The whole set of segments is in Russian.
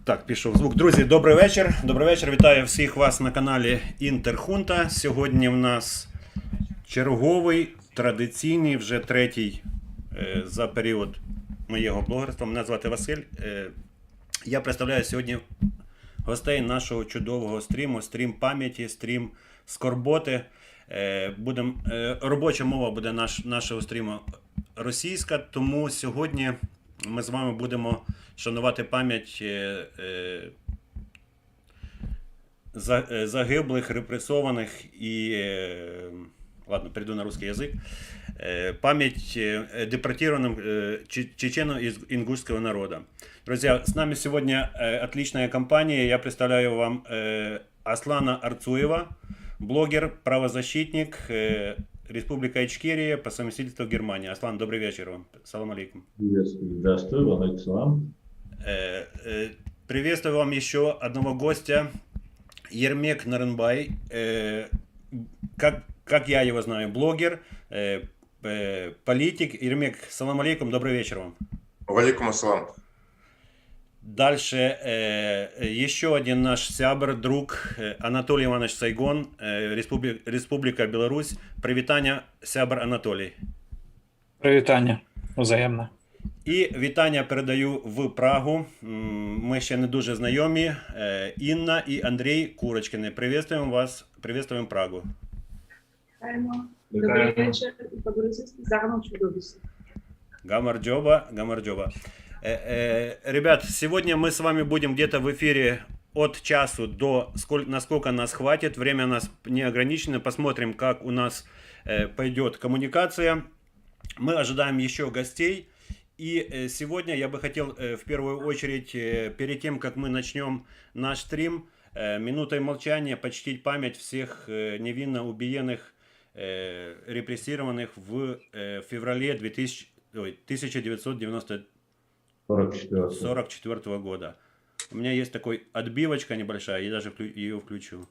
Так, пішов звук. Друзі, добрий вечір. Добрий вечір. Вітаю всіх вас на каналі Інтерхунта. Сьогодні в нас черговий, традиційний, вже третій за період моєго блогерства. Мене звати Василь. Я представляю сьогодні гостей нашого чудового стріму. Стрім пам'яті, стрім скорботи. Робоча мова буде нашого стріму російська, тому сьогодні ми з вами будемо шанувати пам'ять загиблих, репресованих и, ладно, перейду на русский язык, память депортированным чечено-ингушского народа. Друзья, с нами сегодня отличная компания. Я представляю вам Аслана Арцуева, блогер, правозащитник, Республика Ичкерия, по совместительству Германия. Аслан, добрый вечер вам. Салам алейкум. Здравствуй, алейкум салам. Приветствую вам еще одного гостя, Ермек Нарынбай. Как я его знаю, блогер, политик. Ермек, салам алейкум, добрый вечер вам. Алейкум ассалам. Дальше еще один наш сябр, друг Анатолий Иванович Сайгон, Республика Беларусь. Привітання, сябр Анатолій. Привітання, взаємно. І вітання передаю в Прагу. Ми ще не дуже знайомі. Інна і Андрій Курочкини. Приветствуємо вас, приветствуємо Прагу. Добрый вечер. И по-грузински «Загам чудовище». Гамарджоба, гамарджоба. Ребят, сегодня мы с вами будем где-то в эфире от часу до насколько нас хватит. Время у нас не ограничено. Посмотрим, как у нас пойдет коммуникация. Мы ожидаем еще гостей. И сегодня я бы хотел в первую очередь, перед тем, как мы начнем наш стрим, минутой молчания почтить память всех невинно убиенных, репрессированных в феврале 1944 года. У меня есть такой отбивочка небольшая, я даже ее включу.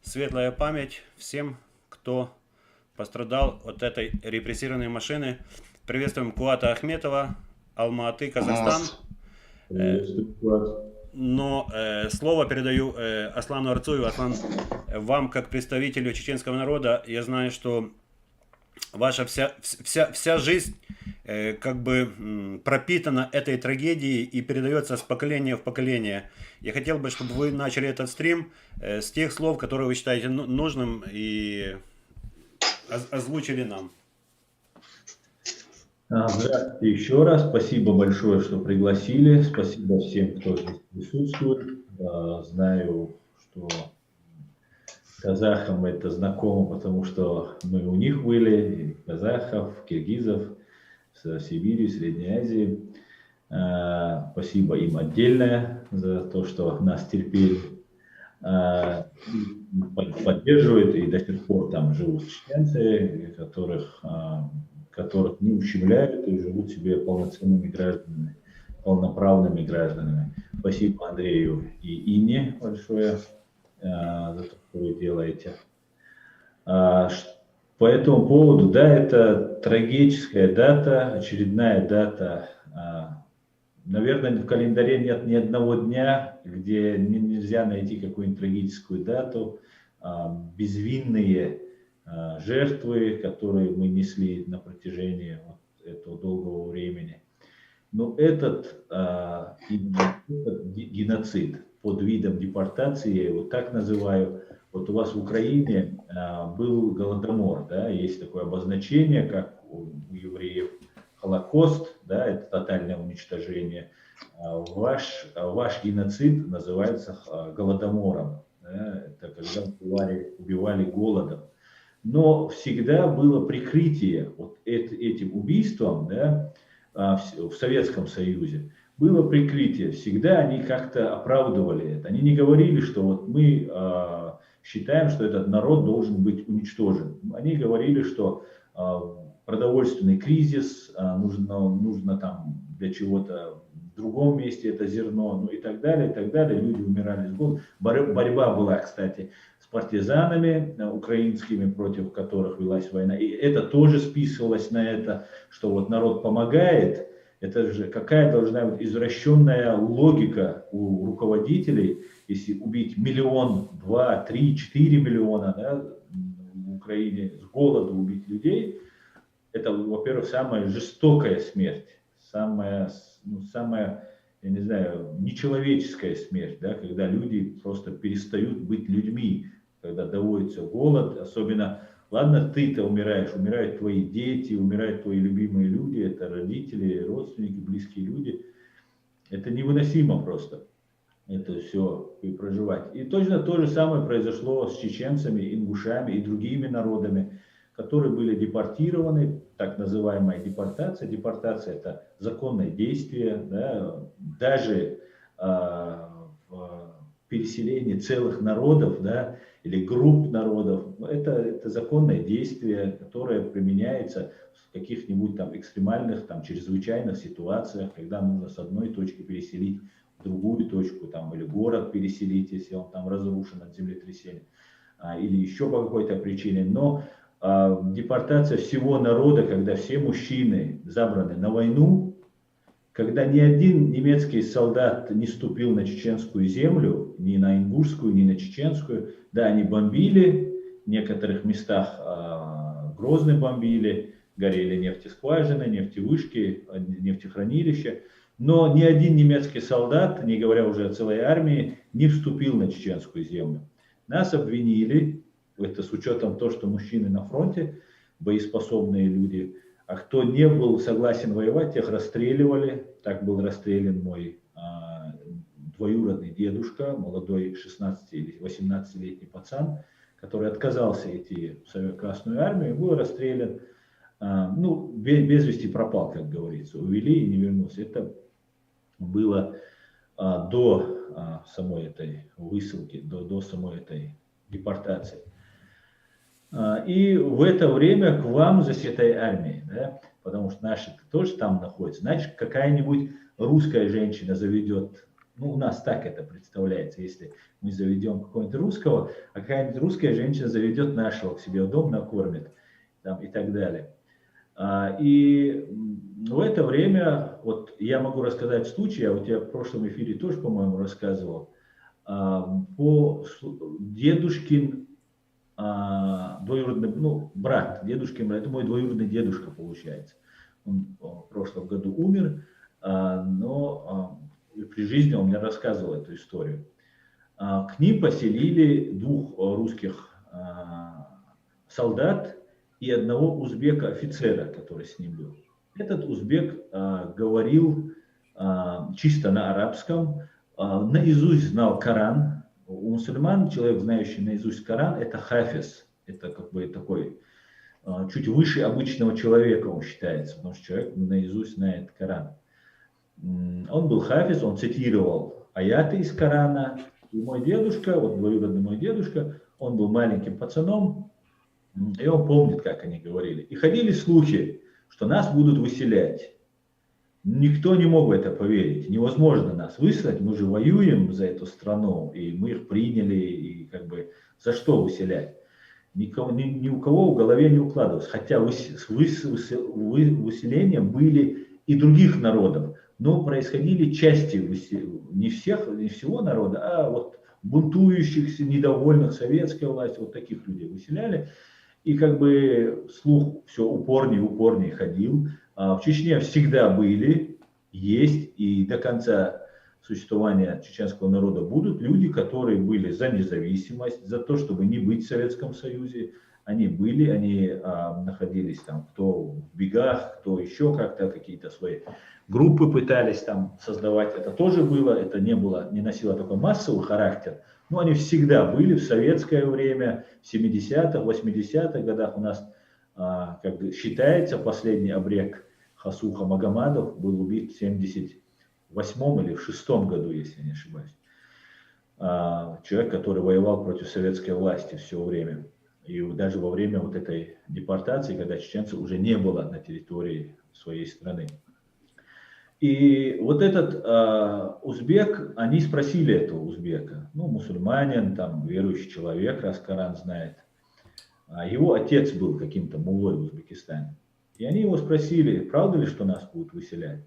Светлая память всем, кто пострадал от этой репрессированной машины. Приветствуем Куата Ахметова, Алма-Аты, Казахстан. Но слово передаю Аслану Арцуеву. Аслан, вам, как представителю чеченского народа, я знаю, что ваша вся жизнь как бы пропитана этой трагедией и передается с поколения в поколение. Я хотел бы, чтобы вы начали этот стрим с тех слов, которые вы считаете нужным, и озвучили нам. Здравствуйте еще раз. Спасибо большое, что пригласили. Спасибо всем, кто здесь присутствует. Знаю, что казахам это знакомо, потому что мы у них были, казахов, киргизов, с Сибири, Средней Азии. Спасибо им отдельное за то, что нас терпели, поддерживают, и до сих пор там живут чеченцы, которых не ущемляют и живут себе полноценными гражданами, полноправными гражданами. Спасибо Андрею и Инне большое за то, что вы делаете. По этому поводу, да, это трагическая дата, очередная дата. Наверное, в календаре нет ни одного дня, где нельзя найти какую-нибудь трагическую дату. Безвинные жертвы, которые мы несли на протяжении вот этого долгого времени. Но этот геноцид под видом депортации, я его так называю, вот у вас в Украине был Голодомор, да, есть такое обозначение, как у евреев Холокост, да, это тотальное уничтожение. Ваш геноцид называется Голодомором, да, это когда убивали голодом. Но всегда было прикрытие вот этим убийством, да, в Советском Союзе. Было прикрытие, всегда они как-то оправдывали это. Они не говорили, что вот мы считаем, что этот народ должен быть уничтожен. Они говорили, что продовольственный кризис, нужно там для чего-то в другом месте это зерно, ну и так далее, и так далее. Люди умирали с голоду. Борьба была, кстати, с партизанами украинскими, против которых велась война. И это тоже списывалось на это, что вот народ помогает. Это же какая должна быть извращенная логика у руководителей, если убить 1 миллион, 2, 3, 4 миллиона, да, в Украине с голоду убить людей. Это, во-первых, самая жестокая смерть, самая, я не знаю, нечеловеческая смерть, да, когда люди просто перестают быть людьми, когда доводится голод, особенно, ладно, ты-то умираешь, умирают твои дети, умирают твои любимые люди, это родители, родственники, близкие люди. Это невыносимо просто, это все проживать. И точно то же самое произошло с чеченцами, ингушами и другими народами, которые были депортированы, так называемая депортация. Депортация – это законное действие, да, даже переселение целых народов, да, или групп народов. Это законное действие, которое применяется в каких-нибудь там экстремальных, там, чрезвычайных ситуациях, когда нужно с одной точки переселить в другую точку, там, или город переселить, если он там разрушен от землетрясения, или еще по какой-то причине. Но депортация всего народа, когда все мужчины забраны на войну, когда ни один немецкий солдат не ступил на чеченскую землю, ни на ингушскую, ни на чеченскую, да, они бомбили, в некоторых местах Грозный бомбили, горели нефтескважины, нефтевышки, нефтехранилища, но ни один немецкий солдат, не говоря уже о целой армии, не вступил на чеченскую землю. Нас обвинили, это с учетом того, что мужчины на фронте, боеспособные люди, а кто не был согласен воевать, тех расстреливали. Так был расстрелян мой двоюродный дедушка, молодой 16 или 18-летний пацан, который отказался идти в Красную армию, был расстрелян. Ну, без вести пропал, как говорится, увели и не вернулся. Это было до самой этой высылки, до самой этой депортации. И в это время к вам за Святой Армией, да, потому что наши тоже там находятся, значит, какая-нибудь русская женщина заведет, ну, у нас так это представляется, если мы заведем какого-нибудь русского, а какая-нибудь русская женщина заведет нашего к себе в дом, накормит там, и так далее. И в это время, вот я могу рассказать случай, я у тебя в прошлом эфире тоже, по-моему, рассказывал, по дедушкин двоюродный, ну, брат, дедушкин брат, это мой двоюродный дедушка получается. Он в прошлом году умер, но при жизни он мне рассказывал эту историю. К ним поселили 2 русских солдат и одного узбека-офицера, который с ним был. Этот узбек говорил чисто на арабском, наизусть знал Коран. У мусульман человек, знающий наизусть Коран, это хафиз, это как бы такой чуть выше обычного человека он считается, потому что человек наизусть знает Коран. Он был хафиз, он цитировал аяты из Корана, и мой дедушка, вот двоюродный мой дедушка, он был маленьким пацаном, и он помнит, как они говорили. И ходили слухи, что нас будут выселять. Никто не мог в это поверить. Невозможно нас выслать, мы же воюем за эту страну, и мы их приняли, и как бы за что выселять? Ни у кого в голове не укладывалось. Хотя выселения были и других народов, но происходили части, не всего народа, а вот бунтующихся, недовольных советской властью, вот таких людей выселяли. И как бы слух все упорнее ходил. В Чечне всегда были, есть и до конца существования чеченского народа будут люди, которые были за независимость, за то, чтобы не быть в Советском Союзе. Они были, они находились там, кто в бегах, кто еще как-то какие-то свои группы пытались там создавать. Это тоже было, это не носило такой массовый характер. Но они всегда были в советское время, в 70-х, 80-х годах у нас, как считается, последний обрек Хасуха Магомадов был убит в 78-м или в 6-м году, если я не ошибаюсь. Человек, который воевал против советской власти все время. И даже во время вот этой депортации, когда чеченцев уже не было на территории своей страны. И вот этот узбек, они спросили этого узбека, ну, мусульманин, там, верующий человек, раз Коран знает. Его отец был каким-то муллой в Узбекистане. И они его спросили, правда ли, что нас будут выселять?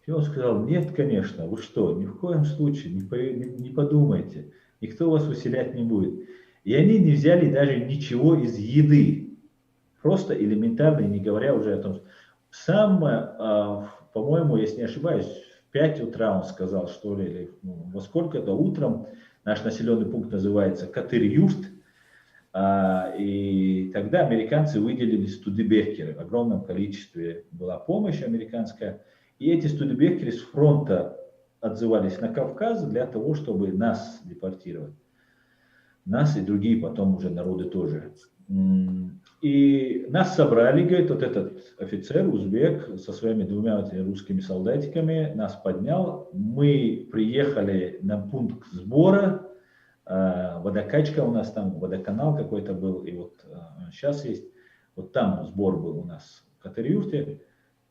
И он сказал, нет, конечно, вы что, ни в коем случае, не подумайте, никто вас выселять не будет. И они не взяли даже ничего из еды, просто элементарно, не говоря уже о том, сам, по-моему, если не ошибаюсь, в 5 утра он сказал, что ли, или во сколько-то утром, наш населенный пункт называется Катыр-Юрт, и тогда американцы выделили студебекеры, в огромном количестве была помощь американская, и эти студебекеры с фронта отзывались на Кавказ для того, чтобы нас депортировать. Нас и другие потом уже народы тоже. И нас собрали, говорит, вот этот офицер, узбек, со своими 2 русскими солдатиками, нас поднял. Мы приехали на пункт сбора, водокачка у нас там, водоканал какой-то был, и вот сейчас есть, вот там сбор был у нас в Катыр-Юрте.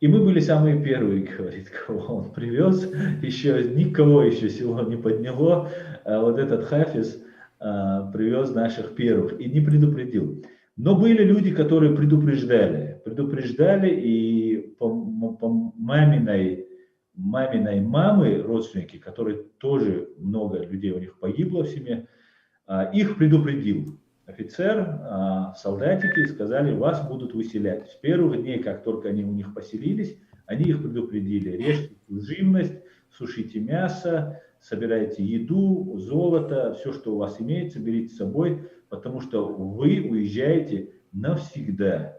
И мы были самые первые, говорит, кого он привез, еще никого еще сего не подняло, вот этот хафиз привез наших первых и не предупредил. Но были люди, которые предупреждали, и по маминой мамы, родственники, которые тоже много людей у них погибло в семье, их предупредил офицер, солдатики сказали, вас будут выселять. С первых дней, как только они у них поселились, они их предупредили, режьте живность, сушите мясо, собирайте еду, золото, все, что у вас имеется, берите с собой, потому что вы уезжаете навсегда.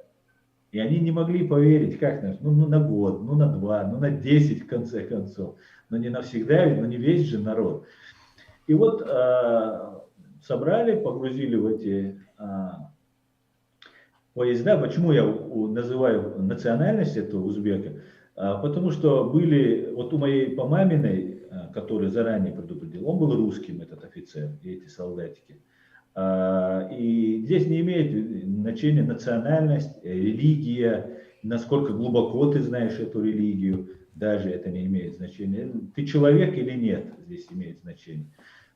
И они не могли поверить, как на год, на 2, на 10 в конце концов, но не навсегда, но не весь же народ. И вот собрали, погрузили в эти поезда. Почему я называю национальность этого узбека? Потому что были, вот у моей помаминой, который заранее предупредил, он был русским, этот офицер, и эти солдатики. И здесь не имеет значения национальность, религия, насколько глубоко ты знаешь эту религию, даже это не имеет значения. Ты человек или нет, здесь имеет значение.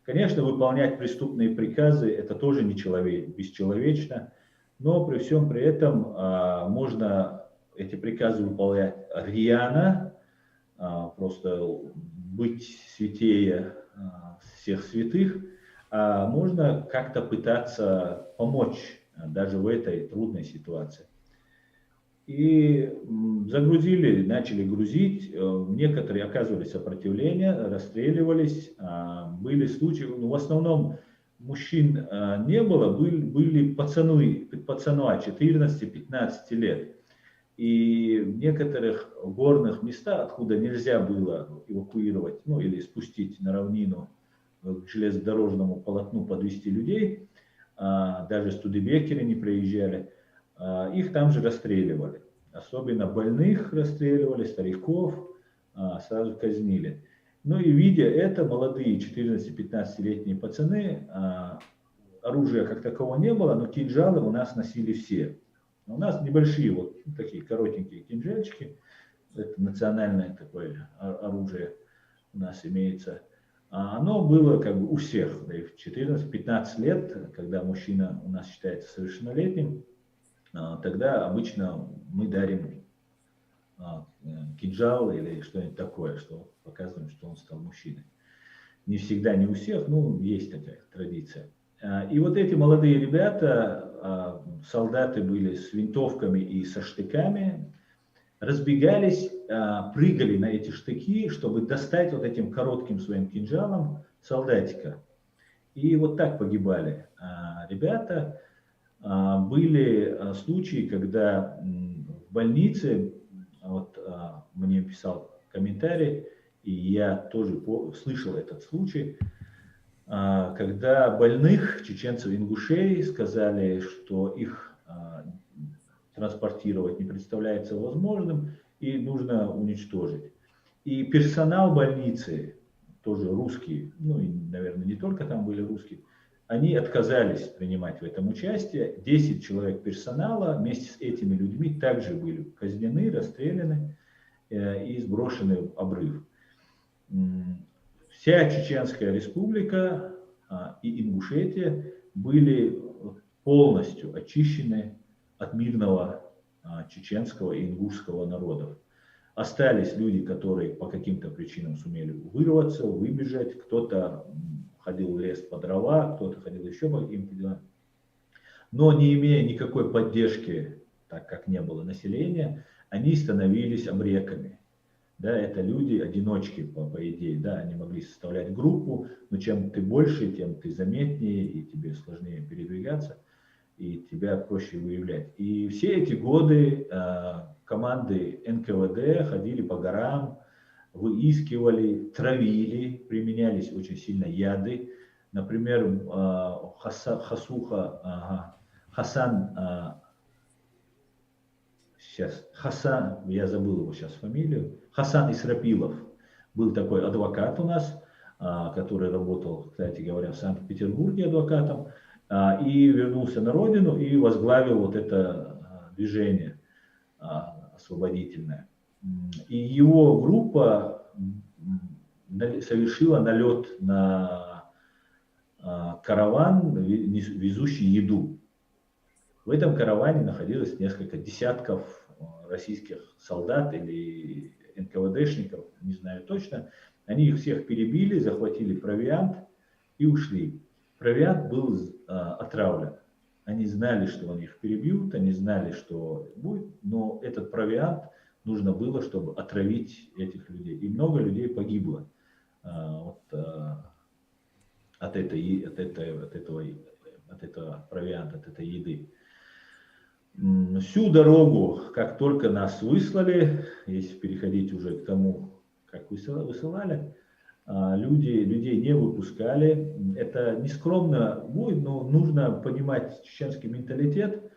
Конечно, выполнять преступные приказы, это тоже бесчеловечно, но при всем при этом можно эти приказы выполнять рьяно, просто быть святее всех святых, а можно как-то пытаться помочь даже в этой трудной ситуации. И загрузили, начали грузить, некоторые оказывали сопротивление, расстреливались, были случаи, в основном мужчин не было, были пацаны 14-15 лет. И в некоторых горных местах, откуда нельзя было эвакуировать, или спустить на равнину к железнодорожному полотну, подвести людей, даже студебекеры не приезжали, их там же расстреливали. Особенно больных расстреливали, стариков сразу казнили. Ну и видя это, молодые 14-15-летние пацаны, оружия как такового не было, но кинжалы у нас носили все. У нас небольшие вот такие коротенькие кинжальчики, это национальное такое оружие у нас имеется. Оно было как бы у всех, да и в 14-15 лет, когда мужчина у нас считается совершеннолетним, тогда обычно мы дарим кинжал или что-нибудь такое, что показываем, что он стал мужчиной. Не всегда, не у всех, но есть такая традиция. И вот эти молодые ребята, солдаты были с винтовками и со штыками, разбегались, прыгали на эти штыки, чтобы достать вот этим коротким своим кинжалом солдатика. И вот так погибали ребята. Были случаи, когда в больнице, вот мне писал комментарий, и я тоже слышал этот случай, когда больных чеченцев-ингушей сказали, что их транспортировать не представляется возможным и нужно уничтожить. И персонал больницы, тоже русский, и, наверное, не только там были русские, они отказались принимать в этом участие. 10 человек персонала вместе с этими людьми также были казнены, расстреляны и сброшены в обрыв. Вся Чеченская республика и Ингушетия были полностью очищены от мирного чеченского и ингушского народов. Остались люди, которые по каким-то причинам сумели вырваться, выбежать. Кто-то ходил в лес по дрова, кто-то ходил еще по каким-то делам. Но не имея никакой поддержки, так как не было населения, они становились абреками. Да, это люди, одиночки, по идее, да, они могли составлять группу, но чем ты больше, тем ты заметнее, и тебе сложнее передвигаться, и тебя проще выявлять. И все эти годы команды НКВД ходили по горам, выискивали, травили, применялись очень сильно яды. Например, Хасан, я забыл его сейчас фамилию, Хасан Исрапилов, был такой адвокат у нас, который работал, кстати говоря, в Санкт-Петербурге адвокатом, и вернулся на родину и возглавил вот это движение освободительное. И его группа совершила налет на караван, везущий еду. В этом караване находилось несколько десятков российских солдат или НКВДшников, не знаю точно. Они их всех перебили, захватили провиант и ушли. Провиант был отравлен. Они знали, что они их перебьют, они знали, что будет, но этот провиант нужно было, чтобы отравить этих людей. И много людей погибло от этого провианта, от этой еды. Всю дорогу, как только нас выслали, если переходить уже к тому, как высылали, людей не выпускали. Это нескромно будет, но нужно понимать чеченский менталитет.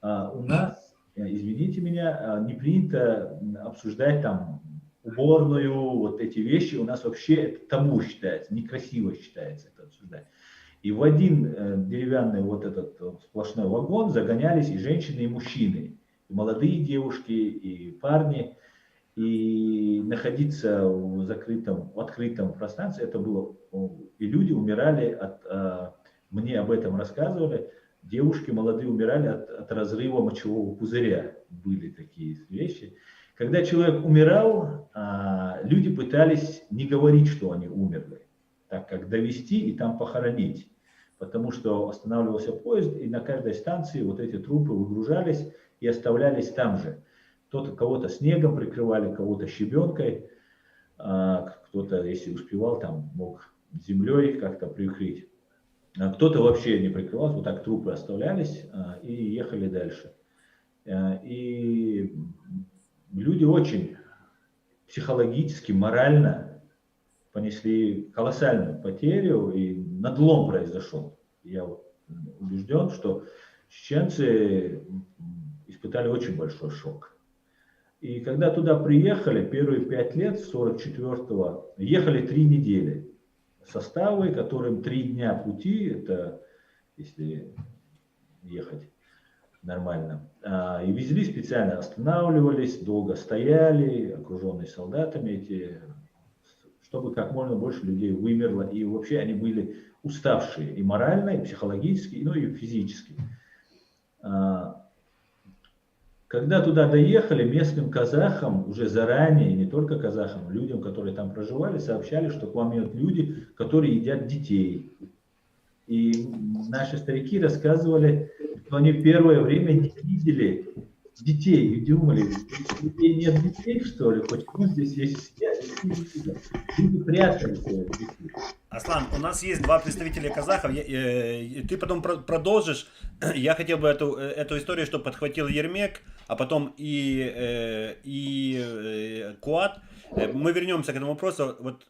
У нас, извините меня, не принято обсуждать там уборную, вот эти вещи. У нас вообще это табу считается, некрасиво считается это обсуждать. И в один деревянный вот этот сплошной вагон загонялись и женщины, и мужчины, и молодые девушки, и парни. И находиться в открытом пространстве, это было, и люди умирали мне об этом рассказывали, девушки молодые умирали от разрыва мочевого пузыря, были такие вещи. Когда человек умирал, люди пытались не говорить, что они умерли, так как довести и там похоронить. Потому что останавливался поезд, и на каждой станции вот эти трупы выгружались и оставлялись там же. Кого-то снегом прикрывали, кого-то щебенкой, кто-то, если успевал, там мог землей как-то прикрыть. Кто-то вообще не прикрывался, вот так трупы оставлялись и ехали дальше. И люди очень психологически, морально понесли колоссальную потерю, и надлом произошел. Я вот убежден, что чеченцы испытали очень большой шок. И когда туда приехали, первые 5 лет, с 44-го, ехали 3 недели. Составы, которым 3 дня пути, это если ехать нормально. И везли специально, останавливались, долго стояли, окруженные солдатами, чтобы как можно больше людей вымерло. И вообще они были уставшие и морально, и психологически, ну и физически. Когда туда доехали, местным казахам уже заранее, и не только казахам, людям, которые там проживали, сообщали, что к вам идут люди, которые едят детей. И наши старики рассказывали, что они в первое время не видели детей и думали, детей нет детей, что ли, почему здесь есть люди прятались. Аслан, у нас есть 2 представителя казахов, ты потом продолжишь. Я хотел бы эту историю, чтобы подхватил Ермек, а потом и Куат. Мы вернемся к этому вопросу. Вот,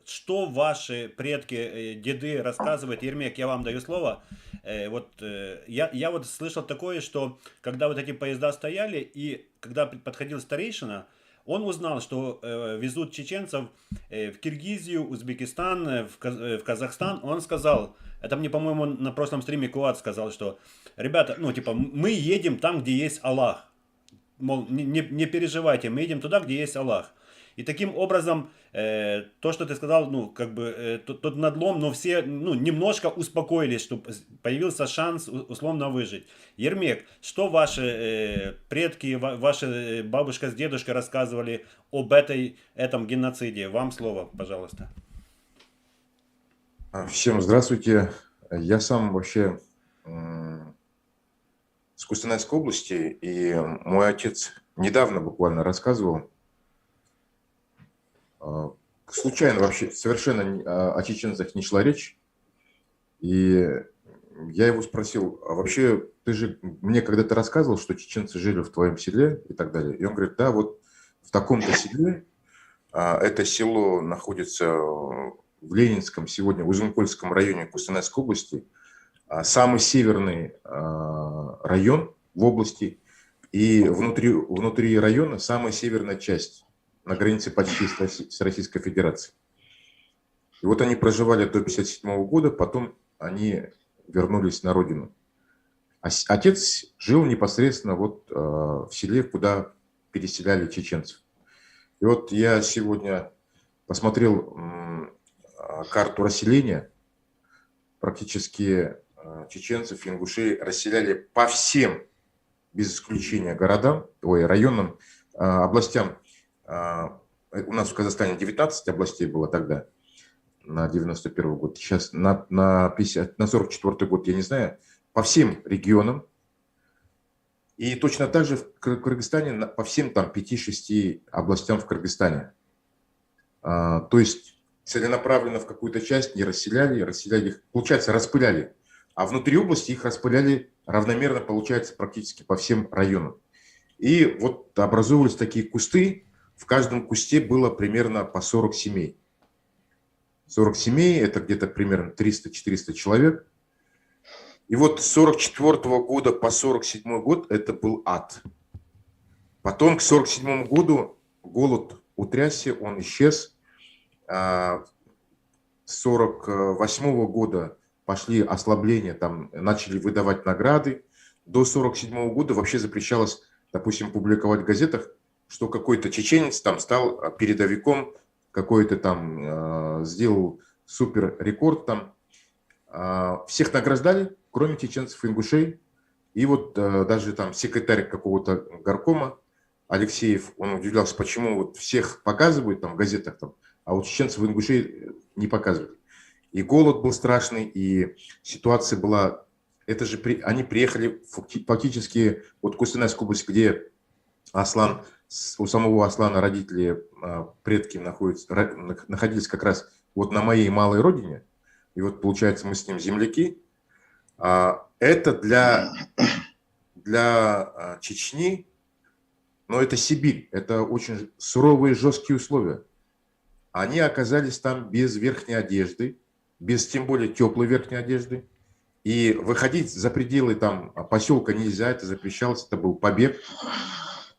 что ваши предки, деды рассказывают? Ермек, я вам даю слово. Я вот слышал такое, что когда вот эти поезда стояли, и когда подходил старейшина, он узнал, что везут чеченцев в Киргизию, Узбекистан, в Казахстан. Он сказал: Это мне, по-моему, на прошлом стриме Куат сказал, что, ребята, ну, типа, мы едем там, где есть Аллах. Мол, не переживайте, мы едем туда, где есть Аллах. И таким образом, то, что ты сказал, ну, как бы, тот надлом, но все, ну, немножко успокоились, что появился шанс условно выжить. Ермек, что ваши предки, ваши бабушка с дедушкой рассказывали об этом геноциде? Вам слово, пожалуйста. Всем здравствуйте. Я сам вообще с Костанайской области, и мой отец недавно буквально рассказывал, случайно вообще совершенно о чеченцах не шла речь, и я его спросил, а вообще ты же мне когда-то рассказывал, что чеченцы жили в твоем селе и так далее. И он говорит, да, вот в таком-то селе, это село находится в Ленинском, сегодня в Узункольском районе Костанайской области, самый северный район в области, и внутри района самая северная часть, на границе почти с Российской Федерацией. И вот они проживали до 1957 года, потом они вернулись на родину. Отец жил непосредственно вот в селе, куда переселяли чеченцев. И вот я сегодня посмотрел карту расселения. Практически чеченцев, ингушей расселяли по всем, без исключения, районам, областям. У нас в Казахстане 19 областей было тогда, на 91 год. Сейчас на 44 год, я не знаю, по всем регионам. И точно так же в Кыргызстане, по всем там 5-6 областям в Кыргызстане. То есть целенаправленно в какую-то часть не расселяли их, получается, распыляли. А внутри области их распыляли равномерно, получается, практически по всем районам. И вот образовывались такие кусты. В каждом кусте было примерно по 40 семей. 40 семей – это где-то примерно 300-400 человек. И вот с 1944 года по 1947 год это был ад. Потом к 1947 году голод утрясся, он исчез. С 1948 года пошли ослабления, там начали выдавать награды. До 1947 года вообще запрещалось, допустим, публиковать в газетах, что какой-то чеченец там стал передовиком, какой-то там сделал супер рекорд там. Всех награждали, кроме чеченцев и ингушей. И вот даже там секретарь какого-то горкома Алексеев, он удивлялся, почему вот всех показывают там в газетах, там, а вот чеченцев и ингушей не показывают. И голод был страшный, и ситуация была... Это же они приехали фактически вот в Костанайскую область, где Аслан, у самого Аслана родители, предки находились как раз вот на моей малой родине. И вот, получается, мы с ним земляки. Это для Чечни, но это Сибирь. Это очень суровые, жесткие условия. Они оказались там без верхней одежды, без тем более теплой верхней одежды. И выходить за пределы там поселка нельзя, это запрещалось, это был побег.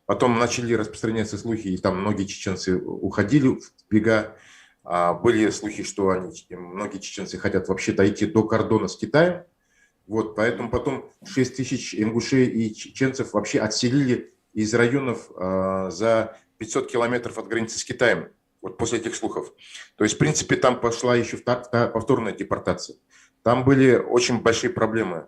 Потом начали распространяться слухи, и там многие чеченцы уходили в бега. Были слухи, что многие чеченцы хотят вообще дойти до кордона с Китаем. Вот, поэтому потом 6 тысяч ингушей и чеченцев вообще отселили из районов за 500 километров от границы с Китаем. Вот после этих слухов. То есть, в принципе, там пошла еще повторная депортация. Там были очень большие проблемы.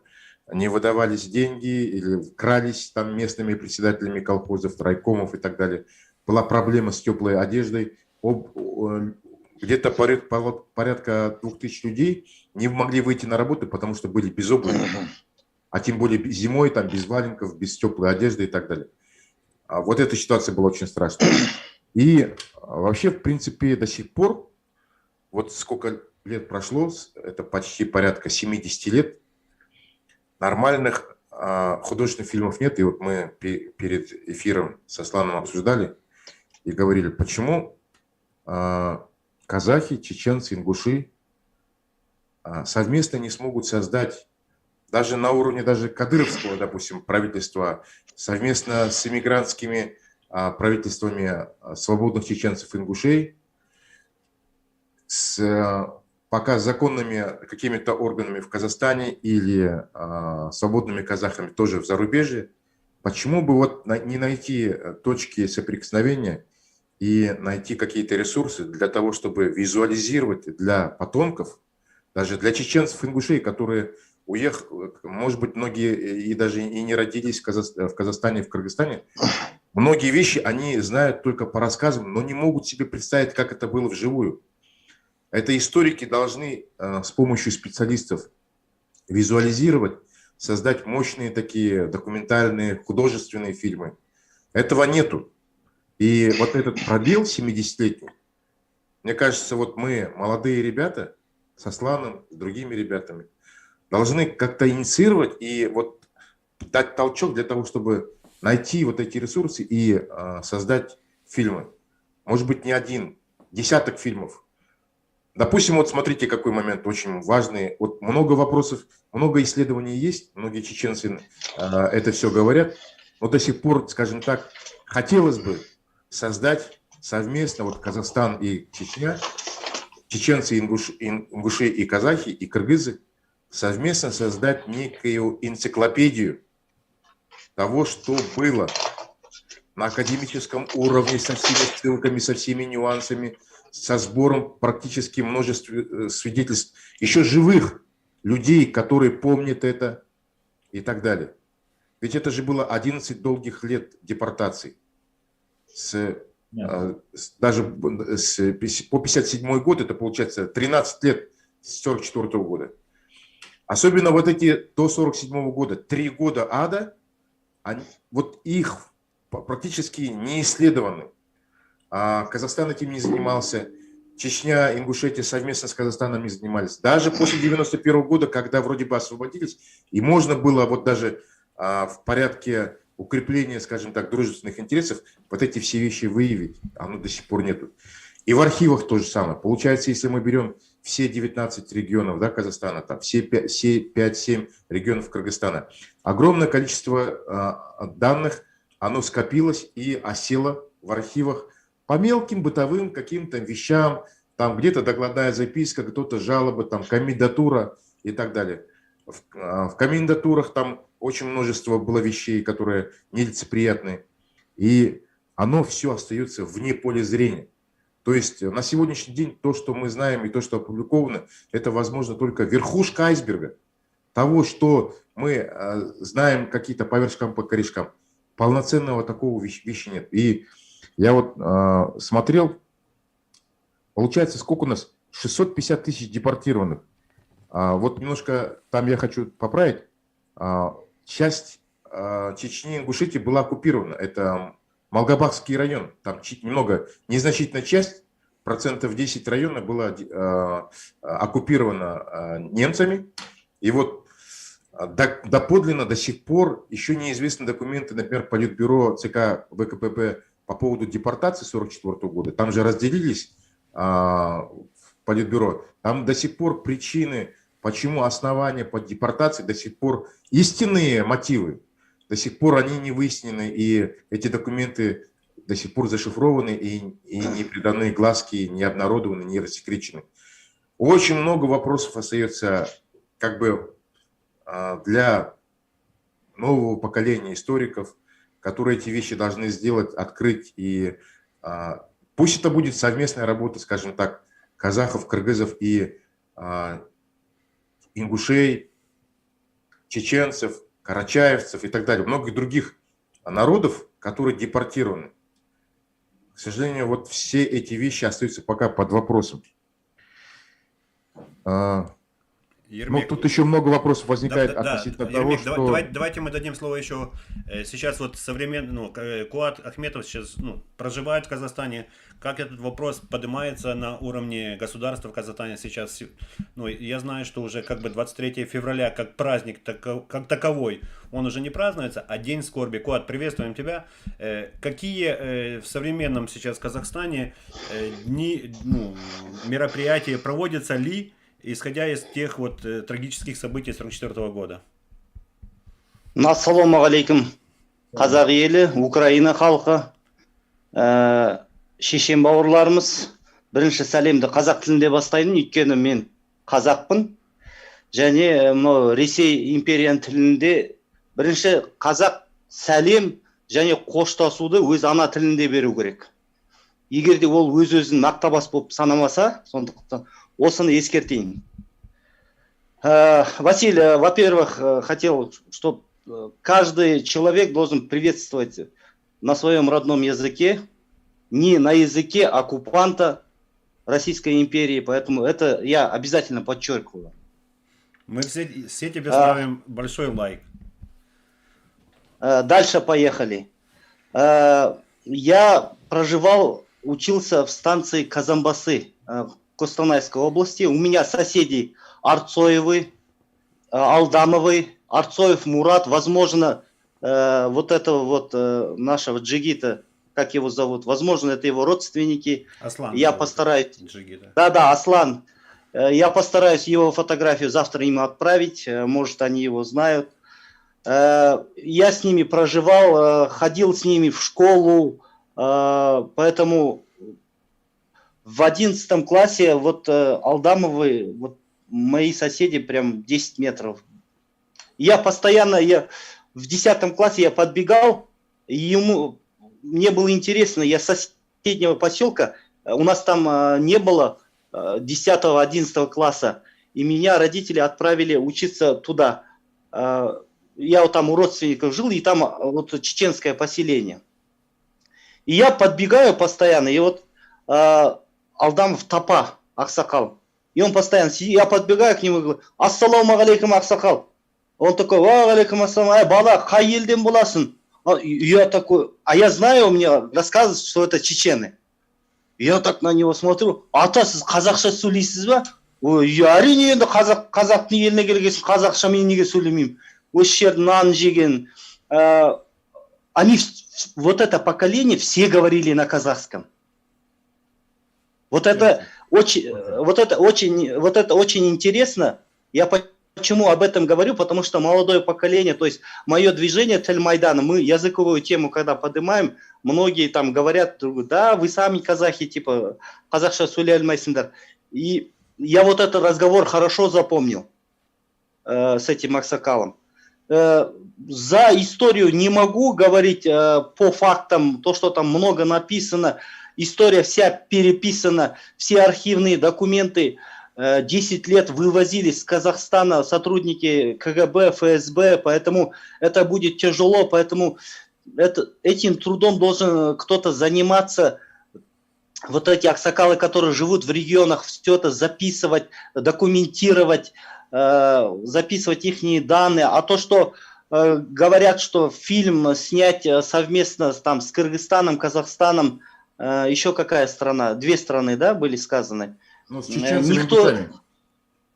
Не выдавались деньги или крались там местными председателями колхозов, райкомов и так далее. Была проблема с теплой одеждой. Где-то порядка 2000 людей не могли выйти на работу, потому что были без обуви. А тем более зимой, там, без валенков, без теплой одежды и так далее. Вот эта ситуация была очень страшная. И вообще, в принципе, до сих пор, вот сколько лет прошло, это почти порядка 70 лет, нормальных художественных фильмов нет. И вот мы перед эфиром с Асланом обсуждали и говорили, почему казахи, чеченцы, ингуши совместно не смогут создать, даже на уровне даже кадыровского, допустим, правительства, совместно с иммигрантскими правительствами свободных чеченцев и ингушей, с пока законными какими-то органами в Казахстане или свободными казахами тоже в зарубежье, почему бы вот не найти точки соприкосновения и найти какие-то ресурсы для того, чтобы визуализировать для потомков, даже для чеченцев, ингушей, которые уехали, может быть, многие и даже и не родились в Казахстане, в Кыргызстане, многие вещи они знают только по рассказам, но не могут себе представить, как это было вживую. Это историки должны с помощью специалистов визуализировать, создать мощные такие документальные, художественные фильмы. Этого нету. И вот этот пробел 70-летний, мне кажется, вот мы, молодые ребята, со Сланом, с другими ребятами, должны как-то инициировать и вот дать толчок для того, чтобы найти вот эти ресурсы и создать фильмы. Может быть, не один, десяток фильмов. Допустим, вот смотрите, какой момент очень важный. Вот много вопросов, много исследований есть, многие чеченцы это все говорят, но до сих пор, скажем так, хотелось бы создать совместно, вот Казахстан и Чечня, чеченцы, ингуши и казахи, и кыргызы, совместно создать некую энциклопедию того, что было на академическом уровне, со всеми ссылками, со всеми нюансами, со сбором практически множества свидетельств, еще живых людей, которые помнят это и так далее. Ведь это же было 11 долгих лет депортаций. Даже по 57 год, это получается 13 лет с 44 года. Особенно вот эти до 47 года, 3 года ада, вот их практически не исследованы. Казахстан этим не занимался, Чечня, Ингушетия совместно с Казахстаном не занимались. Даже после 91 года, когда вроде бы освободились, и можно было вот даже в порядке укрепления, скажем так, дружественных интересов вот эти все вещи выявить, оно до сих пор нету. И в архивах то же самое. Получается, если мы берем все 19 регионов, да, Казахстана, там, все 5-7 регионов Кыргызстана, огромное количество данных, оно скопилось и осело в архивах по мелким бытовым каким-то вещам, там где-то докладная записка, кто-то жалобы, там комендатура и так далее. В комендатурах там очень множество было вещей, которые нелицеприятные, и оно все остается вне поля зрения. То есть на сегодняшний день то, что мы знаем и то, что опубликовано, это, возможно, только верхушка айсберга того, что мы знаем какие-то по вершкам, по корешкам. Полноценного такого вещи нет. И я вот смотрел, получается, сколько у нас? 650 тысяч депортированных. Вот немножко там я хочу поправить. Часть Чечни и Ингушетии была оккупирована. Это Малгабахский район. Там немного, незначительная часть, 10% района была оккупирована немцами. И вот доподлинно до сих пор еще неизвестны документы, например, Политбюро ЦК ВКПБ по поводу депортации 1944 года. Там же разделились в Политбюро. Там до сих пор причины, почему основания под депортацией, до сих пор истинные мотивы, до сих пор они не выяснены, и эти документы до сих пор зашифрованы и не приданы гласке, не обнародованы, не рассекречены. Очень много вопросов остается как бы для нового поколения историков, которые эти вещи должны сделать, открыть. И пусть это будет совместная работа, скажем так, казахов, кыргызов и ингушей, чеченцев, карачаевцев и так далее, многих других народов, которые депортированы. К сожалению, вот все эти вещи остаются пока под вопросом. Ну, тут еще много вопросов возникает относительно того, Ермек, что... давайте мы дадим слово еще. Сейчас вот современный, Куат Ахметов сейчас проживает в Казахстане. Как этот вопрос поднимается на уровне государства в Казахстане сейчас? Я знаю, что уже как бы 23 февраля как праздник, как таковой, он уже не празднуется, а День скорби. Куат, приветствуем тебя. Какие в современном сейчас Казахстане мероприятия проводятся ли, исходя из тех вот трагических событий 1944 года? Ассалаумағалейкум, қазақ елі, Украина халқы, шешен бауырларымыз. Бірінші сәлемді қазақ тілінде бастаймын, өйткені мен қазақпын. Және Ресей империяның тілінде бірінші қазақ сәлем және қоштасуды өз ана тілінде беру керек. Егер де ол өз-өзін мақтабас болып санамаса, сондықтан осыны ескертейін. Василий, во-первых, хотел, чтобы каждый человек должен приветствовать на своем родном языке, не на языке оккупанта Российской империи, поэтому это я обязательно подчеркиваю. Мы все тебе ставим большой лайк. Дальше поехали. Я учился в станции Казамбасы в Костанайской области. У меня соседи Арцоевы, Алдамовы, Арцоев Мурат, возможно, вот этого вот нашего Джигита, как его зовут, возможно, это его родственники. Аслан. Я постараюсь. Джигита. Да, Аслан. Я постараюсь его фотографию завтра ему отправить, может, они его знают. Я с ними проживал, ходил с ними в школу, поэтому в 11 классе вот Алдамовы, вот мои соседи прям 10 метров. Я постоянно, в 10 классе я подбегал, и мне было интересно, я с соседнего поселка, у нас там не было 10-11 класса, и меня родители отправили учиться туда. Я вот там у родственников жил, и там вот чеченское поселение. И я подбегаю постоянно, и вот Алдамов Тапа, Аксакал. И он постоянно сидит, я подбегаю к нему и говорю: ассаламу алейкум, Аксакал. Он такой: ва алейкум ассалам, бала, қай елден боласың? Я такой, а я знаю, мне рассказывают, что это чечены. Я так на него смотрю: ата, сіз қазақша сөйлейсіз ба? Ой, әрине енді қазақтың еліне келгесін қазақша мен неге сөйлемеймін? Осы жердің нанын жеген. Они, вот это поколение, все говорили на казахском. Вот это очень интересно. Я почему об этом говорю? Потому что молодое поколение, то есть мое движение Тель-Майдана, мы языковую тему, когда поднимаем, многие там говорят: да, вы сами казахи, типа, казахша сөйлей алмайсыңдар. И я вот этот разговор хорошо запомнил с этим Аксакалом. За историю не могу говорить по фактам, то, что там много написано. История вся переписана, все архивные документы 10 лет вывозились с Казахстана сотрудники КГБ, ФСБ, поэтому это будет тяжело, поэтому этим трудом должен кто-то заниматься. Вот эти аксакалы, которые живут в регионах, все это записывать, документировать, записывать их данные. А то, что говорят, что фильм снять совместно там с Кыргызстаном, Казахстаном, еще какая страна? 2 страны, да, были сказаны? Ну, с чеченцами.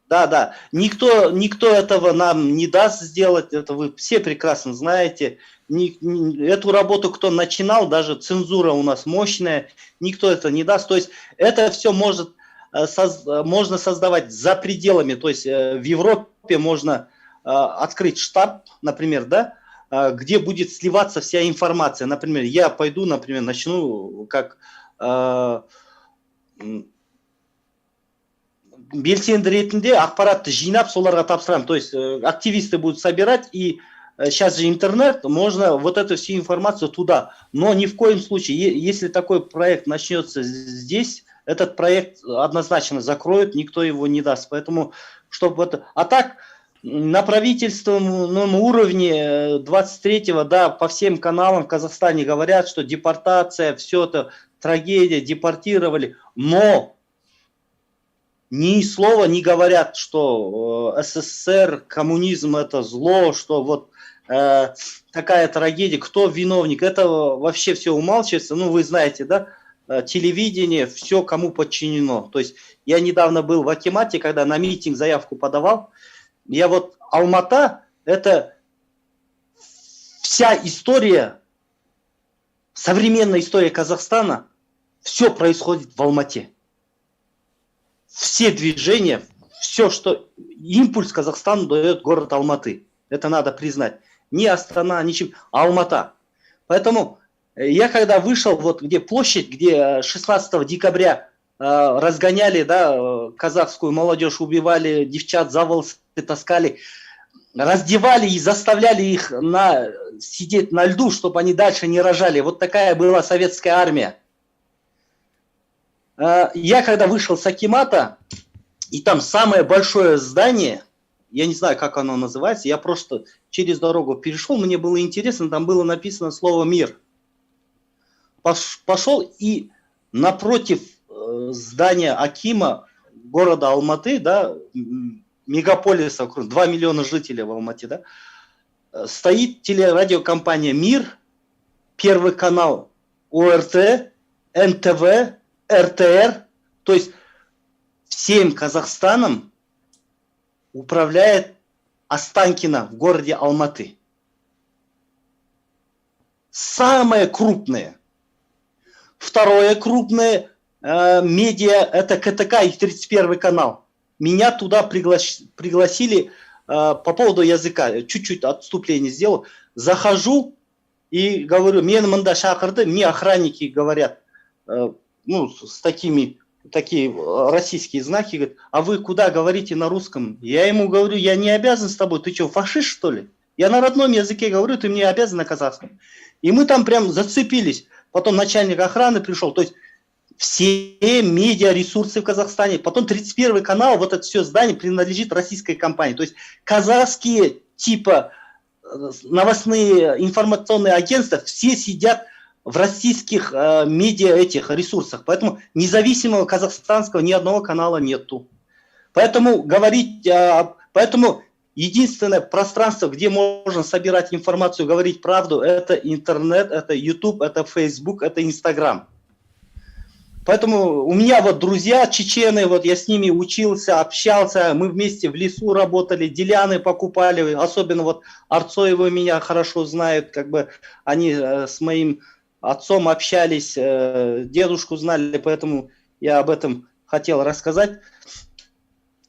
Да. Никто этого нам не даст сделать. Это вы все прекрасно знаете. Эту работу кто начинал, даже цензура у нас мощная, никто это не даст. То есть это все можно создавать за пределами. То есть в Европе можно открыть штаб, например, да, где будет сливаться вся информация. Например, я пойду, например, начну как белсенді ретінде ақпаратты жинап соларға тапсырам. То есть активисты будут собирать, и сейчас же интернет, можно вот эту всю информацию туда. Но ни в коем случае, если такой проект начнется здесь, этот проект однозначно закроют, никто его не даст. Поэтому, чтобы это... А так, на правительственном уровне 23-го, да, по всем каналам в Казахстане говорят, что депортация, все это трагедия, депортировали, но ни слова не говорят, что СССР, коммунизм это зло, что вот такая трагедия, кто виновник, это вообще все умалчивается. Ну, вы знаете, да, телевидение, все кому подчинено. То есть я недавно был в Акимате, когда на митинг заявку подавал. Я вот Алмата, это вся история, современная история Казахстана, все происходит в Алмате. Все движения, все, что импульс Казахстану дает город Алматы. Это надо признать. Не Астана, ничем, а Алмата. Поэтому я когда вышел, вот где площадь, где 16 декабря разгоняли, да, казахскую молодежь, убивали девчат, за волосы таскали, раздевали и заставляли их сидеть на льду, чтобы они дальше не рожали. Вот такая была советская армия. Я когда вышел с акимата, и там самое большое здание, я не знаю, как оно называется, я просто через дорогу перешел, мне было интересно, там было написано слово «мир». Пошел и напротив здания акима города Алматы, да, мегаполиса, 2 миллиона жителей в Алмате, да, стоит телерадиокомпания «Мир», Первый канал, ОРТ, НТВ, РТР, то есть всем Казахстаном управляет Останкино в городе Алматы. Самое крупное. Второе крупное медиа – это КТК и 31 канал. Меня туда пригласили по поводу языка. Чуть-чуть отступление сделал. Захожу и говорю, мне охранники говорят, ну, с такие российские знаки, говорят, а вы куда говорите на русском? Я ему говорю, я не обязан с тобой, ты что, фашист, что ли? Я на родном языке говорю, ты мне обязан на казахском. И мы там прям зацепились. Потом начальник охраны пришел, то есть все медиаресурсы в Казахстане. Потом 31 канал, вот это все здание принадлежит российской компании. То есть казахские типа новостные информационные агентства все сидят в российских медиа этих ресурсах. Поэтому независимого казахстанского ни одного канала нету. Поэтому поэтому единственное пространство, где можно собирать информацию, говорить правду, это интернет, это YouTube, это Facebook, это Instagram. Поэтому у меня вот друзья чечены, вот я с ними учился, общался, мы вместе в лесу работали, деляны покупали, особенно вот Арцоевы меня хорошо знают, как бы они с моим отцом общались, дедушку знали, поэтому я об этом хотел рассказать.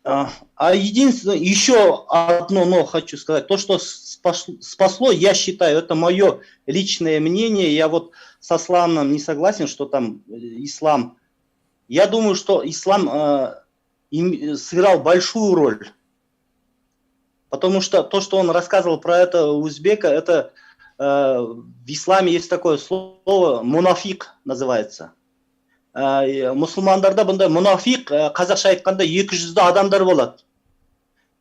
А единственное, еще одно но хочу сказать, то, что спасло, я считаю, это мое личное мнение, я вот со исламом не согласен, что там ислам. Я думаю, что ислам сыграл большую роль, потому что то, что он рассказывал про это узбека, это в исламе есть такое слово «мунафик» называется. Мұсылмандарда бұндай мұнафиқ қазақша айтқанда 200 адамдар болады.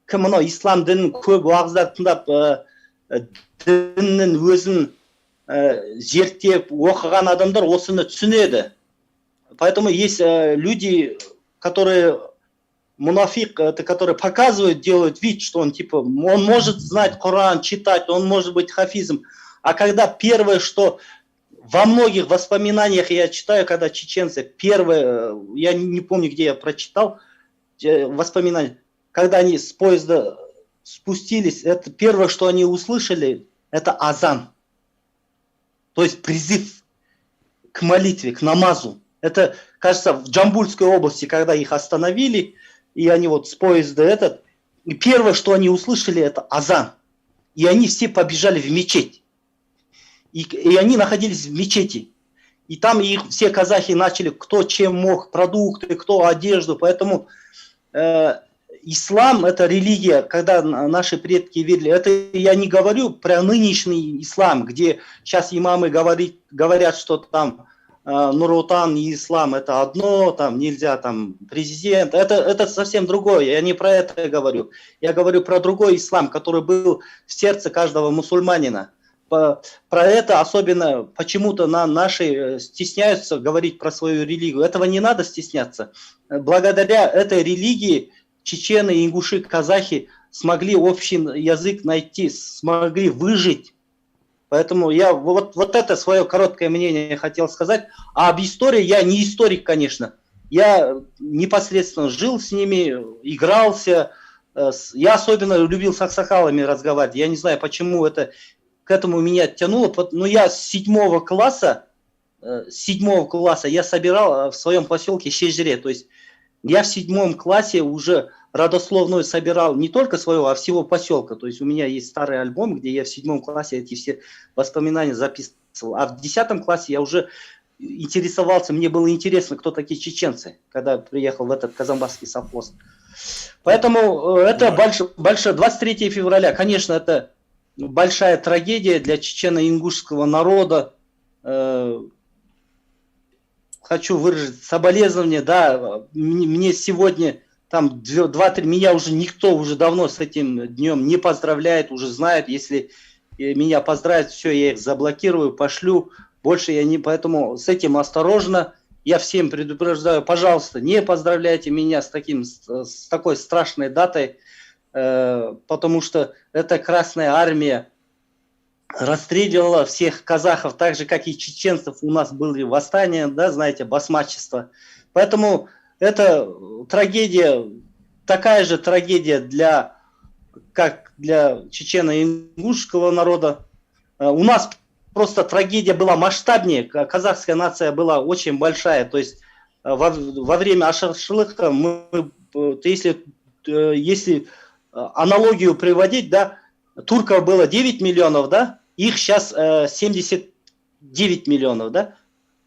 Кім мынау ислам дінін көп уағыздар тыңдап діннің өзін зерттеп оқыған адамдар осыны түсінеді. Поэтому есть люди, которые мунафик, это которые показывают, делают вид, что он типа, он может знать Коран, читать, он может быть хафизом. А когда первое, что во многих воспоминаниях я читаю, когда чеченцы, первое, я не помню, где я прочитал, воспоминания, когда они с поезда спустились, это первое, что они услышали, это азан. То есть призыв к молитве, к намазу. Это, кажется, в Джамбульской области, когда их остановили, и они вот с поезда и первое, что они услышали, это азан. И они все побежали в мечеть. И они находились в мечети. И там их все казахи начали, кто чем мог, продукты, кто одежду. Поэтому ислам – это религия, когда наши предки верили. Это я не говорю про нынешний ислам, где сейчас имамы говорят, что там Нур-Отан и ислам – это одно, там нельзя, там президент. Это совсем другое, я не про это говорю. Я говорю про другой ислам, который был в сердце каждого мусульманина. Про это особенно почему-то наши стесняются говорить про свою религию. Этого не надо стесняться. Благодаря этой религии чечены, ингуши, казахи смогли общий язык найти, смогли выжить. Поэтому я вот это свое короткое мнение хотел сказать. А об истории я не историк, конечно. Я непосредственно жил с ними, игрался. Я особенно любил с аксакалами разговаривать. Я не знаю, почему это к этому меня тянуло. Но я с 7 класса я собирал в своем поселке Шежре. То есть я в 7 классе уже родословную собирал не только своего, а всего поселка. То есть у меня есть старый альбом, где я в 7 классе эти все воспоминания записывал. А в 10 классе я уже интересовался, мне было интересно, кто такие чеченцы, когда приехал в этот Казанбасский совхоз. Поэтому это большое 23 февраля, конечно, это большая трагедия для чечено-ингушского народа. Хочу выразить соболезнования, да, мне сегодня там 2-3, меня уже никто уже давно с этим днем не поздравляет, уже знает, если меня поздравят, все, я их заблокирую, пошлю, больше я не, поэтому с этим осторожно, я всем предупреждаю, пожалуйста, не поздравляйте меня с такой страшной датой, потому что эта Красная Армия расстреливала всех казахов, так же, как и чеченцев, у нас были восстания, да, знаете, басмачество. Поэтому это трагедия, такая же трагедия как для чечено-ингушского народа. У нас просто трагедия была масштабнее, казахская нация была очень большая, то есть во время Ашар-Шылыха если аналогию приводить, да, турков было 9 миллионов, да, их сейчас 79 миллионов, да,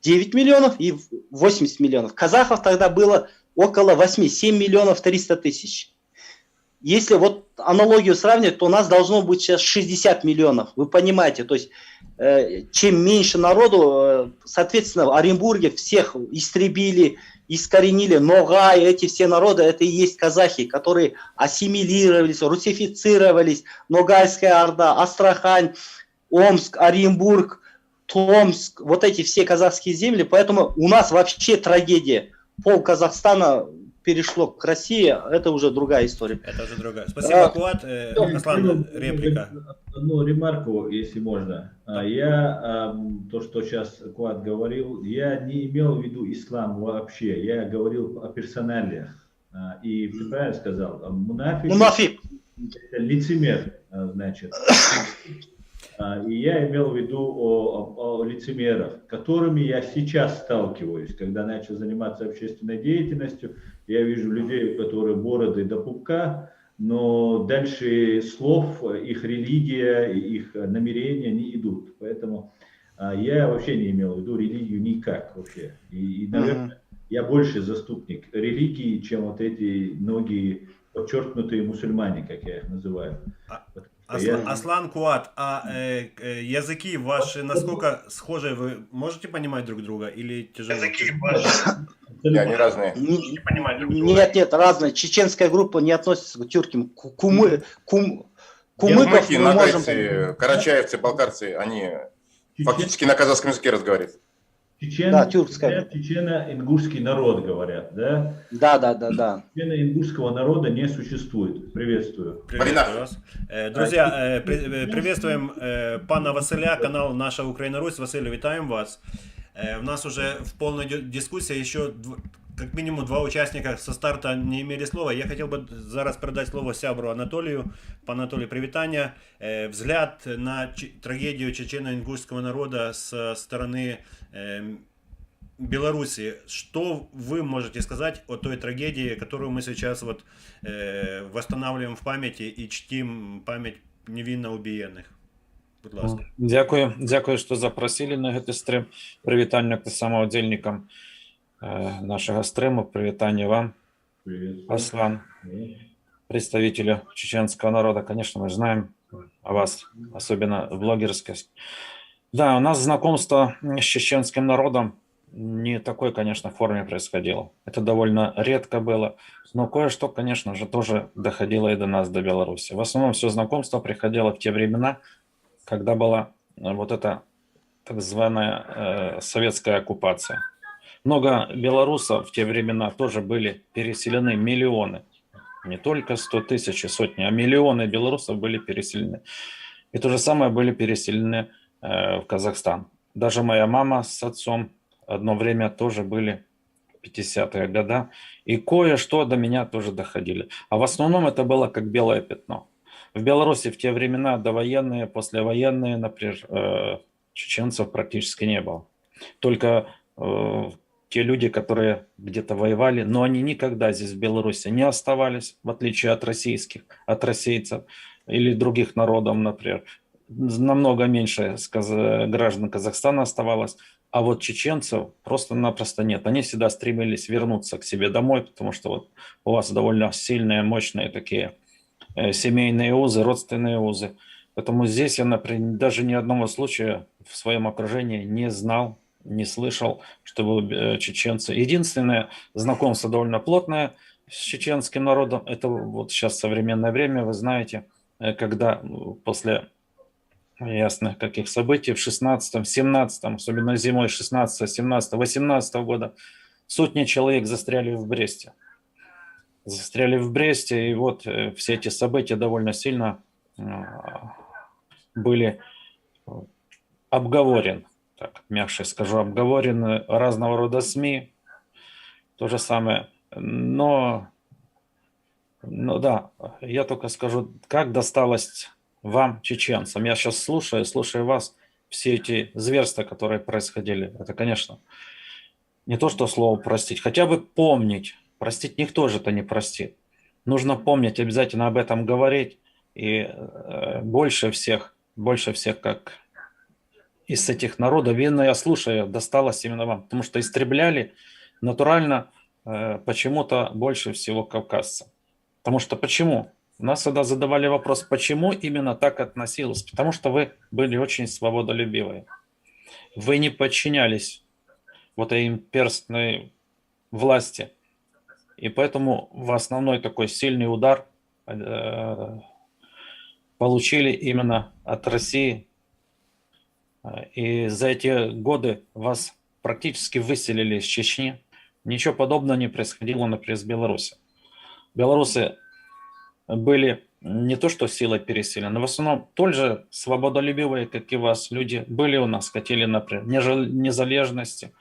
9 миллионов и 80 миллионов. Казахов тогда было около 8, 7 миллионов 300 тысяч. Если вот аналогию сравнивать, то у нас должно быть сейчас 60 миллионов, вы понимаете, то есть чем меньше народу, соответственно, в Оренбурге всех истребили, искоренили, Ногай, эти все народы, это и есть казахи, которые ассимилировались, русифицировались, Ногайская Орда, Астрахань, Омск, Оренбург, Томск, вот эти все казахские земли, поэтому у нас вообще трагедия. Пол Казахстана перешло к России, это уже другая история. Это уже другая. Спасибо, Куат. Аслан, реплика. Одну ремарку, если можно. Я, то, что сейчас Куат говорил, я не имел в виду ислам вообще, я говорил о персоналиях. И ты правильно сказал, мунафик. Это лицемер, значит. И я имел в виду о лицемерах, которыми я сейчас сталкиваюсь, когда начал заниматься общественной деятельностью. Я вижу людей, у которых бороды до пупка, но дальше слов их религия, их намерения не идут. Поэтому я вообще не имел в виду религию никак вообще. И наверное, я больше заступник религии, чем вот эти многие подчеркнутые мусульмане, как я их называю. Аслан, Куат, языки ваши насколько схожи? Вы можете понимать друг друга или тяжело? Языки ваши. Они разные. Нет, разные. Чеченская группа не относится к тюркам. Кумыков мы мы можем... карачаевцы, балкарцы, они фактически на казахском языке разговаривают. Чечено-ингушский народ, говорят, да? Да. Чечено-ингушского народа не существует. Приветствую. Приветствую вас. Друзья, приветствуем пана Василя, канал «Наша Украина-Русь». Василий, вітаємо вас. У нас уже в полной дискуссии еще как минимум 2 участника со старта не имели слова. Я хотел бы зараз передать слово сябру Анатолию. Пан Анатолий, привитания. Взгляд на трагедию чечено-ингушского народа со стороны Беларуси. Что вы можете сказать о той трагедии, которую мы сейчас вот восстанавливаем в памяти и чтим память невинно убиенных? Будь ласка. Дякую, что запросили на гэты стрим. Привітання к самым удзельнікам нашего стрима. Привітання вам, Аслан, представителю чеченского народа. Конечно, мы знаем о вас, особенно блогерской. Да, у нас знакомство с чеченским народом не такой, конечно, форме происходило. Это довольно редко было, но кое-что, конечно же, тоже доходило и до нас, до Беларуси. В основном все знакомство приходило в те времена, когда была вот эта так званая советская оккупация. Много белорусов в те времена тоже были переселены, миллионы. Не только 100 тысяч и сотни, а миллионы белорусов были переселены. И то же самое были переселены в Казахстан. Даже моя мама с отцом одно время тоже были в 50-е годы. И кое-что до меня тоже доходили. А в основном это было как белое пятно. В Беларуси в те времена довоенные, послевоенные, например, чеченцев практически не было. Только те люди, которые где-то воевали, но они никогда здесь в Беларуси не оставались, в отличие от российских, от российцев или других народов, например. намного меньше граждан Казахстана оставалось, а вот чеченцев просто-напросто нет. Они всегда стремились вернуться к себе домой, потому что вот у вас довольно сильные, мощные такие семейные узы, родственные узы. Поэтому здесь я, например, даже ни одного случая в своем окружении не знал, не слышал, чтобы чеченцы. Единственное знакомство довольно плотное с чеченским народом, это вот сейчас современное время, вы знаете, когда после ясных каких событий в 16-м, 17-м, особенно зимой 16, 17, 18 года, сотни человек застряли в Бресте. Застряли в Бресте, и вот все эти события довольно сильно были обговорены, так мягче скажу, обговорены разного рода СМИ, то же самое. Но да, я только скажу, как досталось вам, чеченцам. Я сейчас слушаю вас, все эти зверства, которые происходили. Это, конечно, не то, что слово простить, хотя бы помнить. Простить никто же это не простит. Нужно помнить, обязательно об этом говорить. И больше всех, как из этих народов, видно, я слушаю, досталось именно вам. Потому что истребляли натурально почему-то больше всего кавказцев. Потому что почему? Нас всегда задавали вопрос, почему именно так относилось? Потому что вы были очень свободолюбивые. Вы не подчинялись вот этой имперской власти. И поэтому в основной такой сильный удар получили именно от России. И за эти годы вас практически выселили из Чечни. Ничего подобного не происходило, например, с Беларусью. Белорусы были не то что силой переселены, но в основном столь же свободолюбивые, как и вас, люди были у нас, хотели, например, незалежности,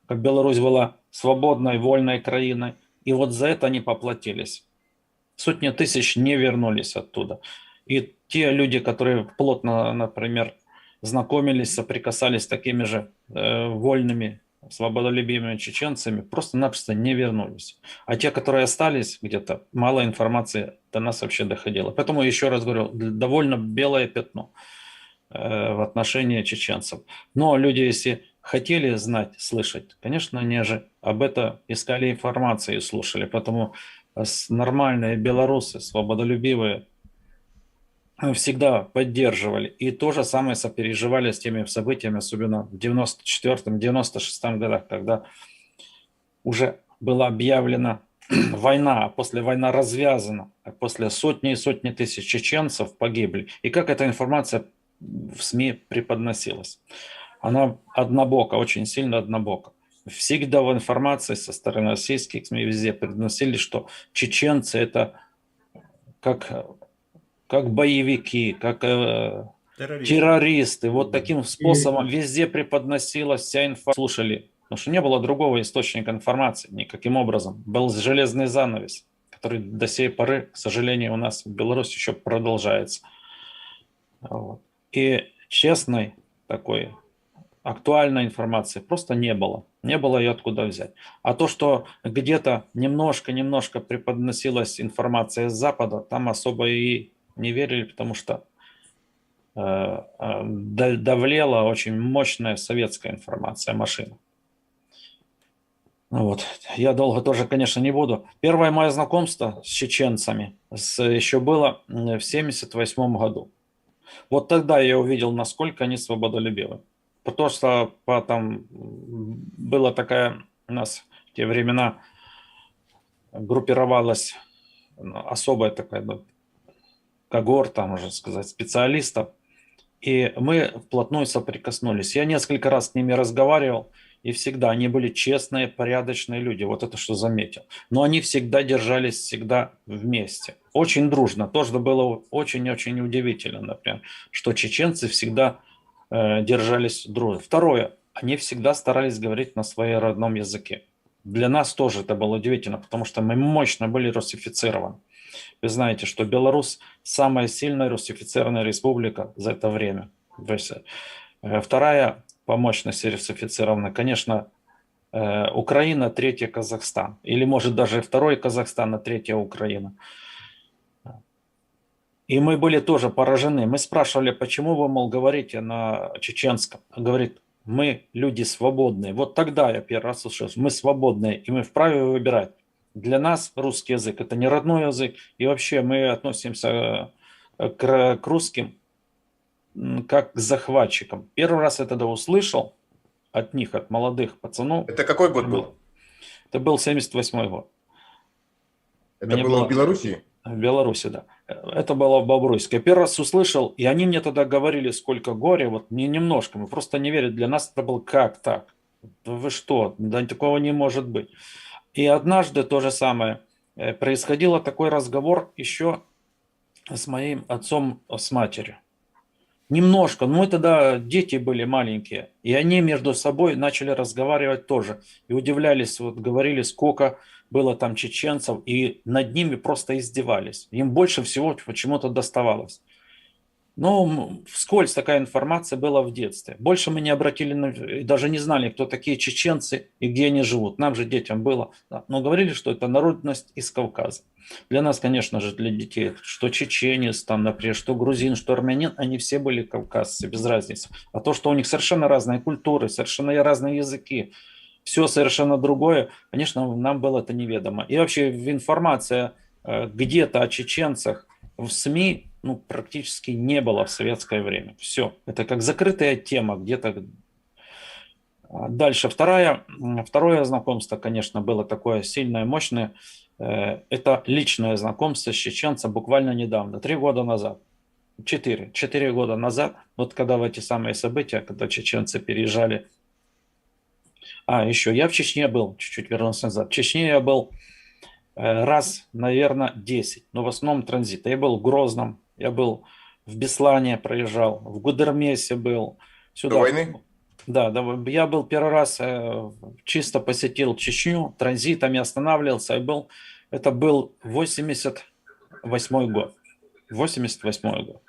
как Беларусь была свободной, вольной краиной. И вот за это они поплатились. Сотни тысяч не вернулись оттуда. И те люди, которые плотно, например, знакомились, соприкасались с такими же вольными, свободолюбивыми чеченцами, просто-напросто не вернулись. А те, которые остались где-то, мало информации до нас вообще доходило. Поэтому, еще раз говорю, довольно белое пятно в отношении чеченцев. Но люди, если хотели знать, слышать, конечно, они же об этом искали информацию и слушали. Поэтому нормальные белорусы, свободолюбивые, всегда поддерживали. И то же самое сопереживали с теми событиями, особенно в 94-96 годах, когда уже была объявлена война, а после войны развязана, а после сотни и сотни тысяч чеченцев погибли. И как эта информация в СМИ преподносилась? Она однобока, очень сильно однобока. Всегда в информации со стороны российских СМИ везде преподносили, что чеченцы это как боевики, как террористы. Вот таким способом везде преподносилась вся информация. Слушали, потому что не было другого источника информации никаким образом. Был железный занавес, который до сей поры, к сожалению, у нас в Беларуси еще продолжается. Вот. И честной такой актуальной информации просто не было. Не было ее откуда взять. А то, что где-то немножко преподносилась информация с Запада, там особо и не верили, потому что давлела очень мощная советская информация, машина. Вот. Я долго тоже, конечно, не буду. Первое мое знакомство с чеченцами еще было в 1978 году. Вот тогда я увидел, насколько они свободолюбивы. Потому что там была такая у нас в те времена группировалась особая такая когорта, можно сказать, специалистов. И мы вплотную соприкоснулись. Я несколько раз с ними разговаривал, и всегда они были честные, порядочные люди. Вот это что заметил. Но они всегда держались всегда вместе. Очень дружно. Тоже было очень-очень удивительно, например, что чеченцы всегда держались дружно. Второе. Они всегда старались говорить на своем родном языке. Для нас тоже это было удивительно, потому что мы мощно были русифицированы. Вы знаете, что Беларусь самая сильная русифицированная республика за это время. Вторая по мощности русифицирована, конечно, Украина, третья Казахстан. Или может даже второй Казахстан, а третья Украина. И мы были тоже поражены. Мы спрашивали, почему вы, мол, говорите на чеченском. Он говорит, мы люди свободные. Вот тогда я первый раз услышал, мы свободные, и мы вправе выбирать. Для нас русский язык – это не родной язык, и вообще мы относимся к русским как к захватчикам. Первый раз я тогда услышал от них, от молодых пацанов. Это какой год был? Это был 78-й год. Это Мне было в Белоруссии? В Беларуси, да. Это было в Бобруйске. Я первый раз услышал, и они мне тогда говорили, сколько горя, вот не немножко, мы просто не верили. Для нас это было как так? Да вы что? Да такого не может быть. И однажды то же самое. Происходило такой разговор еще с моим отцом, с матерью. Немножко, но мы тогда дети были маленькие, и они между собой начали разговаривать тоже. И удивлялись, вот говорили, сколько было там чеченцев, и над ними просто издевались. Им больше всего почему-то доставалось. Но вскользь такая информация была в детстве. Больше мы не обратили, даже не знали, кто такие чеченцы и где они живут. Нам же детям было. Да. Но говорили, что это народность из Кавказа. Для нас, конечно же, для детей, что чеченец, там, например, что грузин, что армянин, они все были кавказцы, без разницы. А то, что у них совершенно разные культуры, совершенно разные языки, все совершенно другое, конечно, нам было это неведомо. И вообще информация где-то о чеченцах в СМИ практически не было в советское время. Все. Это как закрытая тема где-то. Дальше. Второе знакомство, конечно, было такое сильное, мощное. Это личное знакомство с чеченцем буквально недавно, 3 года назад. 4 года назад, вот когда в эти самые события, когда чеченцы переезжали. Еще я в Чечне был, чуть-чуть вернулся назад. В Чечне я был раз, наверное, 10, но в основном транзит. Я был в Грозном, я был в Беслане, проезжал, в Гудермесе был. Сюда. До войны? Да, я был первый раз, чисто посетил Чечню, транзитами останавливался. Это был 88-й год. 88-й год.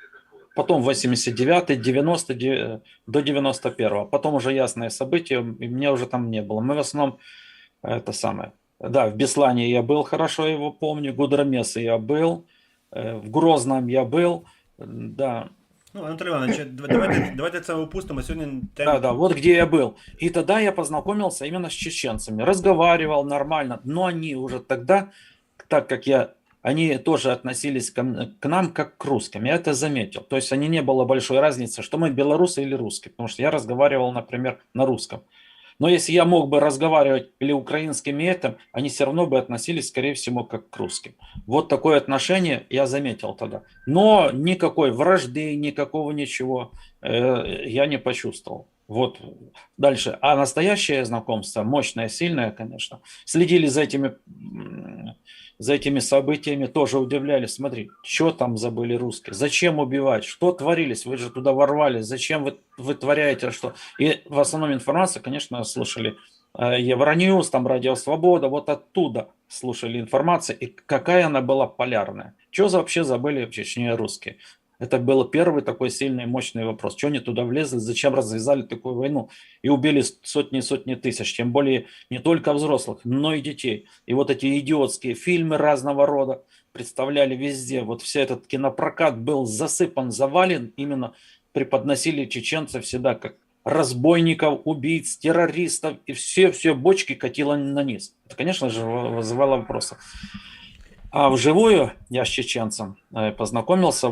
Потом 89-й, 90-й, до 91-го. Потом уже ясные события, и меня уже там не было. Мы в основном это самое. Да, в Беслане я был, хорошо его помню. В Гудермесе я был. В Грозном я был. Да. Анатолий Иванович, давайте это упустим, а сегодня... Да, вот где я был. И тогда я познакомился именно с чеченцами. Разговаривал нормально, но они уже тогда, так как они тоже относились к нам как к русским. Я это заметил. То есть не было большой разницы, что мы белорусы или русские. Потому что я разговаривал, например, на русском. Но если я мог бы разговаривать или украинским и этим, они все равно бы относились, скорее всего, как к русским. Вот такое отношение я заметил тогда. Но никакой вражды, никакого ничего я не почувствовал. Вот дальше. А настоящее знакомство, мощное, сильное, конечно. Следили за этими событиями, тоже удивлялись. Смотри, что там забыли русские? Зачем убивать? Что творились? Вы же туда ворвались. Зачем вы творяете что? И в основном информацию, конечно, слушали Евроньюз, там Радио Свобода, вот оттуда слушали информацию. И какая она была полярная. Что вообще забыли в Чечне русские? Это был первый такой сильный, мощный вопрос. Чего они туда влезли, зачем развязали такую войну и убили сотни и сотни тысяч, тем более не только взрослых, но и детей. И вот эти идиотские фильмы разного рода представляли везде. Вот вся этот кинопрокат был засыпан, завален, именно преподносили чеченцев всегда как разбойников, убийц, террористов, и все бочки катило на низ. Это, конечно же, вызывало вопросы. А вживую я с чеченцем познакомился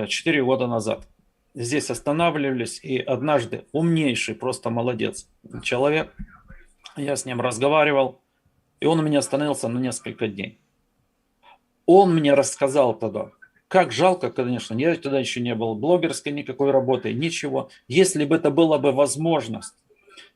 4 года назад. Здесь останавливались, и однажды умнейший, просто молодец человек, я с ним разговаривал, и он у меня остановился на несколько дней. Он мне рассказал тогда, как жалко, конечно, я тогда еще не был блогерской никакой работы, ничего. Если бы это была бы возможность,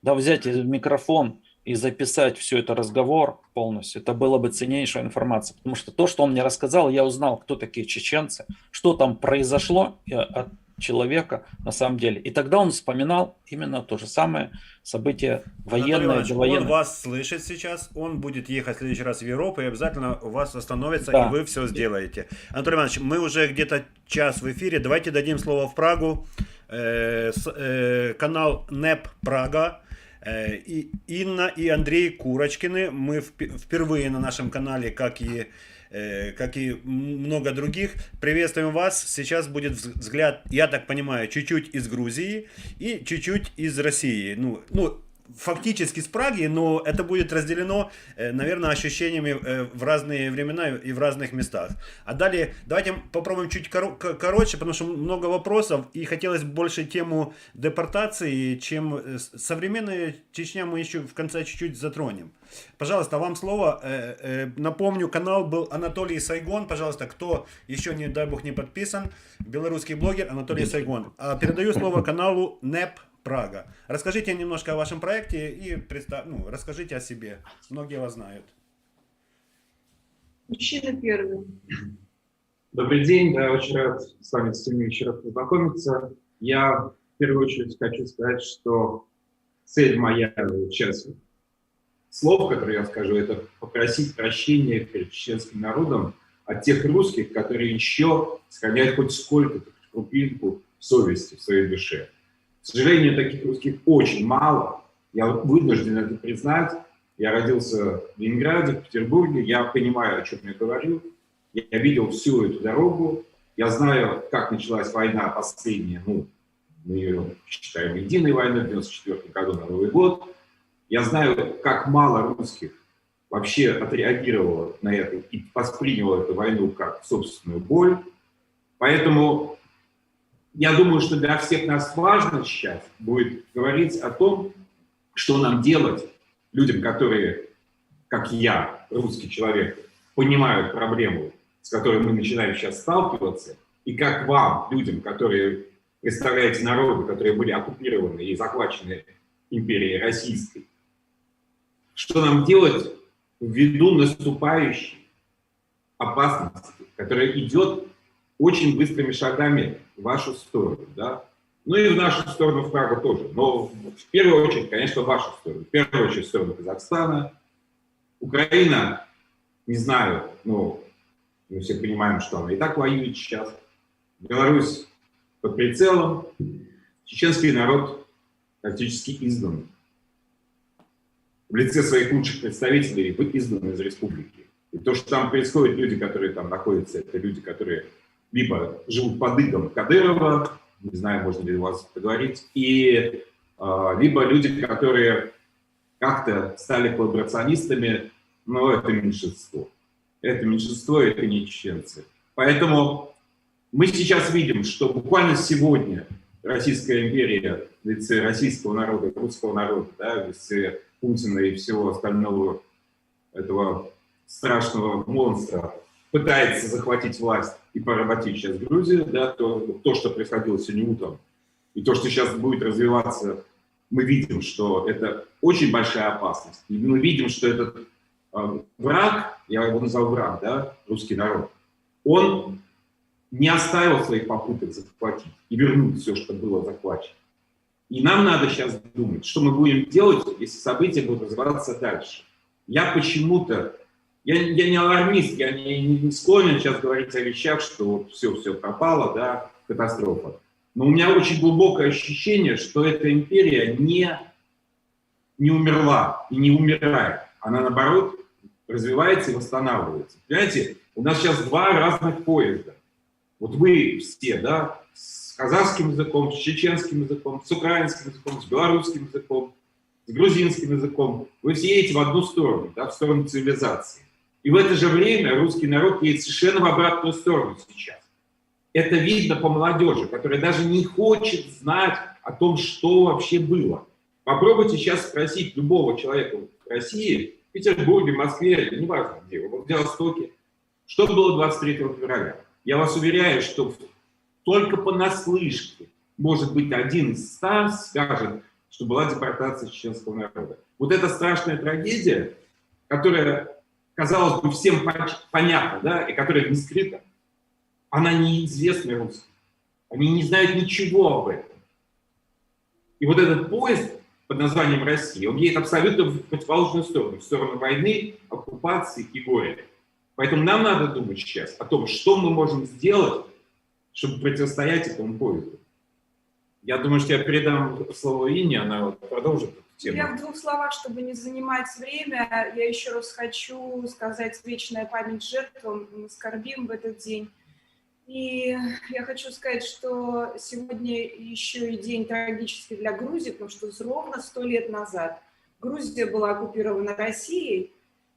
взять микрофон и записать все это разговор полностью, это была бы ценнейшая информация. Потому что то, что он мне рассказал, я узнал, кто такие чеченцы, что там произошло от человека на самом деле. И тогда он вспоминал именно то же самое событие военное. Он вас слышит сейчас, он будет ехать в следующий раз в Европу и обязательно у вас остановится, да. И вы все сделаете. Анатолий Иванович, мы уже где-то час в эфире, давайте дадим слово в Прагу. Канал НЭП Прага. И Инна и Андрей Курочкины. Мы впервые на нашем канале, как и как и много других. Приветствуем вас. Сейчас будет взгляд, я так понимаю, чуть-чуть из Грузии и чуть-чуть из России. Ну, фактически с Праги, но это будет разделено, наверное, ощущениями в разные времена и в разных местах. А далее давайте попробуем чуть короче, потому что много вопросов, и хотелось больше тему депортации, чем современная Чечня мы еще в конце чуть-чуть затронем. Пожалуйста, вам слово. Напомню, канал был Анатолий Сайгон. Пожалуйста, кто еще, не дай бог, не подписан, белорусский блогер Анатолий Сайгон. Передаю слово каналу НЭП Прага. Расскажите немножко о вашем проекте и расскажите о себе. Многие вас знают. Мужчина первый. Добрый день, да, очень рад с вами всеми еще раз познакомиться. Я в первую очередь хочу сказать, что цель моя сейчас слов, которые я скажу, это попросить прощения перед чеченским народом от тех русских, которые еще сохраняют хоть сколько-то крупинку совести в своей душе. К сожалению, таких русских очень мало. Я вынужден это признать. Я родился в Ленинграде, в Петербурге. Я понимаю, о чем я говорю. Я видел всю эту дорогу. Я знаю, как началась война последняя. Мы ее считаем единой войной в 1994 году на Новый год. Я знаю, как мало русских вообще отреагировало на это и восприняло эту войну как собственную боль. Поэтому я думаю, что для всех нас важно сейчас будет говорить о том, что нам делать людям, которые, как я, русский человек, понимают проблему, с которой мы начинаем сейчас сталкиваться, и как вам, людям, которые представляете народы, которые были оккупированы и захвачены империей российской, что нам делать ввиду наступающей опасности, которая идет очень быстрыми шагами в вашу сторону, да? Ну и в нашу сторону, в Прагу тоже. Но в первую очередь, конечно, в вашу сторону. В первую очередь в сторону Казахстана. Украина, не знаю, но мы все понимаем, что она и так воюет сейчас. Беларусь под прицелом. Чеченский народ практически изгнан. В лице своих лучших представителей изгнан из республики. И то, что там происходит, люди, которые там находятся, это люди, которые либо живут под игом Кадырова, не знаю, можно ли у вас поговорить, и либо люди, которые как-то стали коллаборационистами, но это меньшинство. Это меньшинство, это не чеченцы. Поэтому мы сейчас видим, что буквально сегодня Российская империя в лице российского народа, русского народа, да, в лице Путина и всего остального этого страшного монстра пытается захватить власть и поработить сейчас Грузию, да, то, что происходило сегодня утром, и то, что сейчас будет развиваться, мы видим, что это очень большая опасность. И мы видим, что этот враг, я его назвал враг, да, русский народ, он не оставил своих попыток захватить и вернуть все, что было захвачено. И нам надо сейчас думать, что мы будем делать, если события будут развиваться дальше. Я почему-то, я не алармист, я не склонен сейчас говорить о вещах, что все пропало, да, катастрофа. Но у меня очень глубокое ощущение, что эта империя не умерла и не умирает. Она, наоборот, развивается и восстанавливается. Понимаете, у нас сейчас два разных поезда. Вот вы все, да, с казахским языком, с чеченским языком, с украинским языком, с белорусским языком, с грузинским языком, вы все едете в одну сторону, да, в сторону цивилизации. И в это же время русский народ едет совершенно в обратную сторону сейчас. Это видно по молодежи, которая даже не хочет знать о том, что вообще было. Попробуйте сейчас спросить любого человека в России, в Петербурге, в Москве, неважно где, в Владивостоке, что было 23 февраля. Я вас уверяю, что только понаслышке, может быть, 1 из 100 скажет, что была депортация чеченского народа. Вот эта страшная трагедия, которая, казалось бы, всем понятна, да, и которая не скрыта, она неизвестна русским. Они не знают ничего об этом. И вот этот поезд под названием Россия, он едет абсолютно в противоположную сторону, в сторону войны, оккупации и горя. Поэтому нам надо думать сейчас о том, что мы можем сделать, чтобы противостоять этому поезду. Я думаю, что я передам слово Инне, она продолжит тему. Я в двух словах, чтобы не занимать время, я еще раз хочу сказать вечная память жертвам, мы скорбим в этот день. И я хочу сказать, что сегодня еще и день трагический для Грузии, потому что ровно 100 лет назад Грузия была оккупирована Россией,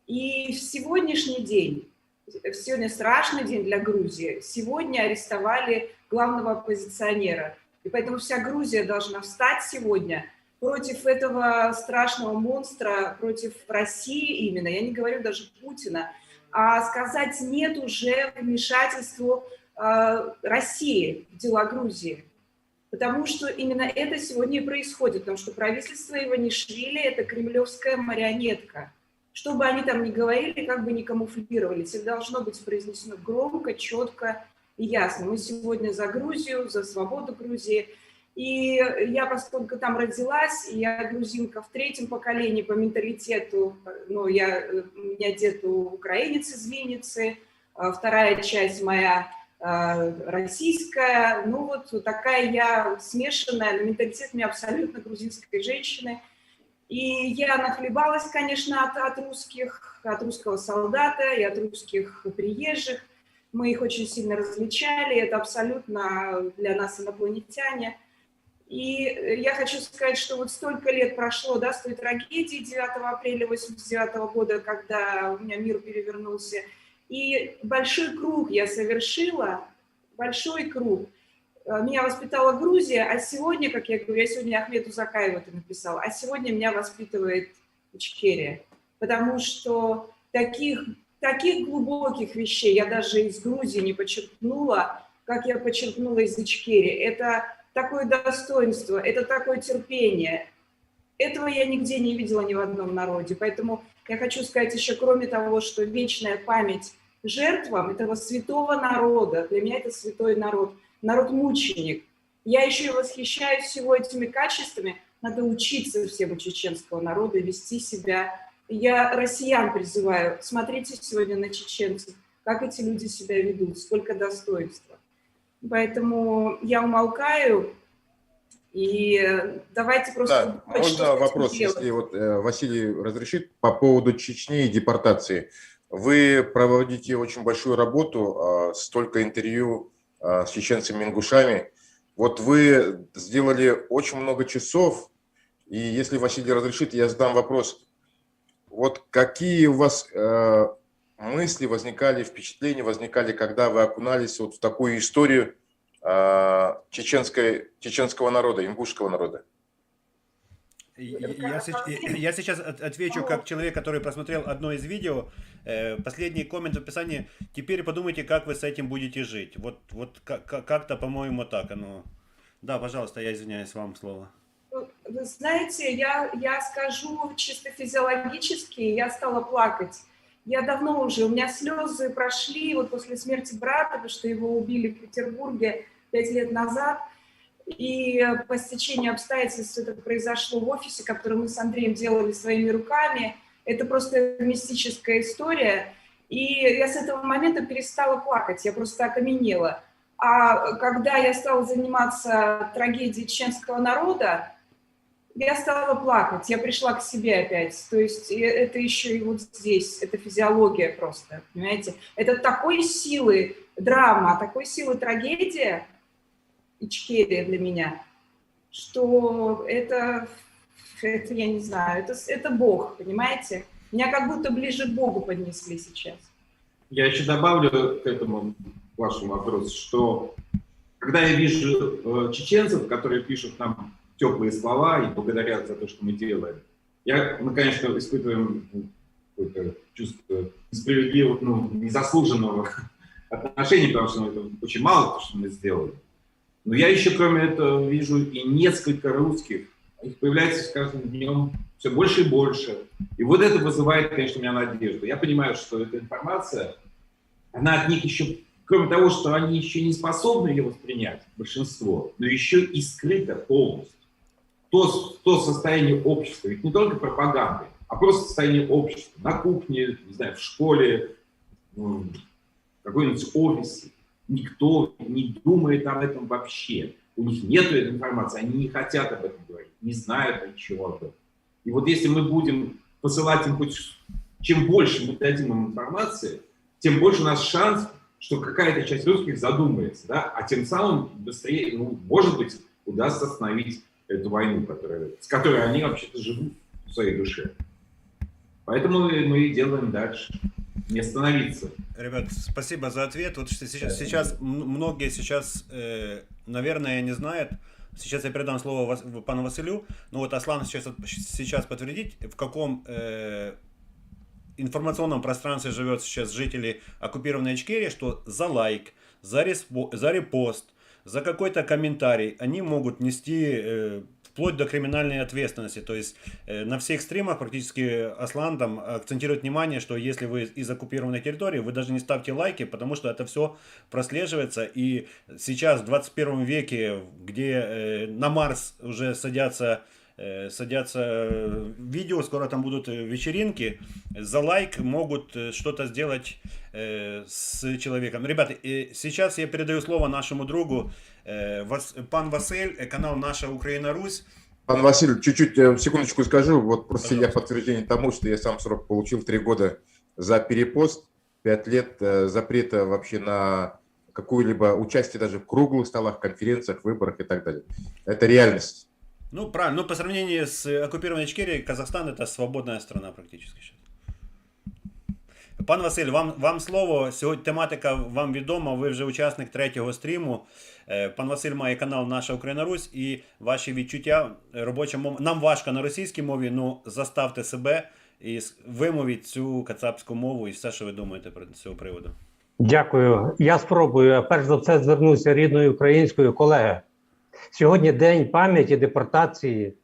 и в сегодняшний день, сегодня страшный день для Грузии, сегодня арестовали главного оппозиционера. И поэтому вся Грузия должна встать сегодня против этого страшного монстра, против России именно, я не говорю даже Путина, а сказать нет уже вмешательству России в дела Грузии. Потому что именно это сегодня и происходит, потому что правительство Иванишвили – это кремлевская марионетка. Что бы они там ни говорили, как бы ни камуфлировались, это должно быть произнесено громко, четко и ясно. Мы сегодня за Грузию, за свободу Грузии. И я, поскольку там родилась, я грузинка в 3-м поколении по менталитету, но у меня дед украинец из Винницы, вторая часть моя российская, ну вот такая я смешанная, но менталитет у меня абсолютно грузинской женщины. И я нахлебалась, конечно, от русского солдата и от русских приезжих. Мы их очень сильно различали, это абсолютно для нас инопланетяне. И я хочу сказать, что вот столько лет прошло, да, с той трагедии 9 апреля 1989 года, когда у меня мир перевернулся, и большой круг я совершила, большой круг. Меня воспитала Грузия, а сегодня, как я говорю, я сегодня Ахмету Закаеву это написала, а сегодня меня воспитывает Ичкерия. Потому что таких глубоких вещей я даже из Грузии не почерпнула, как я почерпнула из Ичкерии. Это такое достоинство, это такое терпение. Этого я нигде не видела ни в одном народе. Поэтому я хочу сказать еще, кроме того, что вечная память жертвам этого святого народа, для меня это святой народ, народ-мученик. Я еще и восхищаюсь всего этими качествами. Надо учиться всем у чеченского народа, вести себя. Я россиян призываю, смотрите сегодня на чеченцев, как эти люди себя ведут, сколько достоинства. Поэтому я умолкаю, и давайте просто... Да, можно вопрос, если вот Василий разрешит, по поводу Чечни и депортации. Вы проводите очень большую работу, столько интервью с чеченцами-ингушами. Вот вы сделали очень много часов, и если Василий разрешит, я задам вопрос. Вот какие у вас мысли возникали, впечатления возникали, когда вы окунались вот в такую историю чеченского народа, ингушского народа? Я сейчас отвечу как человек, который просмотрел одно из видео. Последний коммент в описании. Теперь подумайте, как вы с этим будете жить. Вот как-то, по-моему, так оно. Да, пожалуйста, я извиняюсь, вам слово. Вы знаете, я скажу чисто физиологически, я стала плакать. Я давно уже, у меня слезы прошли вот после смерти брата, потому что его убили в Петербурге 5 лет назад. И по стечению обстоятельств это произошло в офисе, который мы с Андреем делали своими руками. Это просто мистическая история. И я с этого момента перестала плакать, я просто окаменела. А когда я стала заниматься трагедией чеченского народа, я стала плакать, я пришла к себе опять. То есть это еще и вот здесь, это физиология просто, понимаете? Это такой силы драма, такой силы трагедия, Ичкерия для меня, что это я не знаю, это Бог, понимаете? Меня как будто ближе к Богу поднесли сейчас. Я еще добавлю к этому вашему вопросу, что когда я вижу чеченцев, которые пишут нам теплые слова и благодарят за то, что мы делаем, мы, конечно, испытываем какое-то чувство несправедливого, незаслуженного отношения, потому что это очень мало, то, что мы сделали. Но я еще, кроме этого, вижу и несколько русских. Их появляется с каждым днем все больше и больше. И вот это вызывает, конечно, у меня надежду. Я понимаю, что эта информация, она от них еще, кроме того, что они еще не способны ее воспринять, большинство, но еще и скрыто полностью. То состояние общества, ведь не только пропаганды, а просто состояние общества. На кухне, не знаю, в школе, в какой-нибудь офисе. Никто не думает об этом вообще. У них нет этой информации, они не хотят об этом говорить, не знают ничего об этом. И вот если мы будем посылать им хоть чем больше мы дадим им информации, тем больше у нас шанс, что какая-то часть русских задумается, да, а тем самым быстрее, ну, может быть, удастся остановить эту войну, с которой они вообще-то живут в своей душе. Поэтому мы и делаем дальше. Не остановиться. Ребят, спасибо за ответ. Вот сейчас многие наверное, не знают. Сейчас я передам слово пану Василю. Но вот Аслан сейчас подтвердить, в каком информационном пространстве живет сейчас жители оккупированной Ичкерии, что за лайк, за репост, за какой-то комментарий они могут нести вплоть до криминальной ответственности. То есть на всех стримах практически Аслан там акцентирует внимание, что если вы из оккупированной территории, вы даже не ставьте лайки, потому что это все прослеживается. И сейчас в 21 веке, где на Марс уже садятся видео, скоро там будут вечеринки, за лайк могут что-то сделать с человеком. Ребята, сейчас я передаю слово нашему другу, пан Василь, канал «Наша Украина-Русь». Пан Василий, чуть-чуть, секундочку скажу, вот просто я подтверждение тому, что я сам срок получил 3 года за перепост, 5 лет запрета вообще на какое-либо участие даже в круглых столах, конференциях, выборах и так далее. Это реальность. Ну, правильно. Но по сравнению с оккупированной Ичкерией, Казахстан — это свободная страна практически сейчас. Пан Василь, вам слово. Сьогодні тематика вам відома, ви вже учасник 3-го стріму. Пан Василь має канал «Наша Україна-Русь» і ваші відчуття робоча мова. Нам важко на російській мові, ну заставте себе і вимовіть цю кацапську мову і все, що ви думаєте про цього приводу. Дякую. Я спробую. Перш за все звернуся рідною українською. Колеги, сьогодні день пам'яті депортації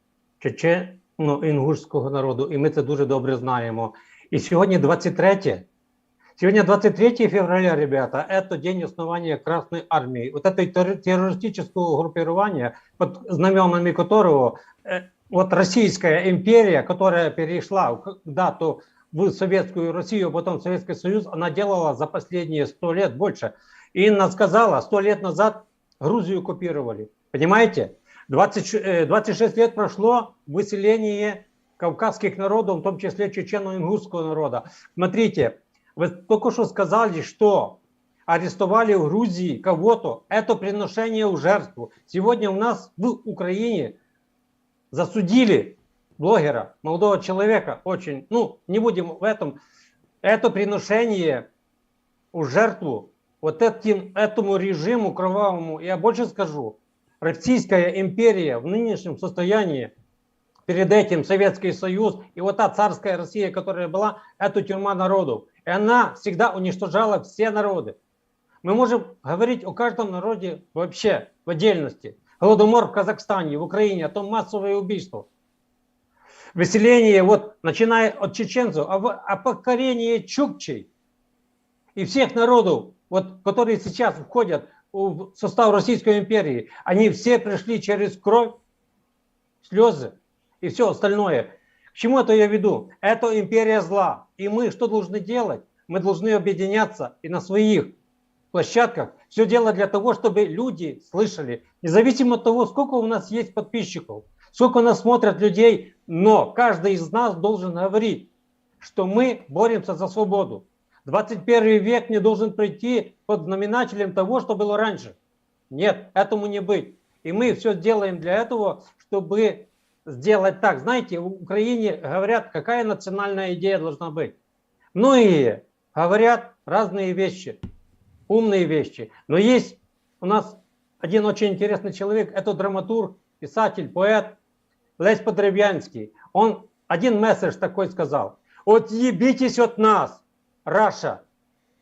чечено-інгушського народу, і ми це дуже добре знаємо. И сегодня 23 февраля, ребята, это день основания Красной Армии. Вот этой террористического группирования, под знаменами которого вот Российская империя, которая перешла когда-то в Советскую Россию, потом в Советский Союз, она делала за последние 100 лет больше. И Инна сказала, 100 лет назад Грузию оккупировали. Понимаете? 26 лет прошло выселение кавказских народов, в том числе чечено-ингусского народа. Смотрите, вы только что сказали, что арестовали в Грузии кого-то. Это приношение в жертву. Сегодня у нас в Украине засудили блогера, молодого человека, очень, ну, не будем в этом. Это приношение в жертву вот этому режиму кровавому. Я больше скажу, Российская империя в нынешнем состоянии, перед этим Советский Союз и вот та царская Россия, которая была, это тюрьма народов. И она всегда уничтожала все народы. Мы можем говорить о каждом народе вообще в отдельности. Голодомор в Казахстане, в Украине, а то массовое убийство. Выселение, вот, начиная от чеченцев, а покорение чукчей и всех народов, вот, которые сейчас входят в состав Российской империи, они все пришли через кровь, слезы и все остальное. К чему это я веду? Это империя зла. И мы что должны делать? Мы должны объединяться и на своих площадках все делать для того, чтобы люди слышали. Независимо от того, сколько у нас есть подписчиков, сколько у нас смотрят людей, но каждый из нас должен говорить, что мы боремся за свободу. 21 век не должен прийти под знаменателем того, что было раньше. Нет, этому не быть. И мы все делаем для этого, чтобы сделать так. Знаете, в Украине говорят, какая национальная идея должна быть. Многие говорят разные вещи, умные вещи. Но есть у нас один очень интересный человек, это драматург, писатель, поэт Лесь Подребьянский. Он один месседж такой сказал: отъебитесь от нас, Раша.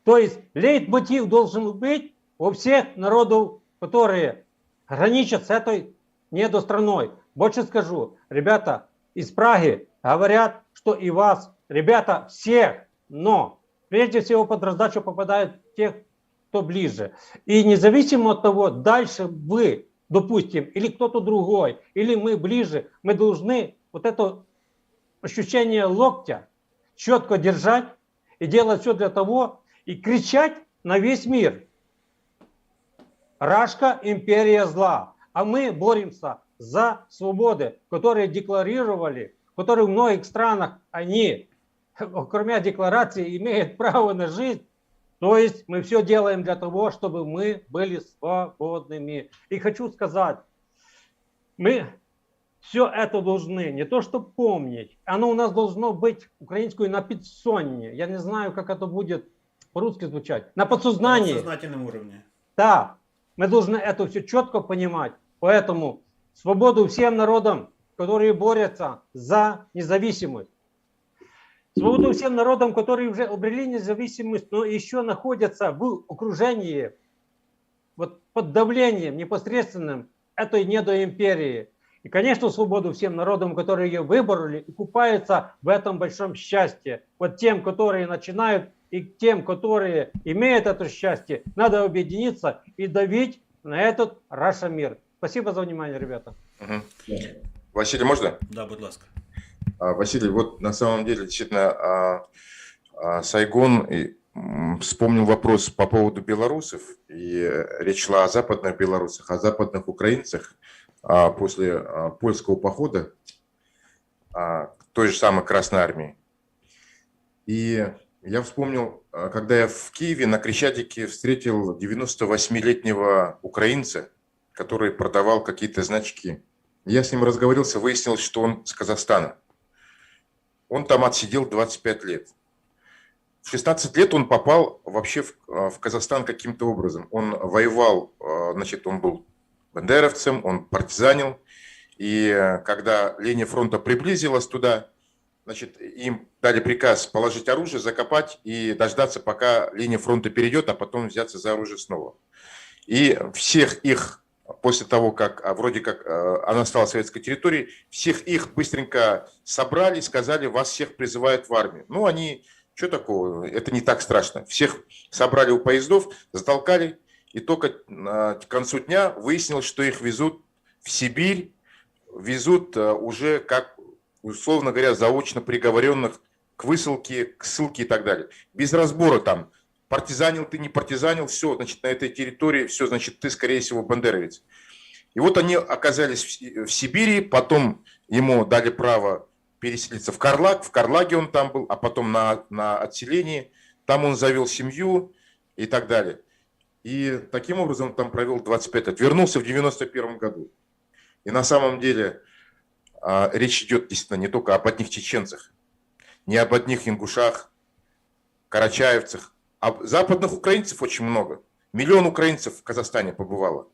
То есть лейтмотив должен быть у всех народов, которые граничат с этой недостраной. Больше скажу, ребята из Праги говорят, что и вас, ребята, всех, но прежде всего под раздачу попадают тех, кто ближе. И независимо от того, дальше вы, допустим, или кто-то другой, или мы ближе, мы должны вот это ощущение локтя четко держать и делать все для того, и кричать на весь мир: Рашка, империя зла. А мы боремся за свободы, которые декларировали которые в многих странах, они, кроме декларации, имеют право на жизнь. То есть мы все делаем для того, чтобы мы были свободными. И хочу сказать, мы все это должны не то что помнить, оно у нас должно быть украинскую на підсонні. Я не знаю, как это будет по-русски звучать. На подсознании. На сознательном уровне. Да, мы должны это все четко понимать. Поэтому свободу всем народам, которые борются за независимость. Свободу всем народам, которые уже обрели независимость, но еще находятся в окружении, вот под давлением непосредственным этой недоимперии. И, конечно, свободу всем народам, которые ее выбрали и купаются в этом большом счастье. Вот тем, которые начинают, и тем, которые имеют это счастье, надо объединиться и давить на этот Раша мир. Спасибо за внимание, ребята. Василий, можно? Да, будь ласка. Василий, вот на самом деле действительно Сайгон вспомнил вопрос по поводу белорусов, и речь шла о западных белорусах, о западных украинцах после польского похода к той же самой Красной Армии. И я вспомнил, когда я в Киеве на Крещатике встретил 98-летнего украинца, который продавал какие-то значки. Я с ним разговорился, выяснилось, что он с Казахстана. Он там отсидел 25 лет. В 16 лет он попал вообще в Казахстан каким-то образом. Он воевал, значит, он был бандеровцем, он партизанил. И когда линия фронта приблизилась туда, значит, им дали приказ положить оружие, закопать и дождаться, пока линия фронта перейдет, а потом взяться за оружие снова. И всех их, после того, как вроде как она стала советской территорией, всех их быстренько собрали, сказали, вас всех призывают в армию. Ну, они, что такого, это не так страшно. Всех собрали у поездов, затолкали, и только к концу дня выяснилось, что их везут в Сибирь, везут уже, как, условно говоря, заочно приговоренных к высылке, к ссылке и так далее. Без разбора там, партизанил ты, не партизанил, все, значит, на этой территории, все, значит, ты, скорее всего, бандеровец. И вот они оказались в Сибири, потом ему дали право переселиться в Карлаг, в Карлаге он там был, а потом на отселении, там он завел семью и так далее. И таким образом он там провел 25 лет. Вернулся в 91 году. И на самом деле речь идет действительно не только об одних чеченцах, не об одних ингушах, карачаевцах, а западных украинцев очень много. 1 000 000 украинцев в Казахстане побывало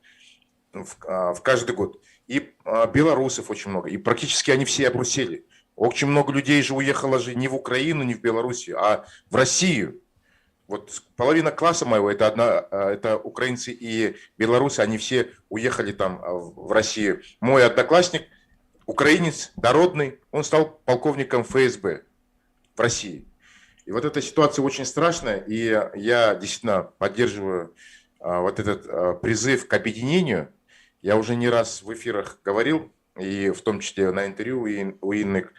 в каждый год. И белорусов очень много. И практически они все обрусели. Очень много людей же уехало же не в Украину, не в Белоруссию, а в Россию. Вот половина класса моего, это украинцы и белорусы, они все уехали там в Россию. Мой одноклассник, украинец, дородный, он стал полковником ФСБ в России. И вот эта ситуация очень страшная, и я действительно поддерживаю вот этот призыв к объединению. Я уже не раз в эфирах говорил, и в том числе на интервью у Инны,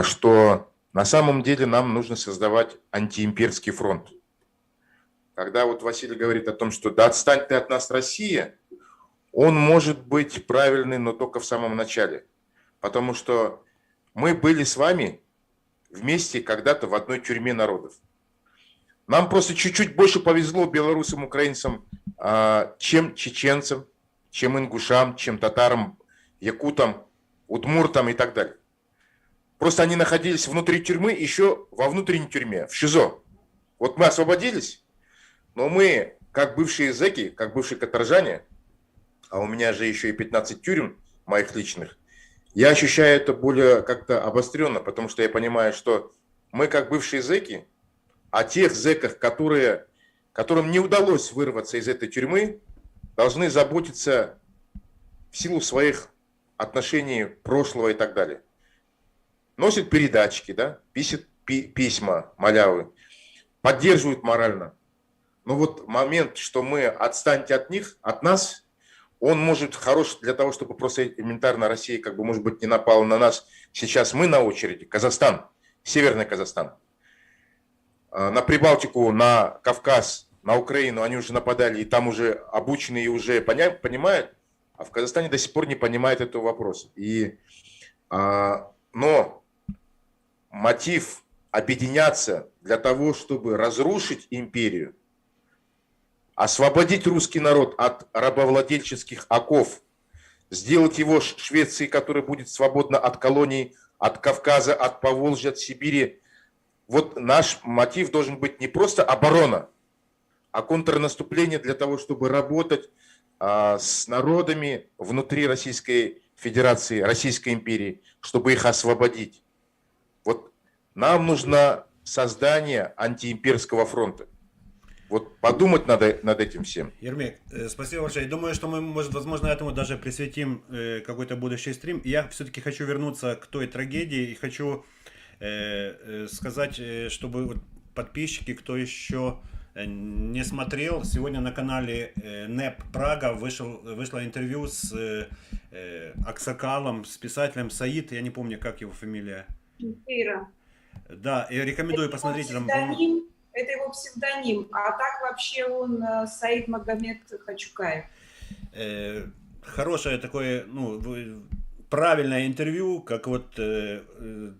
что на самом деле нам нужно создавать антиимперский фронт. Когда вот Василий говорит о том, что да отстань ты от нас, Россия, он может быть правильный, но только в самом начале. Потому что мы были с вами вместе когда-то в одной тюрьме народов. Нам просто чуть-чуть больше повезло белорусам, украинцам, чем чеченцам, чем ингушам, чем татарам, якутам, удмуртам и так далее. Просто они находились внутри тюрьмы, еще во внутренней тюрьме, в ШИЗО. Вот мы освободились, но мы, как бывшие зэки, как бывшие каторжане, а у меня же еще и 15 тюрем моих личных, я ощущаю это более как-то обостренно, потому что я понимаю, что мы как бывшие зэки, о тех зэках, которым не удалось вырваться из этой тюрьмы, должны заботиться в силу своих отношений прошлого и так далее. Носят передатчики, да, пишут письма, малявы, поддерживают морально. Но вот момент, что мы отстаньте от них, от нас, он может хорош для того, чтобы просто элементарно Россия, как бы, может быть, не напала на нас. Сейчас мы на очереди, Казахстан, Северный Казахстан. На Прибалтику, на Кавказ, на Украину они уже нападали, и там уже обученные уже понимают, а в Казахстане до сих пор не понимают этого вопроса. Но мотив объединяться для того, чтобы разрушить империю, освободить русский народ от рабовладельческих оков, сделать его Швецией, которая будет свободна от колоний, от Кавказа, от Поволжья, от Сибири. Вот наш мотив должен быть не просто оборона, а контрнаступление для того, чтобы работать с народами внутри Российской Федерации, Российской империи, чтобы их освободить. Вот нам нужно создание антиимперского фронта. Вот подумать надо над этим всем. Ермек, спасибо большое. Я думаю, что мы, возможно, этому даже присвятим какой-то будущий стрим. Я все-таки хочу вернуться к той трагедии и хочу сказать, чтобы вот подписчики, кто еще не смотрел, сегодня на канале НЭП Прага вышло интервью с Аксакалом, с писателем Саид, я не помню, как его фамилия. Ира. Да, и рекомендую посмотреть. Это его псевдоним, а так вообще он Саид Магомед Хачукаев. Хорошее такое, правильное интервью, как вот 3%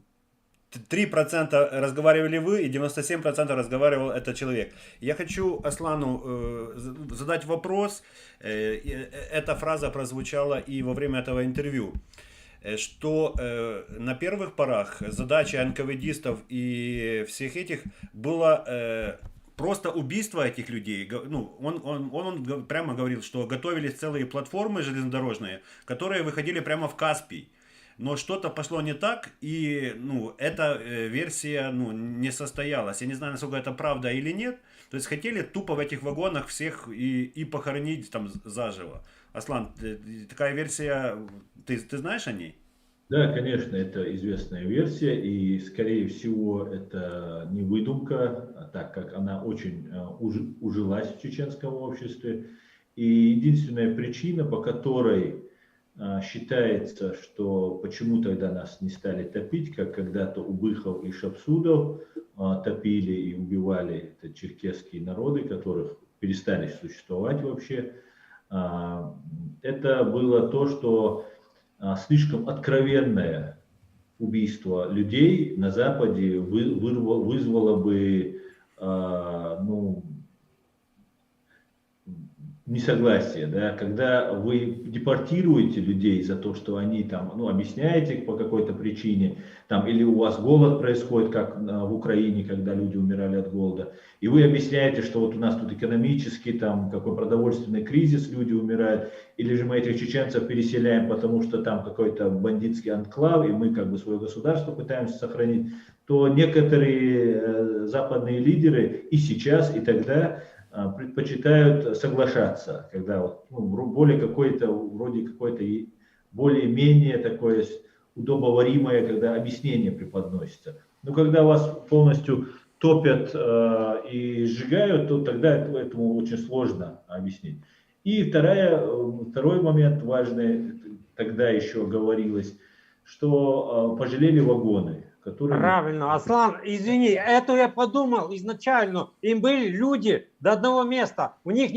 разговаривали вы и 97% разговаривал этот человек. Я хочу Аслану задать вопрос. Эта фраза прозвучала и во время этого интервью, что на первых порах задача НКВДистов и всех этих было просто убийство этих людей. Он прямо говорил, что готовились целые платформы железнодорожные, которые выходили прямо в Каспий. Но что-то пошло не так, и эта версия не состоялась. Я не знаю, насколько это правда или нет. То есть хотели тупо в этих вагонах всех и похоронить там заживо. Аслан, такая версия, ты знаешь о ней? Да, конечно, это известная версия, и, скорее всего, это не выдумка, так как она очень ужилась в чеченском обществе. И единственная причина, по которой считается, что почему тогда нас не стали топить, как когда-то Убыхов и Шапсудов топили и убивали черкесские народы, которых перестали существовать вообще. Это было то, что слишком откровенное убийство людей на Западе вызвало бы несогласие, да, когда вы депортируете людей за то, что они там, объясняете по какой-то причине, там, или у вас голод происходит, как в Украине, когда люди умирали от голода, и вы объясняете, что вот у нас тут экономический, там, какой продовольственный кризис, люди умирают, или же мы этих чеченцев переселяем, потому что там какой-то бандитский анклав, и мы как бы свое государство пытаемся сохранить, то некоторые западные лидеры и сейчас, и тогда предпочитают соглашаться, когда более более-менее такое удобоваримое, когда объяснение преподносится. Но когда вас полностью топят и сжигают, то тогда этому очень сложно объяснить. И второй момент важный, тогда еще говорилось, что пожалели вагоны. Правильно, Аслан, извини, это я подумал изначально. Им были люди до одного места, у них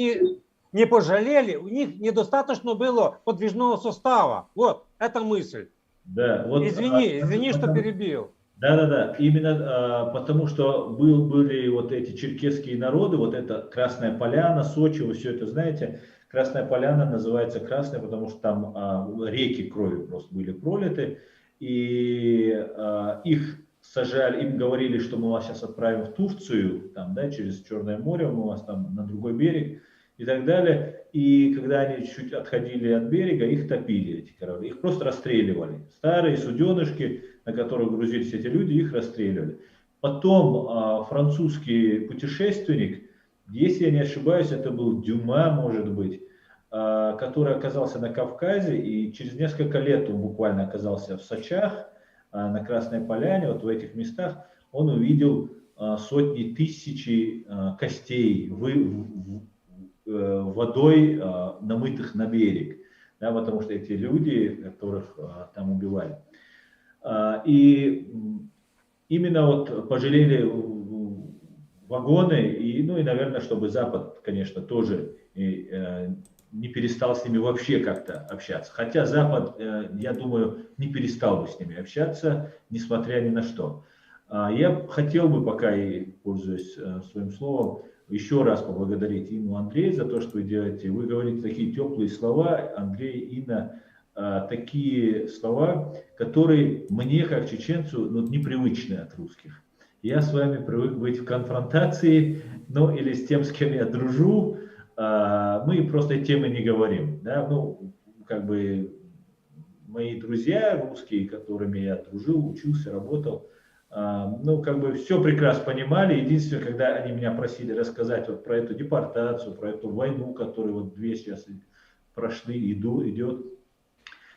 не пожалели, у них недостаточно было подвижного состава. Вот, это мысль. Да, вот, извини, что перебил. Да, именно потому что были вот эти черкесские народы, вот это Красная Поляна, Сочи, вы все это знаете. Красная Поляна называется Красная, потому что там реки крови просто были пролиты. И их сажали, им говорили, что мы вас сейчас отправим в Турцию, там, да, через Черное море, мы вас там на другой берег и так далее. И когда они чуть отходили от берега, их топили, эти корабли, их просто расстреливали. Старые суденышки, на которых грузились эти люди, их расстреливали. Потом французский путешественник, если я не ошибаюсь, это был Дюма, может быть, который оказался на Кавказе, и через несколько лет он буквально оказался в Сочах, на Красной Поляне, вот в этих местах, он увидел сотни тысяч костей водой, намытых на берег, да, потому что эти люди, которых там убивали. И именно вот пожалели вагоны, и, наверное, чтобы Запад, конечно, тоже не перестал с ними вообще как-то общаться. Хотя Запад, я думаю, не перестал бы с ними общаться, несмотря ни на что. Я хотел бы, пока и пользуясь своим словом, еще раз поблагодарить Инну, Андрея за то, что вы делаете. Вы говорите такие теплые слова, Андрей, Инна, такие слова, которые мне, как чеченцу, непривычны от русских. Я с вами привык быть в конфронтации, ну или с тем, с кем я дружу, мы просто темы не говорим. Да? Ну, как бы мои друзья русские, которыми я дружил, учился, работал, ну, как бы все прекрасно понимали. Единственное, когда они меня просили рассказать вот про эту депортацию, про эту войну, которую вот 2 сейчас прошли, идет.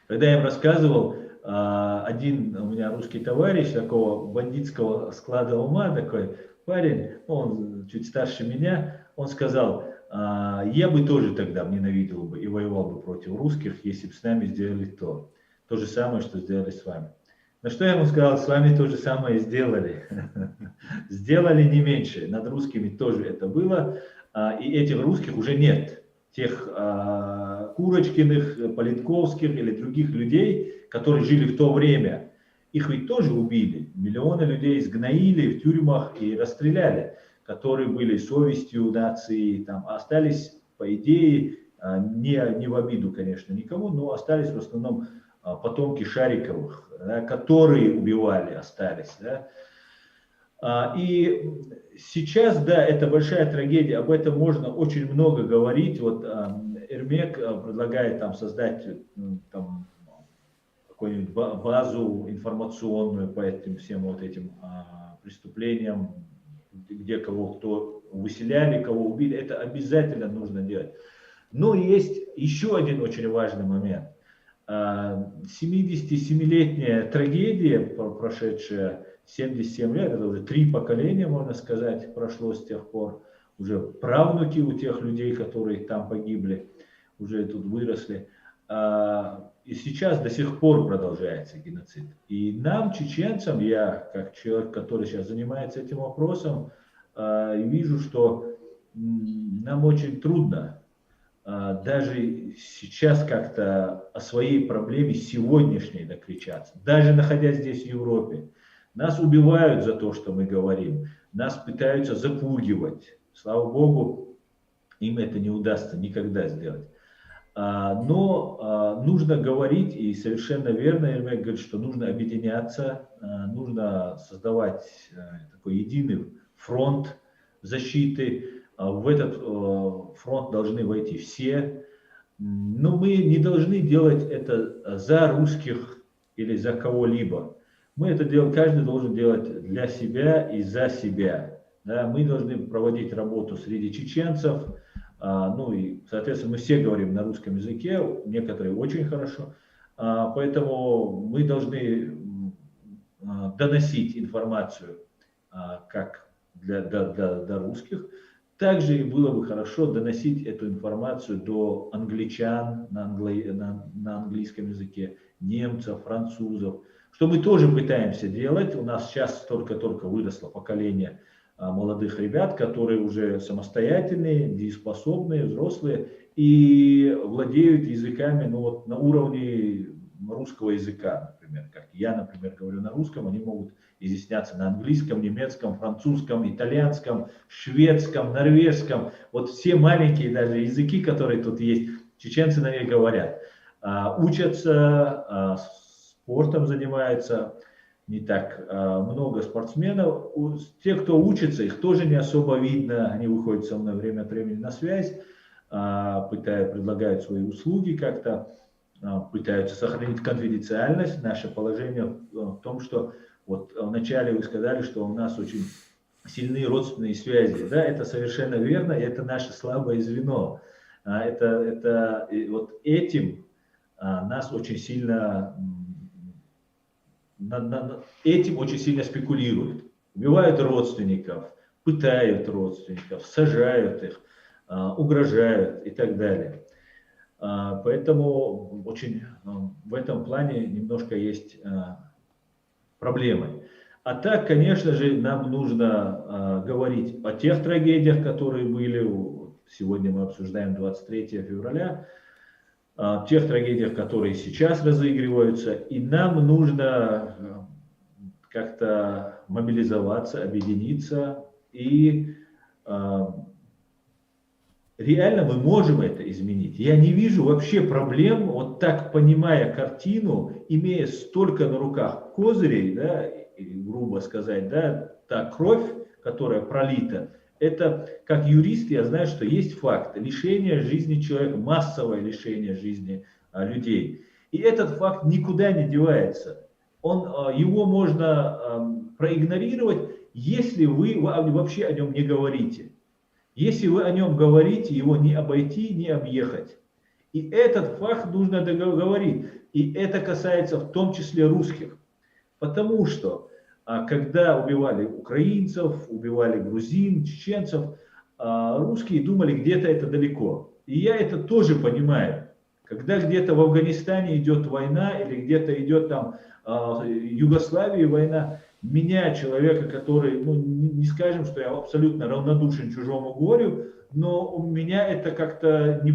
Когда я им рассказывал, один у меня русский товарищ, такого бандитского склада ума, такой парень, он чуть старше меня, он сказал, я бы тоже тогда ненавидел бы и воевал бы против русских, если бы с нами сделали то же самое, что сделали с вами. На что я ему сказал, с вами то же самое сделали. Сделали не меньше. Над русскими тоже это было. И этих русских уже нет. Тех Курочкиных, Политковских или других людей, которые жили в то время. Их ведь тоже убили. Миллионы людей сгноили в тюрьмах и расстреляли, которые были совестью нации. Там остались, по идее, не в обиду, конечно, никому, но остались в основном потомки Шариковых, да, которые убивали, остались. Да. И сейчас, да, это большая трагедия, об этом можно очень много говорить. Вот Эрмек предлагает там создать там, какую-нибудь базу информационную по этим всем вот этим преступлениям, где кого кто выселяли, кого убили. Это обязательно нужно делать. Но есть еще один очень важный момент. 77-летняя трагедия, прошедшая 77 лет, это уже 3 поколения, можно сказать, прошло с тех пор. Уже правнуки у тех людей, которые там погибли, уже тут выросли. И сейчас до сих пор продолжается геноцид. И нам, чеченцам, я как человек, который сейчас занимается этим вопросом, вижу, что нам очень трудно даже сейчас как-то о своей проблеме сегодняшней докричаться. Даже находясь здесь в Европе. Нас убивают за то, что мы говорим. Нас пытаются запугивать. Слава Богу, им это не удастся никогда сделать. Но нужно говорить, и совершенно верно Эрмек говорит, что нужно объединяться, нужно создавать такой единый фронт защиты. В этот фронт должны войти все, но мы не должны делать это за русских или за кого-либо. Мы это делаем, каждый должен делать для себя и за себя. Да? Мы должны проводить работу среди чеченцев, ну и, соответственно, мы все говорим на русском языке, некоторые очень хорошо, поэтому мы должны доносить информацию как до русских. Также было бы хорошо доносить эту информацию до англичан на английском языке, немцев, французов, что мы тоже пытаемся делать. У нас сейчас только-только выросло поколение молодых ребят, которые уже самостоятельные, дееспособные, взрослые и владеют языками на уровне русского языка, например. Как я, например, говорю на русском, они могут изъясняться на английском, немецком, французском, итальянском, шведском, норвежском. Вот все маленькие даже языки, которые тут есть, чеченцы на них говорят. Учатся, спортом занимаются, не так много спортсменов. Те, кто учится, их тоже не особо видно. Они выходят со мной время от времени на связь, предлагают свои услуги как-то, пытаются сохранить конфиденциальность. Наше положение в том, что вот вначале вы сказали, что у нас очень сильные родственные связи. Да, это совершенно верно, и это наше слабое звено. Вот этим нас очень сильно, этим очень сильно спекулируют. Убивают родственников, пытают родственников, сажают их, угрожают и так далее. Поэтому очень в этом плане немножко есть проблемы. А так, конечно же, нам нужно говорить о тех трагедиях, которые были. Сегодня мы обсуждаем 23 февраля. О тех трагедиях, которые сейчас разыгрываются. И нам нужно как-то мобилизоваться, объединиться. И реально мы можем это изменить. Я не вижу вообще проблем, вот так понимая картину, имея столько на руках козырей, да, и, грубо сказать, да, та кровь, которая пролита, это, как юрист, я знаю, что есть факт лишения жизни человека, массовое лишение жизни людей. И этот факт никуда не девается. Его можно проигнорировать, если вы вообще о нем не говорите. Если вы о нем говорите, его не обойти, не объехать. И этот факт нужно договорить. И это касается в том числе русских. Потому что, когда убивали украинцев, убивали грузин, чеченцев, русские думали, где-то это далеко. И я это тоже понимаю. Когда где-то в Афганистане идет война, или где-то идет там в Югославии война, меня, человека, который, ну, не скажем, что я абсолютно равнодушен чужому горю, но у меня это как-то не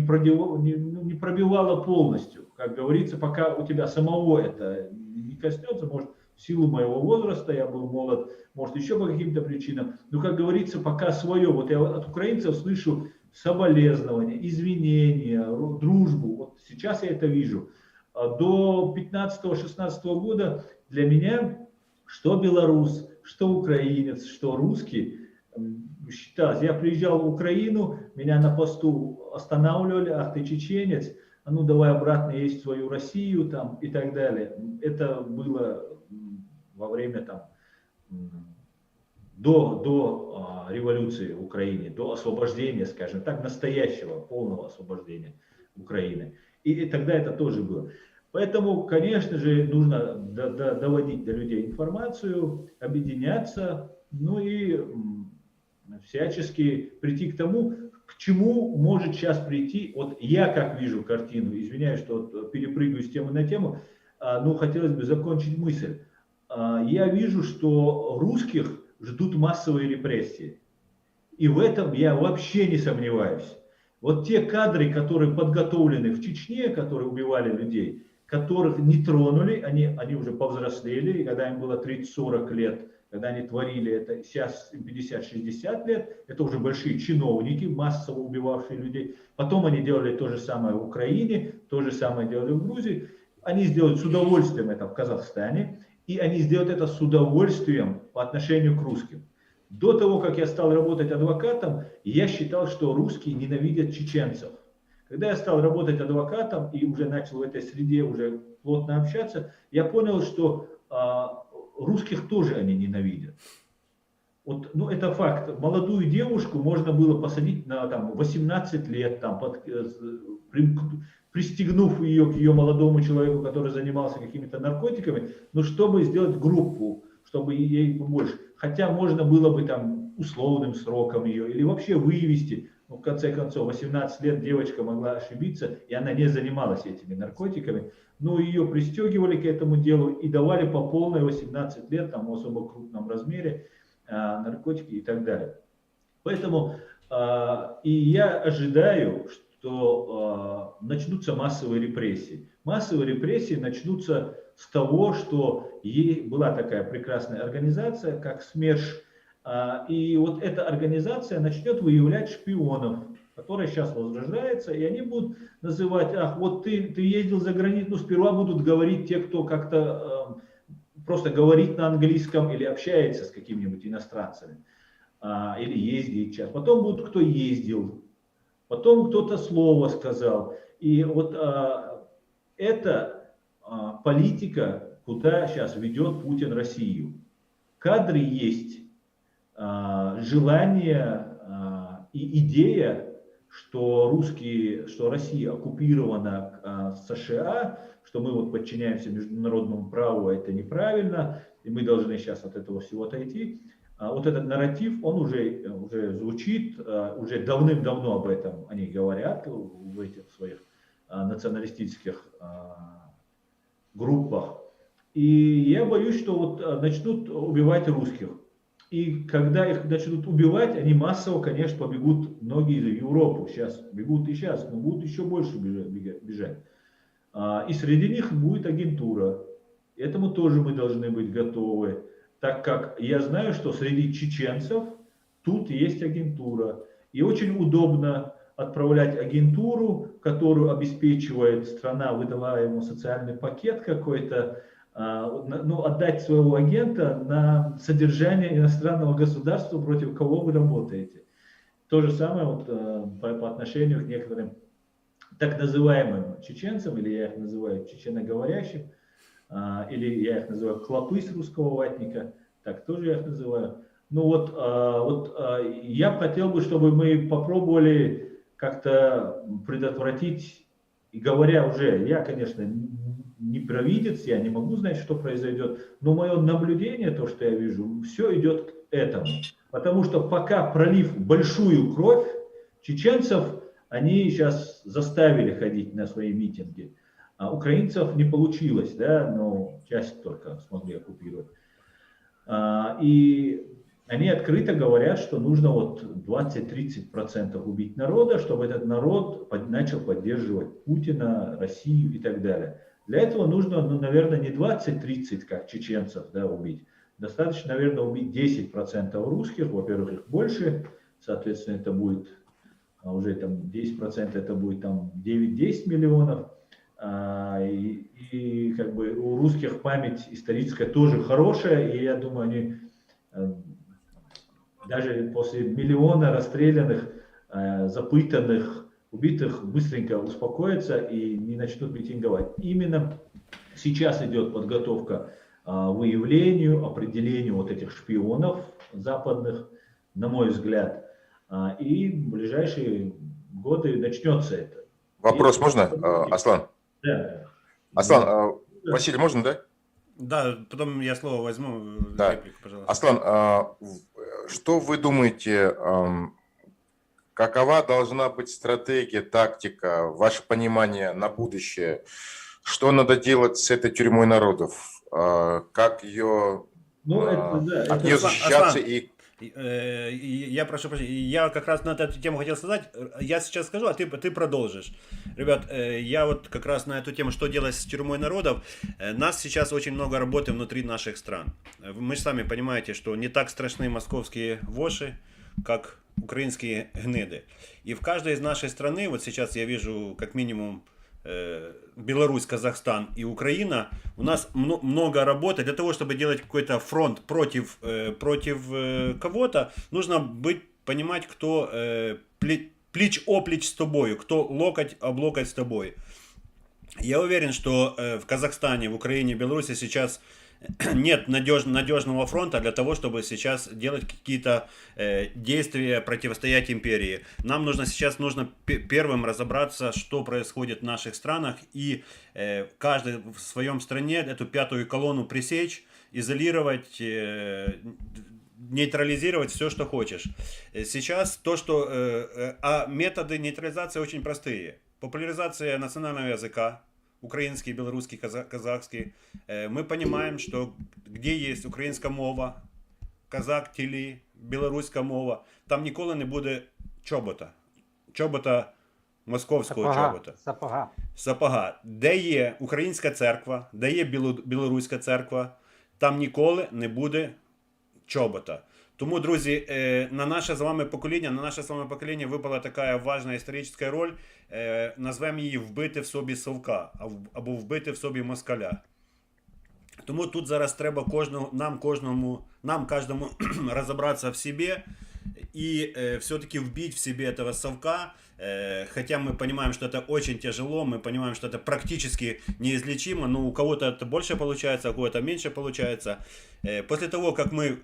пробивало полностью. Как говорится, пока у тебя самого это не коснется, может, в силу моего возраста, я был молод, может, еще по каким-то причинам, но, как говорится, пока свое. Вот я от украинцев слышу соболезнования, извинения, дружбу. Вот сейчас я это вижу. До 15-16 года для меня что белорус, что украинец, что русский считалось. Я приезжал в Украину, меня на посту останавливали: ах ты чеченец, а ну давай обратно есть в свою Россию там, и так далее. Это было во время там, до революции в Украине, до освобождения, скажем так, настоящего, полного освобождения Украины. И тогда это тоже было. Поэтому, конечно же, нужно доводить до людей информацию, объединяться, ну и всячески прийти к тому, к чему может сейчас прийти. Вот я как вижу картину, извиняюсь, что перепрыгиваю с темы на тему, но хотелось бы закончить мысль. Я вижу, что русских ждут массовые репрессии. И в этом я вообще не сомневаюсь. Вот те кадры, которые подготовлены в Чечне, которые убивали людей, которых не тронули, они уже повзрослели, и когда им было 30-40 лет, когда они творили это, сейчас 50-60 лет, это уже большие чиновники, массово убивавшие людей. Потом они делали то же самое в Украине, то же самое делали в Грузии. Они сделают с удовольствием это в Казахстане, и они сделают это с удовольствием по отношению к русским. До того, как я стал работать адвокатом, я считал, что русские ненавидят чеченцев. Когда я стал работать адвокатом и уже начал в этой среде уже плотно общаться, я понял, что русских тоже они ненавидят. Вот, ну, это факт. Молодую девушку можно было посадить на там, 18 лет, там, пристегнув ее к ее молодому человеку, который занимался какими-то наркотиками, но чтобы сделать группу, чтобы ей побольше. Хотя можно было бы там условным сроком ее или вообще вывести. Но в конце концов, 18 лет девочка могла ошибиться, и она не занималась этими наркотиками. Но ее пристегивали к этому делу и давали по полной 18 лет, там, в особо крупном размере, наркотики и так далее. Поэтому и я ожидаю, что начнутся массовые репрессии. Массовые репрессии начнутся с того, что была такая прекрасная организация, как СМЕРШ, и вот эта организация начнет выявлять шпионов, которая сейчас возрождается, и они будут называть: ах, вот ты ездил за границу. Ну, сперва будут говорить те, кто как-то просто говорит на английском или общается с какими-нибудь иностранцами, или ездит сейчас. Потом будут, кто ездил, потом кто-то слово сказал. И вот это политика, куда сейчас ведет Путин Россию. Кадры есть, желание и идея, что Россия оккупирована США, что мы вот подчиняемся международному праву, это неправильно, и мы должны сейчас от этого всего отойти. Вот этот нарратив, он уже звучит, уже давным-давно об этом они говорят в этих своих националистических группах. И я боюсь, что вот начнут убивать русских. И когда их начнут убивать, они массово, конечно, побегут, многие в Европу сейчас, бегут и сейчас, но будут еще больше бежать. И среди них будет агентура. Этому тоже мы должны быть готовы. так как я знаю, что среди чеченцев тут есть агентура. И очень удобно отправлять агентуру, которую обеспечивает страна, выдала ему социальный пакет какой-то, ну, отдать своего агента на содержание иностранного государства, против кого вы работаете. То же самое вот, по отношению к некоторым так называемым чеченцам, или я их называю чеченоговорящим, или я их называю клопы с русского ватника, так тоже я их называю. Ну вот, я хотел бы, чтобы мы попробовали как-то предотвратить, и говоря уже, я, конечно, не провидец, я не могу знать, что произойдет, но мое наблюдение, то, что я вижу, все идет к этому. Потому что пока пролив большую кровь, чеченцев они сейчас заставили ходить на свои митинги, а украинцев не получилось, да, но часть только смогли оккупировать. И они открыто говорят, что нужно вот 20-30% убить народа, чтобы этот народ начал поддерживать Путина, Россию и так далее. Для этого нужно, ну, наверное, не 20-30, как чеченцев, да, убить. Достаточно, наверное, убить 10% русских, во-первых, их больше, соответственно, это будет уже там 10%, это будет там 9-10 миллионов. И как бы у русских память историческая тоже хорошая, и я думаю, они даже после миллиона расстрелянных, запытанных, убитых быстренько успокоятся и не начнут митинговать. Именно сейчас идет подготовка выявлению, определению вот этих шпионов западных, на мой взгляд, и в ближайшие годы начнется это. Вопрос можно, Аслан? Да. Аслан, Василий, можно, да? Да, потом я слово возьму. Да. Реплику, пожалуйста. Аслан, что вы думаете, какова должна быть стратегия, тактика, ваше понимание на будущее? Что надо делать с этой тюрьмой народов? Как ее, от нее защищаться? Я прошу прощения, я как раз на эту тему хотел сказать. Я сейчас скажу, а ты продолжишь. Ребят, я вот как раз на эту тему, что делать с тюрьмой народов. Нас сейчас очень много работы внутри наших стран. Мы же сами понимаете, что не так страшны московские воши, как украинские гниды. И в каждой из нашей страны, вот сейчас я вижу как минимум Беларусь, Казахстан и Украина, у нас много работы. Для того, чтобы делать какой-то фронт против кого-то, нужно понимать, кто плечо-плеч с тобой, кто локоть об локоть с тобой. Я уверен, что в Казахстане, в Украине, в Беларуси сейчас нет надежного фронта для того, чтобы сейчас делать какие-то действия, противостоять империи. Нам сейчас нужно первым разобраться, что происходит в наших странах, и каждый в своем стране эту пятую колонну пресечь, изолировать, нейтрализировать все, что хочешь. Сейчас то, что... А методы нейтрализации очень простые. Популяризация национального языка, украинский, белорусский, казахский. Мы понимаем, что где есть українська мова, казак тілі, білоруська мова, там ніколи не буде чобота московського чобота. Сапога. Де є українська церква, де є білоруська церква, там ніколи не буде чобота. Тому, друзі, на наше з вами покоління випала така важна історична роль, назвемо її «Вбити в собі совка» або «Вбити в собі москаля». Тому тут зараз треба нам каждому разобраться в себе и все-таки вбить в себе этого совка, хотя мы понимаем, что это очень тяжело, мы понимаем, что это практически неизлечимо, но у кого-то это больше получается, у кого-то меньше получается. После того, как мы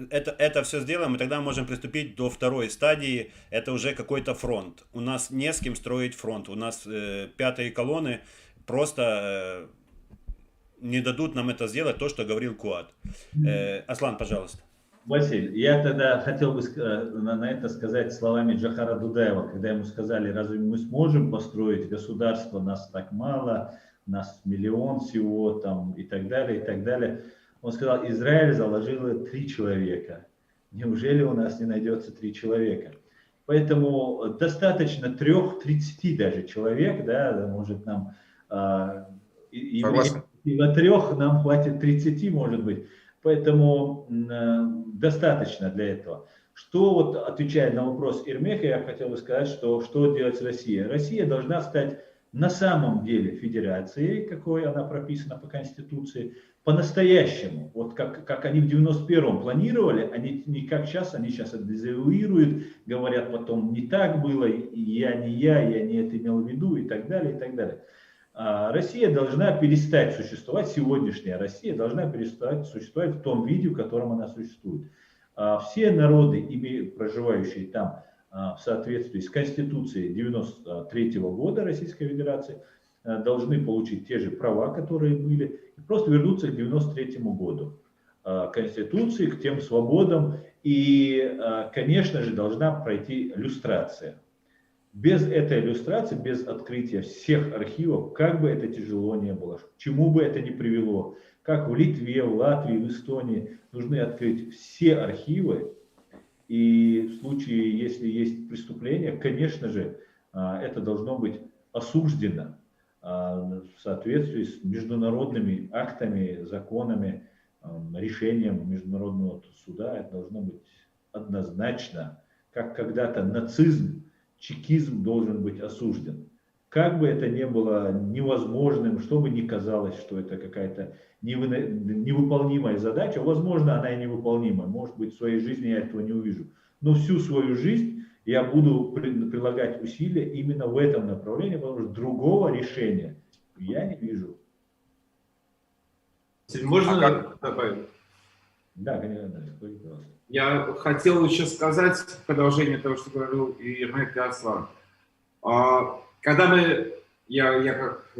это все сделаем, мы тогда можем приступить до второй стадии, это уже какой-то фронт. У нас не с кем строить фронт, у нас пятые колонны просто не дадут нам это сделать, то, что говорил Куат. Аслан, пожалуйста. Василий, я тогда хотел бы на это сказать словами Джохара Дудаева, когда ему сказали, разве мы сможем построить государство, нас так мало, нас миллион всего там и так далее, и так далее. Он сказал, Израиль заложило 3 человека. Неужели у нас не найдется 3 человека? Поэтому достаточно 3-30 даже человек, да, может нам... И на 3 нам хватит 30, может быть. Поэтому достаточно для этого. Что вот, отвечая на вопрос Ирмеха, я хотел бы сказать, что делать Россия. Россия должна стать на самом деле федерацией, какой она прописана по Конституции, по-настоящему. Вот как они в 91-м планировали, они не как сейчас, они сейчас это дезавуируют, говорят потом, не так было, я не это имел в виду и так далее, и так далее. Россия должна перестать существовать, сегодняшняя Россия должна перестать существовать в том виде, в котором она существует. Все народы, проживающие там в соответствии с Конституцией 1993 года Российской Федерации, должны получить те же права, которые были, и просто вернуться к 1993 году. Конституции, к тем свободам, и, конечно же, должна пройти люстрация. Без этой иллюстрации, без открытия всех архивов, как бы это тяжело не было, к чему бы это ни привело, как в Литве, в Латвии, в Эстонии, нужны открыть все архивы. И в случае, если есть преступление, конечно же, это должно быть осуждено в соответствии с международными актами, законами, решением Международного суда. Это должно быть однозначно, как когда-то нацизм, чекизм должен быть осужден. Как бы это ни было невозможным, что бы ни казалось, что это какая-то невыполнимая задача, возможно, она и невыполнимая. Может быть, в своей жизни я этого не увижу. Но всю свою жизнь я буду прилагать усилия именно в этом направлении, потому что другого решения я не вижу. Можно добавить? Да, конечно, пожалуйста. Я хотел еще сказать в продолжение того, что говорил и Ирмек, и Аслан. Когда я как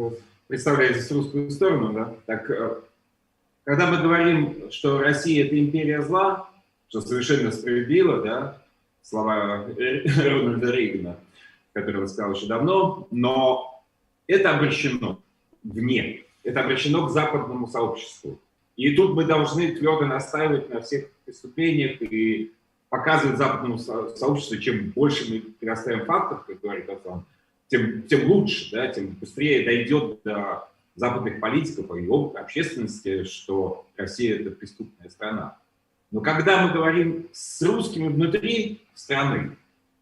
представляю здесь русскую сторону, да, так, когда мы говорим, что Россия – это империя зла, что совершенно справедливо, да, слова Рональда Рейгана, который он сказал еще давно, но это обращено вне, это обращено к западному сообществу. И тут мы должны твердо настаивать на всех преступлениях и показывать западному сообществу, чем больше мы предоставим фактов, как говорит Аслан, тем лучше, да, тем быстрее дойдет до западных политиков и общественности, что Россия – это преступная страна. Но когда мы говорим с русскими внутри страны,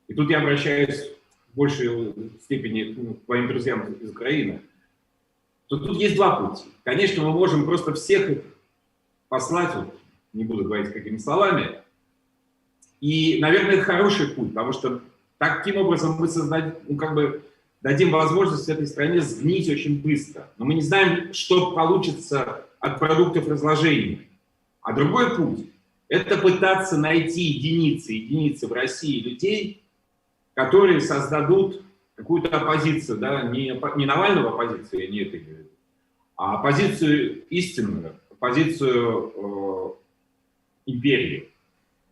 и тут я обращаюсь в большей степени к моим друзьям из Украины, то тут есть два пути. Конечно, мы можем просто всех их послать, вот, не буду говорить какими словами, и, наверное, это хороший путь, потому что таким образом мы дадим возможность этой стране сгнить очень быстро. Но мы не знаем, что получится от продуктов разложения. А другой путь – это пытаться найти единицы в России людей, которые создадут какую-то оппозицию, да, не Навального оппозицию, я не это говорю, а оппозицию истинную, оппозицию империи.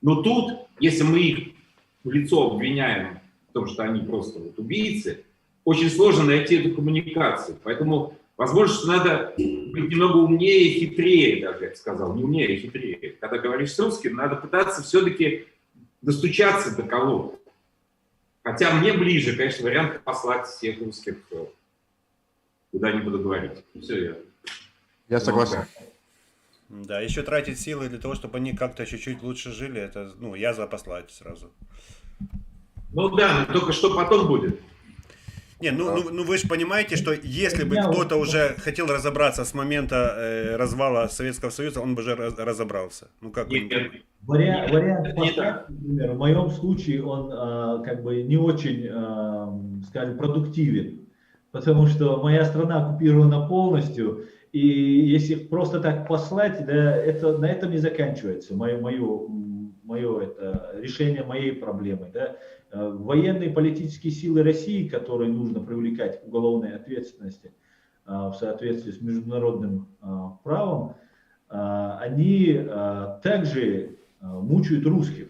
Но тут, если мы их в лицо обвиняем в том, что они просто вот убийцы, очень сложно найти эту коммуникацию. Поэтому, возможно, что надо быть немного умнее и хитрее, даже я бы сказал, не умнее, а хитрее. Когда говоришь с русским, надо пытаться все-таки достучаться до кого-то. Хотя мне ближе, конечно, вариант послать всех русских, куда не буду говорить. Все, Я согласен. Да, еще тратить силы для того, чтобы они как-то чуть-чуть лучше жили, это, я за послать сразу. Ну да, но только что потом будет. Не, вы же понимаете, что если бы кто-то уже хотел разобраться с момента развала Советского Союза, он бы уже разобрался. Ну как вы не понимаете? Вариант послать, например, в моем случае он не очень, скажем, продуктивен, потому что моя страна оккупирована полностью, и если просто так послать, да, это на этом не заканчивается мое решение моей проблемы. Да. Военные политические силы России, которые нужно привлекать к уголовной ответственности в соответствии с международным правом, они также мучают русских.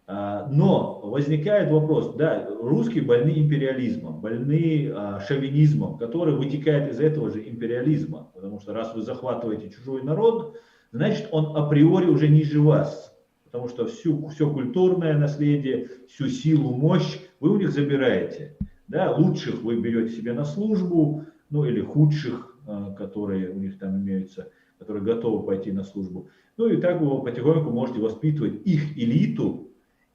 Но возникает вопрос, да, русские больны империализмом, больны шовинизмом, который вытекает из этого же империализма. Потому что раз вы захватываете чужой народ, значит он априори уже ниже вас. Потому что все культурное наследие, всю силу, мощь вы у них забираете. Да, лучших вы берете себе на службу, или худших которые у них там имеются, которые готовы пойти на службу. Ну и так вы потихоньку можете воспитывать их элиту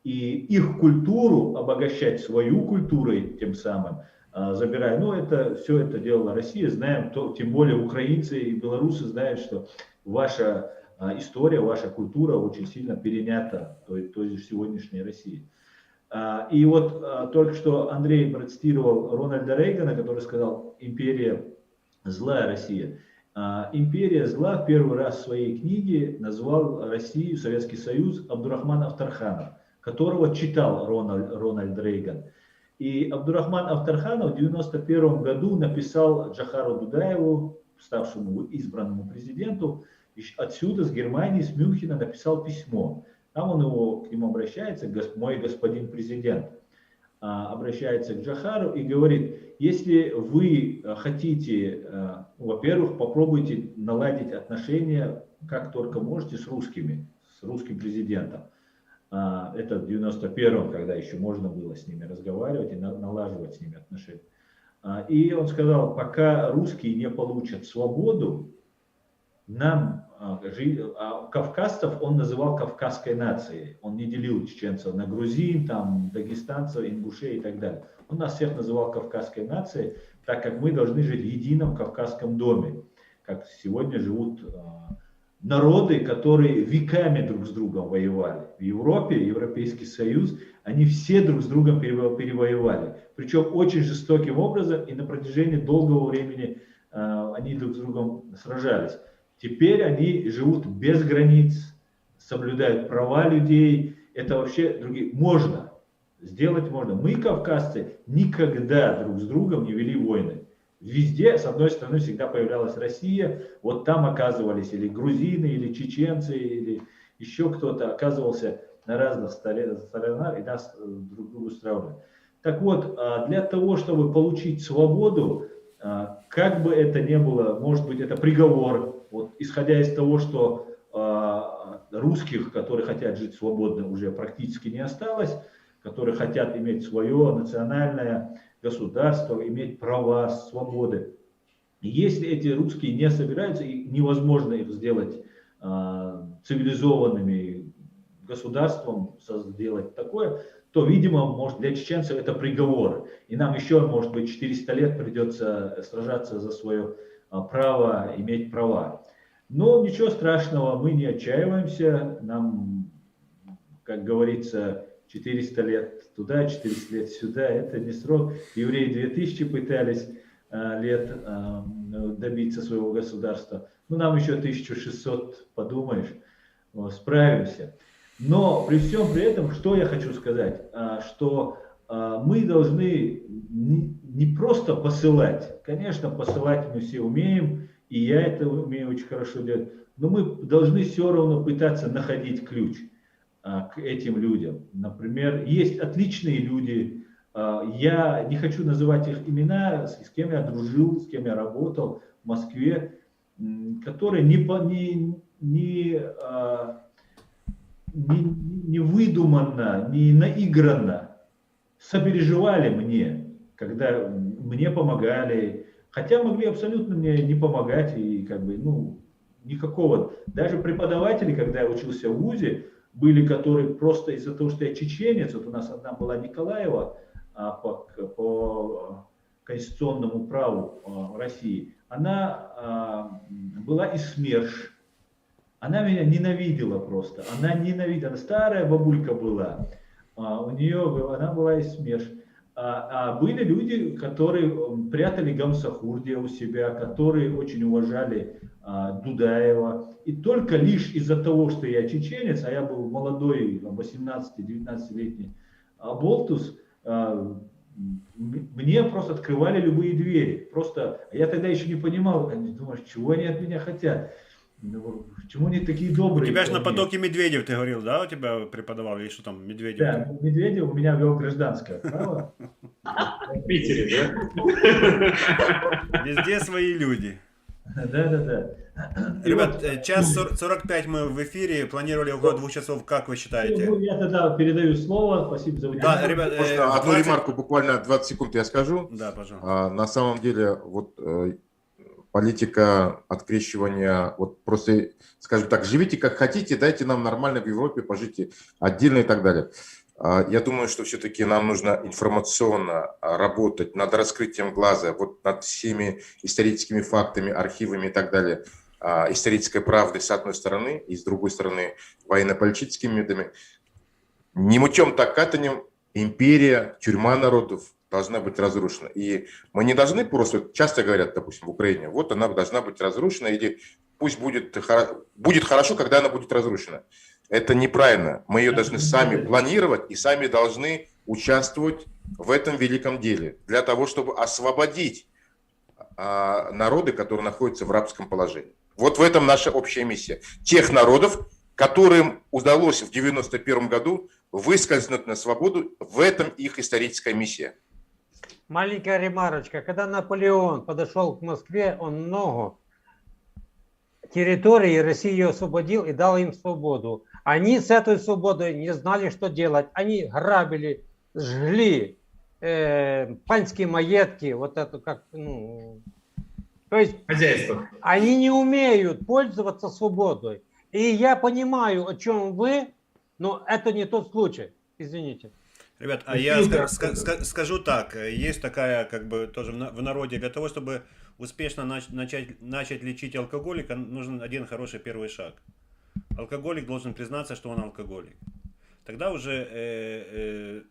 и их культуру, обогащать свою культурой тем самым, забирая. Ну, это все это делала Россия, знаем, тем более украинцы и белорусы знают, что ваша история, ваша культура очень сильно перенята той же сегодняшней России. И вот только что Андрей процитировал Рональда Рейгана, который сказал: «Империя злая Россия». Империя зла в первый раз в своей книге назвал Россию, Советский Союз, Абдурахман Авторханов, которого читал Рональд Рейган. И Абдурахман Авторханов в 1991 году написал Джохару Дудаеву, ставшему избранному президенту, отсюда, с Германии, с Мюнхена, написал письмо. Там он к нему обращается: «Мой господин президент», обращается к Джохару и говорит: если вы хотите, во-первых, попробуйте наладить отношения как только можете с русскими, с русским президентом. Это в 91-м, когда еще можно было с ними разговаривать и налаживать с ними отношения. И он сказал: пока русские не получат свободу, нам, кавказцев он называл кавказской нацией. Он не делил чеченцев на грузин, там, дагестанцев, ингушей и так далее. Он нас всех называл кавказской нацией, так как мы должны жить в едином кавказском доме, как сегодня живут народы, которые веками друг с другом воевали. В Европе, Европейский Союз, они все друг с другом перевоевали. Причем очень жестоким образом, и на протяжении долгого времени они друг с другом сражались. Теперь они живут без границ, соблюдают права людей. Это вообще можно. Сделать можно. Мы, кавказцы, никогда друг с другом не вели войны. Везде, с одной стороны, всегда появлялась Россия, вот там оказывались или грузины, или чеченцы, или еще кто-то оказывался на разных сторонах и нас друг другу стравливали. Так вот, для того, чтобы получить свободу, как бы это ни было, может быть, это приговор, вот, исходя из того, что русских, которые хотят жить свободно, уже практически не осталось, которые хотят иметь свое национальное государство, иметь права, свободы. Если эти русские не собираются, и невозможно их сделать цивилизованными государством, сделать такое, то, видимо, может, для чеченцев это приговор. И нам еще, может быть, 400 лет придется сражаться за свое право, иметь права. Но ничего страшного, мы не отчаиваемся. Нам, как говорится, 400 лет туда, 400 лет сюда, это не срок. Евреи 2000 пытались лет добиться своего государства. Ну, нам еще 1600, подумаешь, справимся. Но при всем при этом, что я хочу сказать, что мы должны не просто посылать. Конечно, посылать мы все умеем, и я это умею очень хорошо делать, но мы должны все равно пытаться находить ключ к этим людям. Например, есть отличные люди, я не хочу называть их имена, с кем я дружил, с кем я работал в Москве, которые не выдуманно, не наигранно сопереживали мне, когда мне помогали, хотя могли абсолютно мне не помогать, и как бы, ну, никакого. Даже преподаватели, когда я учился в ВУЗе, были, которые просто из-за того, что я чеченец, вот у нас одна была Николаева по конституционному праву России, она была из СМЕРШ. Она меня ненавидела просто. Она ненавидела. Старая бабулька была. Она была из СМЕРШ. А были люди, которые прятали Гамсахурдия у себя, которые очень уважали Дудаева. И только лишь из-за того, что я чеченец, а я был молодой, 18-19-летний болтус, мне просто открывали любые двери. Просто я тогда еще не понимал, думаю, чего они от меня хотят. Почему они такие добрые? У тебя же на потоке Медведев, ты говорил, да, у тебя преподавал, или что там, Медведев? Да, Медведев у меня вел гражданское право. В Питере, да? Везде свои люди. Да. Ребят, час 45 мы в эфире, планировали около 2 часов, как вы считаете? Ну, я тогда передаю слово, спасибо за внимание. Да, ребят, Можно одну ремарку, буквально 20 секунд я скажу. Да, пожалуйста. На самом деле, вот политика открещивания, вот просто, скажем так, живите как хотите, дайте нам нормально в Европе пожить отдельно и так далее. Я думаю, что все-таки нам нужно информационно работать над раскрытием глаза, вот над всеми историческими фактами, архивами и так далее, исторической правдой с одной стороны, и с другой стороны военно-политическими методами. Не мутем так катанем, империя, тюрьма народов должна быть разрушена. И мы не должны просто, часто говорят, допустим, в Украине, вот она должна быть разрушена, или пусть будет хорошо, когда она будет разрушена. Это неправильно. Мы ее должны сами планировать и сами должны участвовать в этом великом деле для того, чтобы освободить народы, которые находятся в рабском положении. Вот в этом наша общая миссия. Тех народов, которым удалось в 1991 году выскользнуть на свободу, в этом их историческая миссия. Маленькая ремарочка. Когда Наполеон подошел к Москве, он много территории России освободил и дал им свободу. Они с этой свободой не знали, что делать. Они грабили, жгли панские маетки, вот это как, ну... То есть Хозяйство. они не умеют пользоваться свободой. И я понимаю, о чем вы, но это не тот случай. Извините. Ребят, а я скажу так, есть такая, как бы, тоже в народе, для того, чтобы успешно начать лечить алкоголика, нужен один хороший первый шаг. Алкоголик должен признаться, что он алкоголик. Тогда уже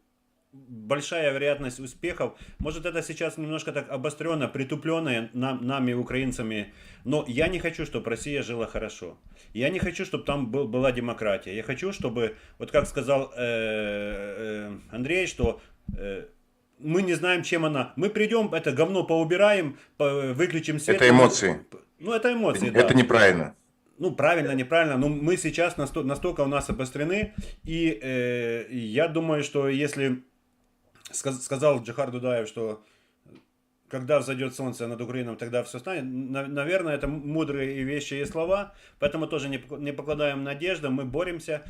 большая вероятность успехов. Может, это сейчас немножко так обостренно, притупленно нами, украинцами, но я не хочу, чтобы Россия жила хорошо. Я не хочу, чтобы там была демократия. Я хочу, чтобы, вот как сказал Андрей, что мы не знаем, чем она. Мы придем, это говно поубираем, выключим свет. Это эмоции. Ну, это эмоции, это да. Неправильно. Ну, правильно, неправильно, но мы сейчас настолько у нас обострены, и я думаю, что если сказал Джохар Дудаев, что когда взойдет солнце над Украиной, тогда все станет, наверное, это мудрые и вещие слова, поэтому тоже не покладаем надежды, мы боремся,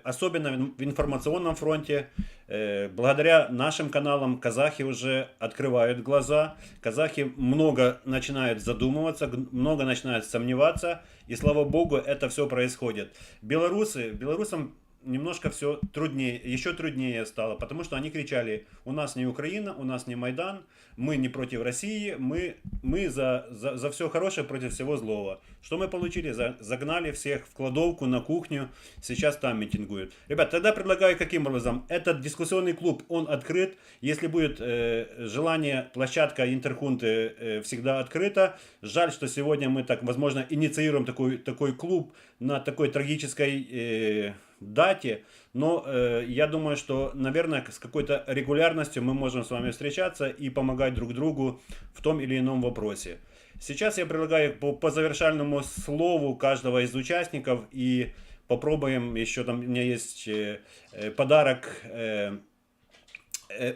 особенно в информационном фронте, благодаря нашим каналам казахи уже открывают глаза, казахи много начинают задумываться, много начинают сомневаться, и слава богу, это все происходит. Белорусам немножко все труднее, еще труднее стало, потому что они кричали: у нас не Украина, у нас не Майдан, мы не против России, мы за все хорошее против всего злого. Что мы получили? Загнали всех в кладовку, на кухню, сейчас там митингуют. Ребят, тогда предлагаю каким образом? Этот дискуссионный клуб, он открыт, если будет желание, площадка Интерхунты всегда открыта. Жаль, что сегодня мы так, возможно, инициируем такой клуб на такой трагической дате, но я думаю, что, наверное, с какой-то регулярностью мы можем с вами встречаться и помогать друг другу в том или ином вопросе. Сейчас я предлагаю по завершальному слову каждого из участников и попробуем, еще там у меня есть подарок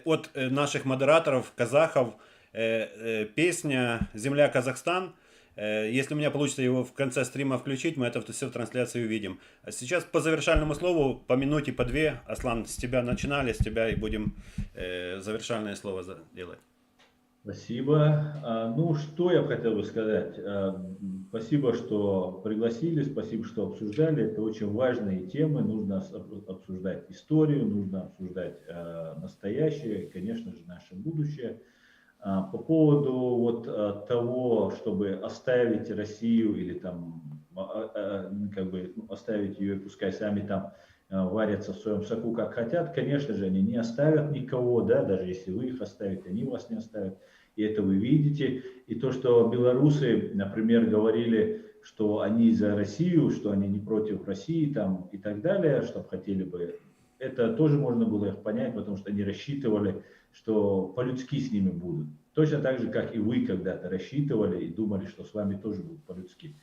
от наших модераторов, казахов, песня «Земля Казахстан». Если у меня получится его в конце стрима включить, мы это все в трансляции увидим. А сейчас по завершальному слову, по минуте, по две. Аслан, с тебя начинали, с тебя и будем завершальное слово делать. Спасибо. Ну, что я хотел бы сказать. Спасибо, что пригласили, спасибо, что обсуждали. Это очень важные темы. Нужно обсуждать историю, нужно обсуждать настоящее, и, конечно же, наше будущее. По поводу вот того, чтобы оставить Россию или там как бы оставить ее, пускай сами там варятся в своем соку как хотят, конечно же, они не оставят никого, да, даже если вы их оставите, они вас не оставят, и это вы видите. И то, что белорусы, например, говорили, что они за Россию, что они не против России там и так далее, что хотели бы, это тоже можно было их понять, потому что они рассчитывали, что по-людски с ними будут. Точно так же, как и вы когда-то рассчитывали и думали, что с вами тоже будут по-людски.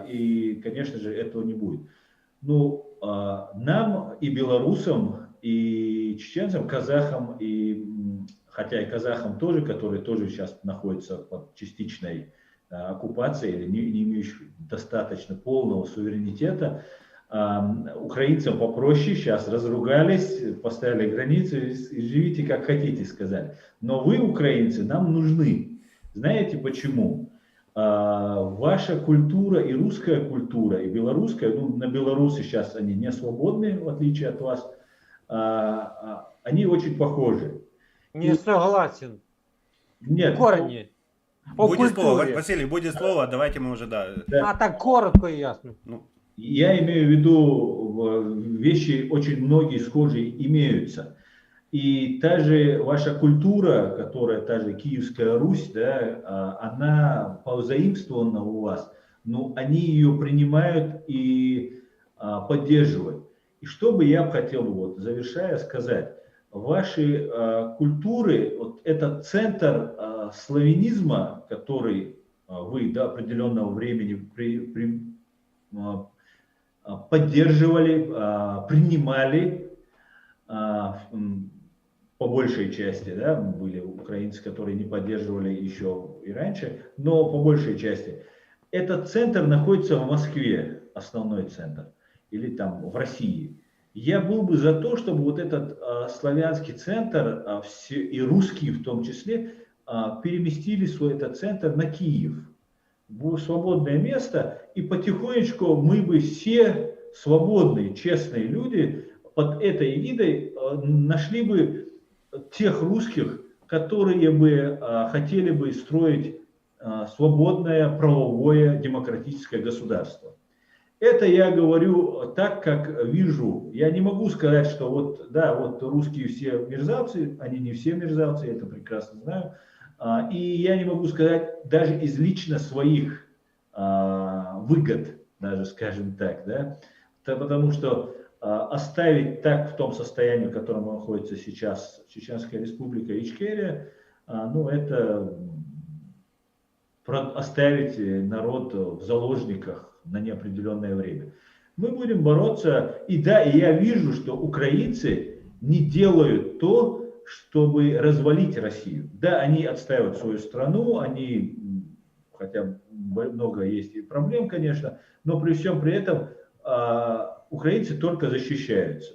И, конечно же, этого не будет. Ну, нам и белорусам, и чеченцам, казахам, и, хотя и казахам тоже, которые тоже сейчас находятся под частичной оккупацией или не имеющих достаточно полного суверенитета, украинцам попроще, сейчас разругались, поставили границы и живите как хотите, сказали. Но вы, украинцы, нам нужны. Знаете почему? ваша культура и русская культура, и белорусская, ну, на Беларуси сейчас они не свободны, в отличие от вас, они очень похожи. Не согласен. Нет. Корни. О Будет слово, культуре. Василий, будет слово, давайте мы уже, да. Да. А так коротко и ясно. Ну, Я имею в виду, вещи очень многие схожие имеются. И та же ваша культура, которая та же Киевская Русь, да, она позаимствована у вас, но они ее принимают и поддерживают. И что бы я хотел, вот, завершая, сказать, ваши культуры, вот этот центр славянизма, который вы до определенного времени поддерживали, принимали, по большей части, да, были украинцы, которые не поддерживали еще и раньше, но по большей части. Этот центр находится в Москве, основной центр, или там в России. Я был бы за то, чтобы вот этот славянский центр, и русский в том числе, переместили свой этот центр на Киев, в свободное место, и потихонечку мы бы все свободные, честные люди под этой эгидой нашли бы тех русских, которые бы хотели бы строить свободное, правовое, демократическое государство. Это я говорю так, как вижу. Я не могу сказать, что вот, да, вот русские все мерзавцы, они не все мерзавцы, я это прекрасно знаю. И я не могу сказать даже из лично своих выгод, даже скажем так, да, потому что оставить так в том состоянии, в котором находится сейчас Чеченская Республика Ичкерия, ну это оставить народ в заложниках на неопределенное время. Мы будем бороться, и да, и я вижу, что украинцы не делают то, чтобы развалить Россию. Да, они отстаивают свою страну, они, хотя много есть и проблем, конечно, но при всем при этом украинцы только защищаются.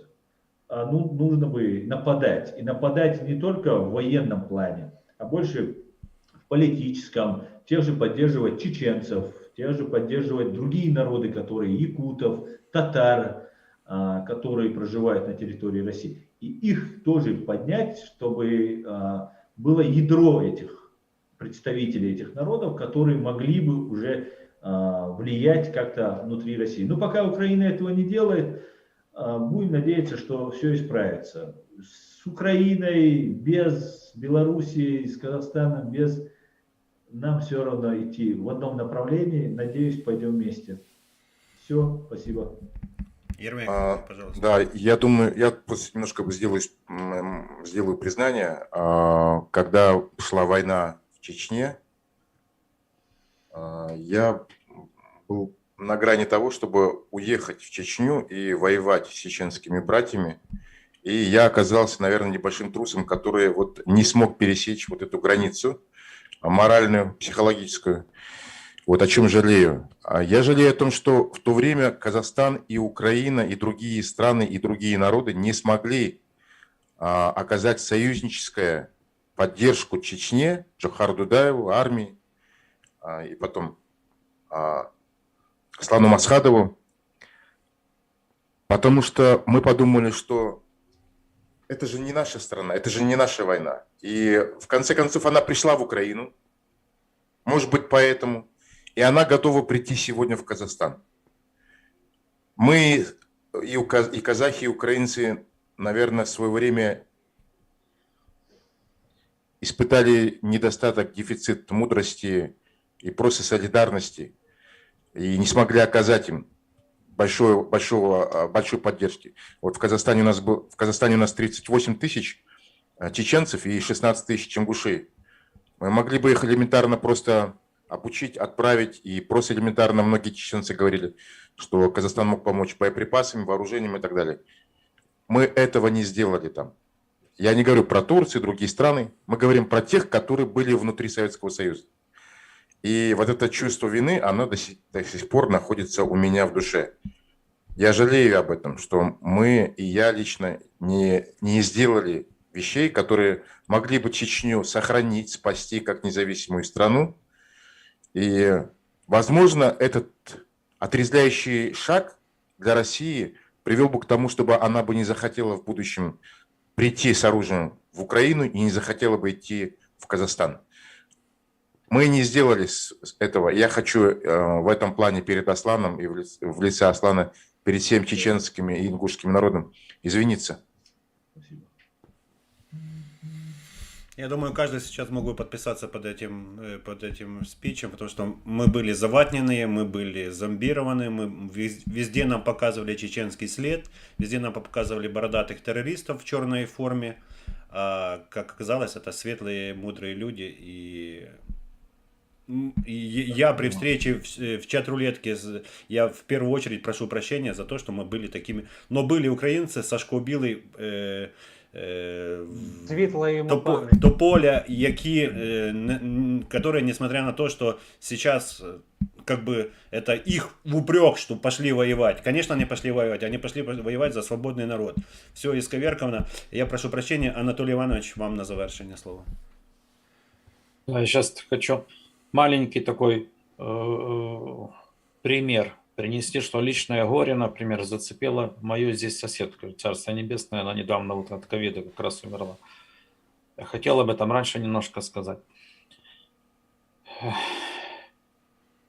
Ну, нужно бы нападать. И нападать не только в военном плане, а больше в политическом. Тех же поддерживать чеченцев, тех же поддерживать другие народы, которые якутов, татар, которые проживают на территории России. И их тоже поднять, чтобы было ядро этих представителей этих народов, которые могли бы уже влиять как-то внутри России. Но пока Украина этого не делает, будем надеяться, что все исправится. С Украиной, без Белоруссии, с Казахстаном, без... Нам все равно идти в одном направлении. Надеюсь, пойдем вместе. Все, спасибо. Ермек, пожалуйста. Да, я думаю, я просто немножко сделаю признание. Когда шла война в Чечне, я был на грани того, чтобы уехать в Чечню и воевать с чеченскими братьями. И я оказался, наверное, небольшим трусом, который вот не смог пересечь вот эту границу моральную, психологическую. Вот о чем жалею. Я жалею о том, что в то время Казахстан и Украина, и другие страны, и другие народы не смогли оказать союзническую поддержку Чечне, Джохару Дудаеву, армии, и потом Аслану Масхадову, потому что мы подумали, что это же не наша страна, это же не наша война. И в конце концов она пришла в Украину, может быть поэтому, и она готова прийти сегодня в Казахстан. Мы, и казахи, и украинцы, наверное, в свое время испытали недостаток, дефицит мудрости и просто солидарности, и не смогли оказать им большой поддержки. Вот в Казахстане у нас 38 тысяч чеченцев и 16 тысяч ингушей. Мы могли бы их элементарно просто обучить, отправить, и просто элементарно многие чеченцы говорили, что Казахстан мог помочь боеприпасами, вооружением и так далее. Мы этого не сделали там. Я не говорю про Турцию и другие страны, мы говорим про тех, которые были внутри Советского Союза. И вот это чувство вины, оно до сих пор находится у меня в душе. Я жалею об этом, что мы, и я лично, не сделали вещей, которые могли бы Чечню сохранить, спасти как независимую страну. И, возможно, этот отрезвляющий шаг для России привел бы к тому, чтобы она бы не захотела в будущем прийти с оружием в Украину и не захотела бы идти в Казахстан. Мы не сделали этого. Я хочу в этом плане перед Асланом и в лице Аслана перед всем чеченским и ингушским народом извиниться. Спасибо. Я думаю, каждый сейчас мог бы подписаться под этим спичем, потому что мы были заватненные, мы были зомбированы, везде нам показывали чеченский след, везде нам показывали бородатых террористов в черной форме. А, как оказалось, это светлые, мудрые люди. И я при встрече в чат-рулетке, я в первую очередь прошу прощения за то, что мы были такими. Но были украинцы, Сашко Білий, Світла йому пам'ять. Тополя, которые, несмотря на то, что сейчас как бы это их в упрек, что пошли воевать. Конечно, они пошли воевать, они пошли воевать за свободный народ. Все исковеркано. Я прошу прощения, Анатолий Иванович, вам на завершение слово. Да, я сейчас хочу маленький такой пример принести, что личное горе, например, зацепило мою здесь соседку, Царство Небесное, она недавно вот от ковида как раз умерла. Я хотел об этом раньше немножко сказать.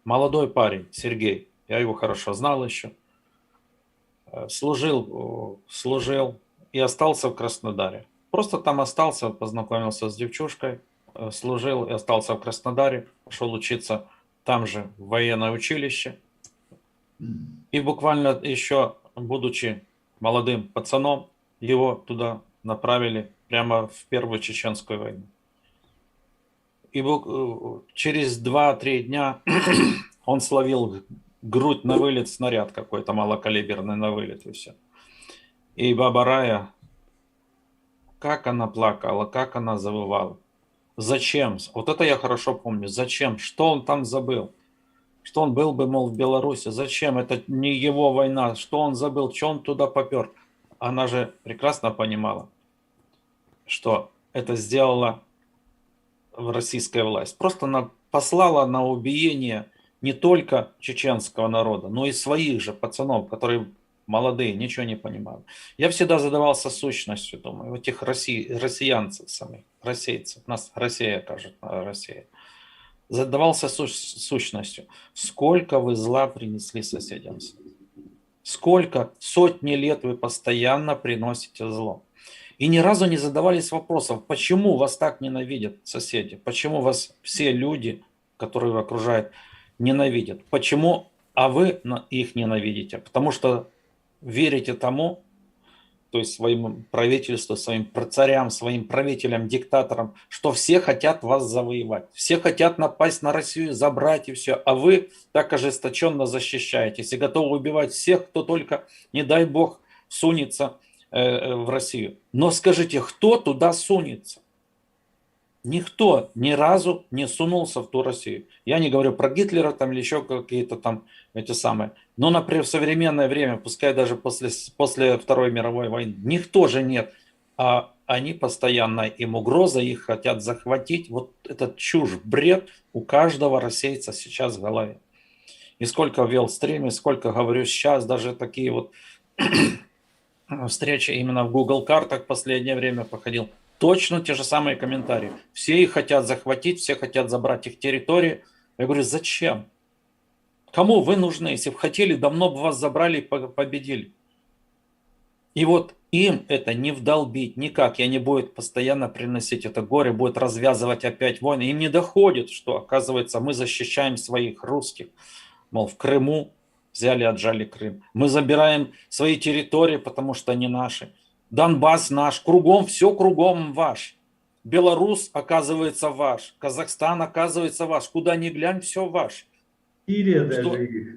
Молодой парень, Сергей, я его хорошо знал еще, служил и остался в Краснодаре. Просто там остался, познакомился с девчушкой, служил и остался в Краснодаре, пошел учиться там же в военное училище. И буквально еще, будучи молодым пацаном, его туда направили прямо в Первую Чеченскую войну. И через 2-3 дня он словил грудь на вылет, снаряд какой-то малокалиберный на вылет, и все. И баба Рая, как она плакала, как она завывала. Зачем? Вот это я хорошо помню. Зачем? Что он там забыл? Что он был бы, мол, в Беларуси? Зачем? Это не его война. Что он забыл? Что он туда попер? Она же прекрасно понимала, что это сделала российская власть. Просто она послала на убиение не только чеченского народа, но и своих же пацанов, которые молодые, ничего не понимают. Я всегда задавался сущностью, думаю, этих россиянцев самих, российцев, нас Россия, кажется, Россия. Задавался сущностью. Сколько вы зла принесли соседям? Сколько сотни лет вы постоянно приносите зло? И ни разу не задавались вопросом, почему вас так ненавидят соседи? Почему вас все люди, которые окружают, ненавидят? Почему, а вы их ненавидите? Потому что верите тому, то есть своему правительству, своим царям, своим правителям, диктаторам, что все хотят вас завоевать. Все хотят напасть на Россию, забрать и все. А вы так ожесточенно защищаетесь и готовы убивать всех, кто только, не дай бог, сунется в Россию. Но скажите, кто туда сунется? Никто ни разу не сунулся в ту Россию. Я не говорю про Гитлера там или еще какие-то там эти самые. Но, например, в современное время, пускай даже после Второй мировой войны, никто же нет. А они постоянно, им угроза, их хотят захватить. Вот этот чушь, бред у каждого российца сейчас в голове. И сколько вел стримы, сколько говорю сейчас, даже такие вот встречи именно в Google картах в последнее время походил. Точно те же самые комментарии. Все их хотят захватить, все хотят забрать их территории. Я говорю, зачем? Кому вы нужны? Если бы хотели, давно бы вас забрали и победили. И вот им это не вдолбить никак. И они будут постоянно приносить это горе, будут развязывать опять войны. Им не доходит, что, оказывается, мы защищаем своих русских. Мол, в Крыму взяли, отжали Крым. Мы забираем свои территории, потому что они наши. Донбасс наш, кругом, все кругом ваш. Беларусь, оказывается, ваш. Казахстан, оказывается, ваш. Куда ни глянь, все ваш. Сирия Что? даже их.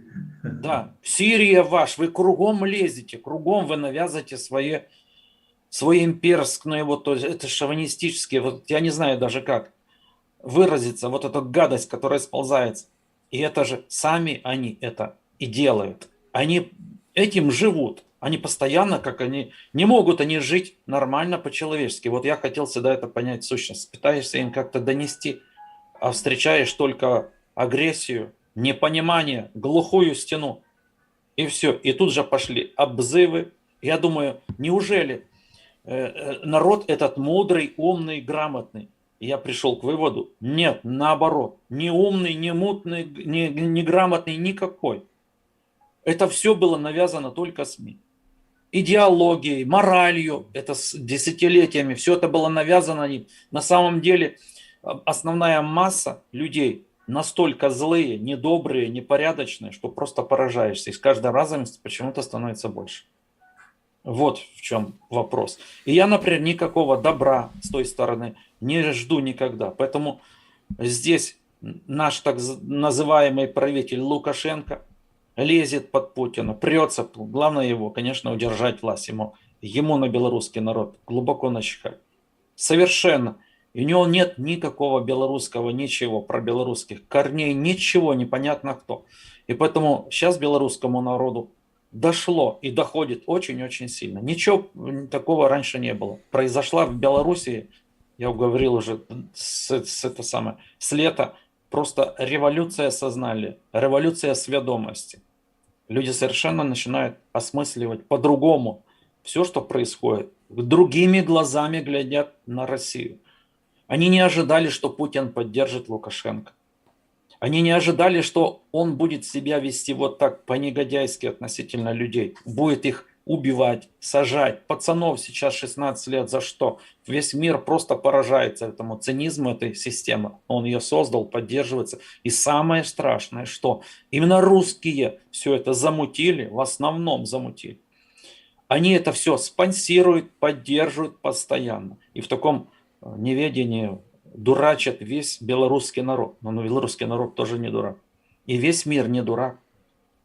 Да, Сирия ваш. Вы кругом лезете, кругом вы навязываете свои имперские, вот, то есть это шовинистические, вот я не знаю даже как выразиться, вот эта гадость, которая сползается. И это же сами они это и делают. Они этим живут. Они постоянно, как они, не могут они жить нормально по-человечески. Вот я хотел всегда это понять, сущность. Пытаешься им как-то донести, а встречаешь только агрессию, непонимание, глухую стену. И все. И тут же пошли обзывы. Я думаю, неужели народ этот мудрый, умный, грамотный? И я пришел к выводу, нет, наоборот, не умный, не мутный, не грамотный, никакой. Это все было навязано только СМИ. Идеологией, моралью, это с десятилетиями, все это было навязано. На самом деле основная масса людей настолько злые, недобрые, непорядочные, что просто поражаешься. И с каждым разом почему-то становится больше. Вот в чем вопрос. И я, например, никакого добра с той стороны не жду никогда. Поэтому здесь наш так называемый правитель Лукашенко лезет под Путина, прется. Главное его, конечно, удержать власть. Ему на белорусский народ глубоко начихать. Совершенно. И у него нет никакого белорусского, ничего про белорусских корней, ничего, непонятно кто. И поэтому сейчас белорусскому народу дошло и доходит очень-очень сильно. Ничего такого раньше не было. Произошла в Белоруссии, я говорил уже с лета, просто революция сознания, революция сведомости. Люди совершенно начинают осмысливать по-другому все, что происходит. Другими глазами глядят на Россию. Они не ожидали, что Путин поддержит Лукашенко. Они не ожидали, что он будет себя вести вот так по-негодяйски относительно людей. Будет их убивать, сажать. Пацанов сейчас 16 лет за что? Весь мир просто поражается этому цинизму этой системы. Он ее создал, поддерживается. И самое страшное, что именно русские все это замутили, в основном замутили. Они это все спонсируют, поддерживают постоянно. И в таком неведении дурачат весь белорусский народ. Но белорусский народ тоже не дурак. И весь мир не дурак.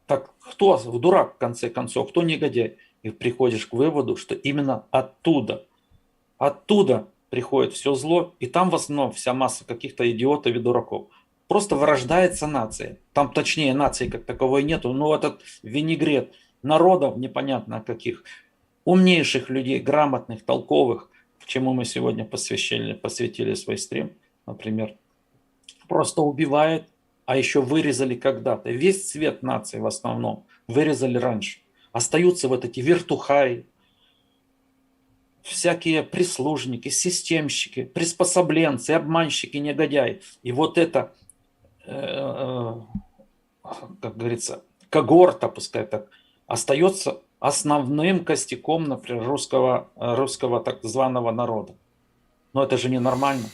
Так кто дурак в конце концов, кто негодяй? И приходишь к выводу, что именно оттуда приходит все зло, и там в основном вся масса каких-то идиотов и дураков. Просто вырождается нация. Там точнее нации как таковой нету, но этот винегрет народов непонятно каких, умнейших людей, грамотных, толковых, к чему мы сегодня посвятили свой стрим, например, просто убивает, а еще вырезали когда-то. Весь цвет нации в основном вырезали раньше. Остаются вот эти вертухаи, всякие прислужники, системщики, приспособленцы, обманщики, негодяи. И вот это, как говорится, когорта, пускай так, остается основным костяком, например, русского так званого народа. Но это же ненормально.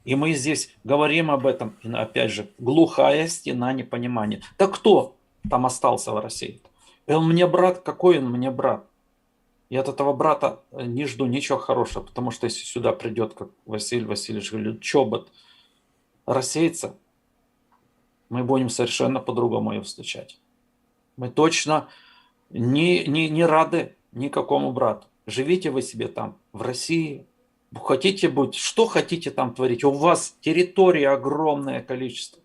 И мы здесь говорим об этом, и опять же, глухая стена непонимания. Так кто там остался в России? Он мне брат, какой он мне брат? Я от этого брата не жду ничего хорошего, потому что если сюда придет, как Василий Васильевич говорит, чобот, рассеется, мы будем совершенно по-другому ее встречать. Мы точно не рады никакому брату. Живите вы себе там, в России, хотите быть, что хотите там творить. У вас территории огромное количество.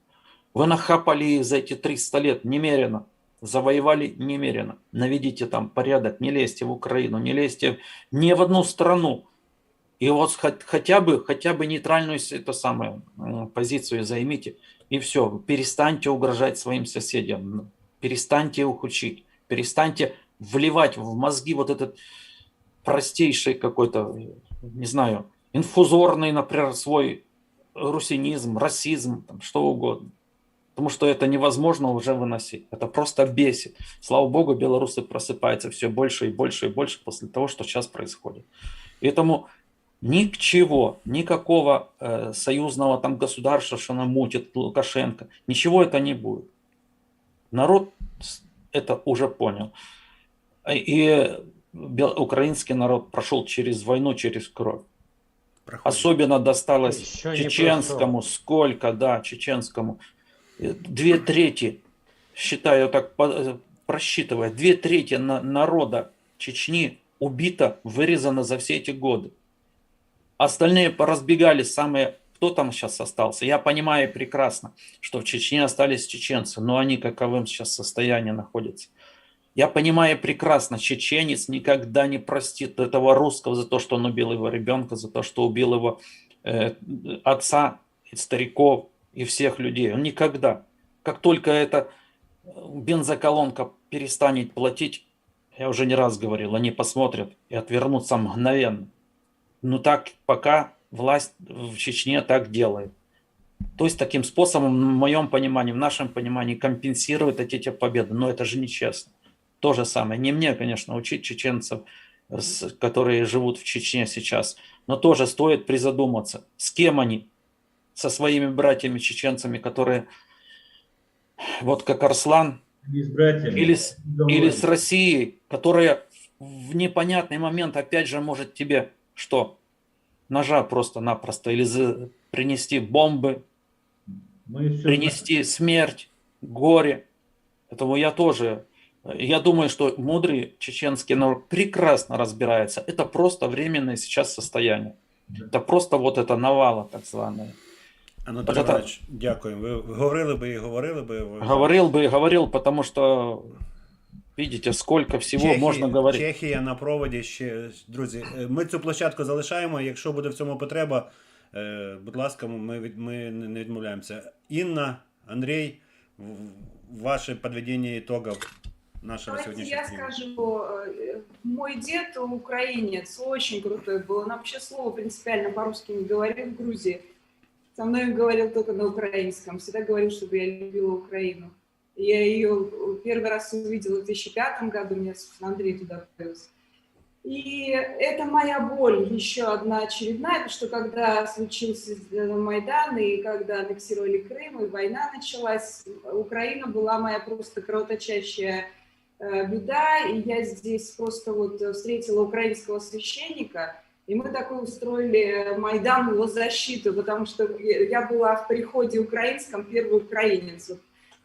Вы нахапали за эти 300 лет немерено. Завоевали немерено. Наведите там порядок, не лезьте в Украину, не лезьте ни в одну страну. И вот хотя бы нейтральную позицию займите. И все, перестаньте угрожать своим соседям, перестаньте их учить, перестаньте вливать в мозги вот этот простейший какой-то, не знаю, инфузорный, например, свой русинизм, расизм, там, что угодно. Потому что это невозможно уже выносить. Это просто бесит. Слава богу, белорусы просыпаются все больше и больше и больше после того, что сейчас происходит. Поэтому ничего, никакого союзного там государства, что нам мутит Лукашенко, ничего это не будет. Народ это уже понял. И украинский народ прошел через войну, через кровь. Проходит. Особенно досталось еще чеченскому, чеченскому. 2/3, считаю так, просчитывая, 2/3 народа Чечни убито, вырезано за все эти годы. Остальные поразбегались, кто там сейчас остался. Я понимаю прекрасно, что в Чечне остались чеченцы, но они каковым сейчас состоянии находятся. Я понимаю прекрасно, чеченец никогда не простит этого русского за то, что он убил его ребенка, за то, что убил его отца, и стариков, и всех людей. Он никогда. как только эта бензоколонка перестанет платить, я уже не раз говорил, они посмотрят и отвернутся мгновенно. Но так пока власть в Чечне так делает. То есть таким способом, в моем понимании, в нашем понимании, компенсирует эти победы. Но это же нечестно. То же самое. Не мне, конечно, учить чеченцев, которые живут в Чечне сейчас. Но тоже стоит призадуматься, с кем они, со своими братьями-чеченцами, которые, вот как Арслан, Не с братьями. или с Россией, которая в непонятный момент опять же может тебе что? Ножа просто-напросто, или принести бомбы, принести смерть, горе. Поэтому я думаю, что мудрый чеченский народ прекрасно разбирается. Это просто временное сейчас состояние. Это просто вот это навала, так званая. Анатолій Іванович, дякую. Ви говорили би і говорили би. Говорил бы и говорил, потому что, видите, сколько всего можна говорити. Чехія на проводі ще. Друзі, ми цю площадку залишаємо. Якщо буде в цьому потреба, будь ласка, ми не відмовляємося. Інна, Андрій, ваше підведення ітогів нашего сегодняшнего Я скажу, мой дед украинец, очень крутой был. Он вообще слово принципиально по-русски не говорил в Грузии. Со мной говорил только на украинском. Всегда говорил, чтобы я любила Украину. Я ее первый раз увидела в 2005 году, меня Андрей туда привез. И это моя боль, еще одна очередная, потому что когда случился Майдан, и когда аннексировали Крым, и война началась, Украина была моя просто кровоточащая беда, и я здесь просто вот встретила украинского священника, и мы такой устроили Майдан в его защиту, потому что я была в приходе украинском первый украинец.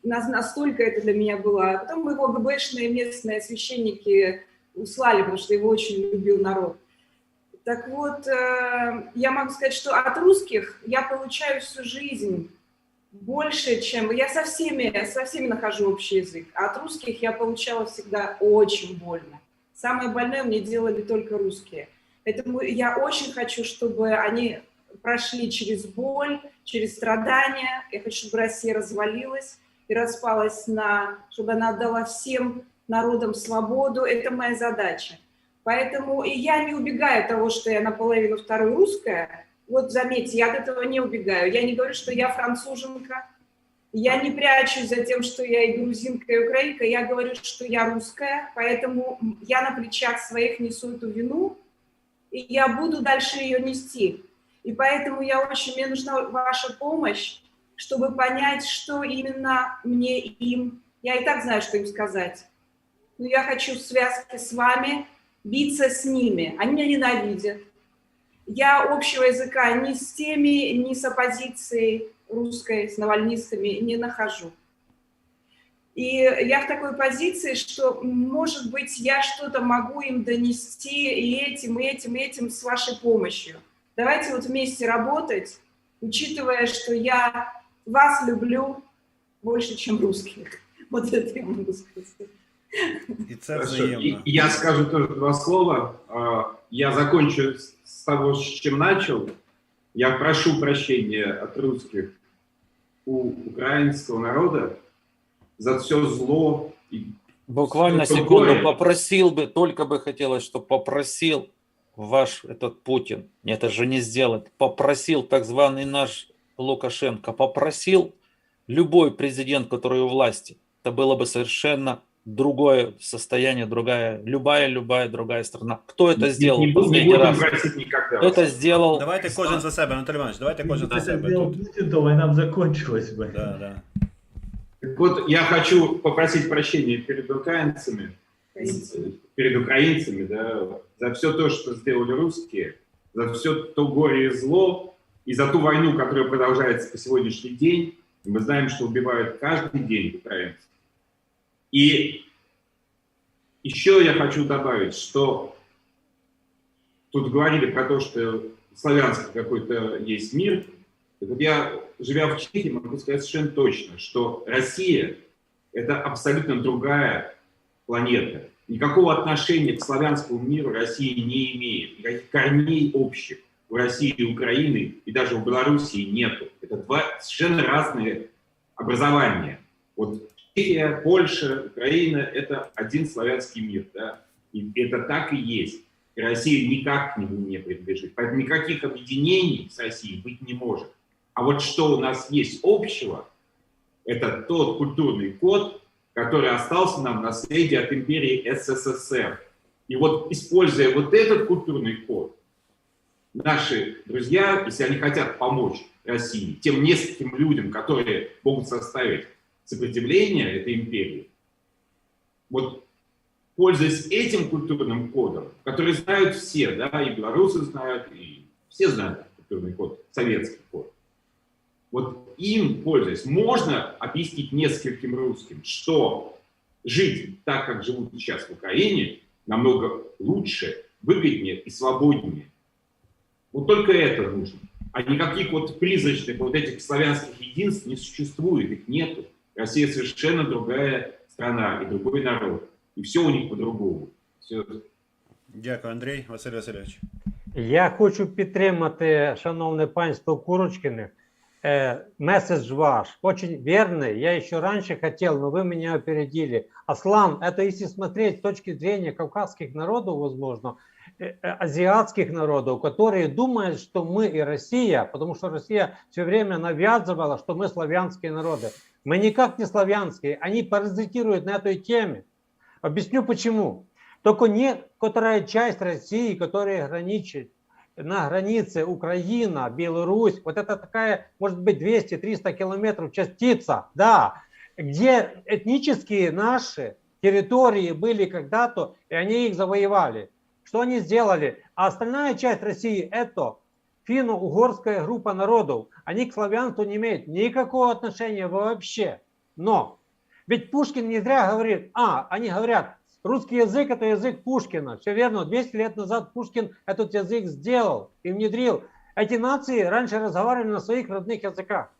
Настолько это для меня было. А потом его ГБшные местные священники услали, потому что его очень любил народ. Так вот, я могу сказать, что от русских я получаю всю жизнь больше, чем... Я со всеми нахожу общий язык. А от русских я получала всегда очень больно. Самое больное мне делали только русские. Поэтому я очень хочу, чтобы они прошли через боль, через страдания. Я хочу, чтобы Россия развалилась и распалась чтобы она отдала всем народам свободу. Это моя задача. Поэтому и я не убегаю от того, что я наполовину второй русская. Вот заметьте, я от этого не убегаю. Я не говорю, что я француженка. Я не прячусь за тем, что я и грузинка, и украинка. Я говорю, что я русская. Поэтому я на плечах своих несу эту вину. И я буду дальше ее нести. И поэтому мне нужна ваша помощь, чтобы понять, что именно мне им... Я и так знаю, что им сказать. Но я хочу в связке с вами биться с ними. Они меня ненавидят. Я общего языка ни с теми, ни с оппозицией русской, с навальнистами не нахожу. И я в такой позиции, что, может быть, я что-то могу им донести и этим с вашей помощью. Давайте вот вместе работать, учитывая, что я вас люблю больше, чем русских. Вот это я могу сказать. И это взаимно. Я скажу тоже два слова. Я закончу с того, с чем начал. Я прошу прощения от русских у украинского народа за все зло. Буквально секунду попросил бы, только бы хотелось, чтобы попросил ваш этот Путин, это же не сделать, попросил так званый наш Лукашенко, попросил любой президент, который у власти, это было бы совершенно другое состояние, любая другая страна. Кто это сделал? Не будем просить никогда. Это сделал... Давайте кожен за себе, Анатолій Іванович, давайте кожен за себе. Путин, то война закончилась бы. Да. Так вот, я хочу попросить прощения перед украинцами, да, за все то, что сделали русские, за все то горе и зло, и за ту войну, которая продолжается по сегодняшний день. Мы знаем, что убивают каждый день украинцев. И еще я хочу добавить, что тут говорили про то, что славянский какой-то есть мир. Так вот я, живя в Чехии, могу сказать совершенно точно, что Россия – это абсолютно другая планета. Никакого отношения к славянскому миру Россия не имеет. Никаких корней общих у России и Украины, и даже у Белоруссии нету. Это два совершенно разные образования. Вот Чехия, Польша, Украина – это один славянский мир, да? И это так и есть. И Россия никак к нему не принадлежит. Поэтому никаких объединений с Россией быть не может. А вот что у нас есть общего, это тот культурный код, который остался нам в наследие от империи СССР. И вот, используя вот этот культурный код, наши друзья, если они хотят помочь России, тем нескольким людям, которые могут составить сопротивление этой империи, вот пользуясь этим культурным кодом, который знают все, да, и белорусы знают, и все знают культурный код, советский код, вот им, пользуясь, можно объяснить нескольким русским, что жить так, как живут сейчас в Украине, намного лучше, выгоднее и свободнее. Вот только это нужно. А никаких вот призрачных вот этих славянских единств не существует, их нету. Россия совершенно другая страна и другой народ. И все у них по-другому. Все. Дякую, Андрій. Василь Васильович. Я хочу підтримати, шановне панство Курочкиных, месседж ваш очень верный. Я еще раньше хотел, но вы меня опередили. Аслан, это если смотреть с точки зрения кавказских народов, возможно, азиатских народов, которые думают, что мы и Россия, потому что Россия все время навязывала, что мы славянские народы. Мы никак не славянские, они паразитируют на этой теме. Объясню почему. Только некоторая часть России, которая граничит на границе Украина, Беларусь, вот это такая, может быть, 200-300 километров частица, да, где этнические наши территории были когда-то, и они их завоевали. Что они сделали? А остальная часть России – это финно-угорская группа народов. Они к славянству не имеют никакого отношения вообще. Но ведь Пушкин не зря говорит, они говорят, русский язык – это язык Пушкина. Все верно, 200 лет назад Пушкин этот язык сделал и внедрил. Эти нации раньше разговаривали на своих родных языках.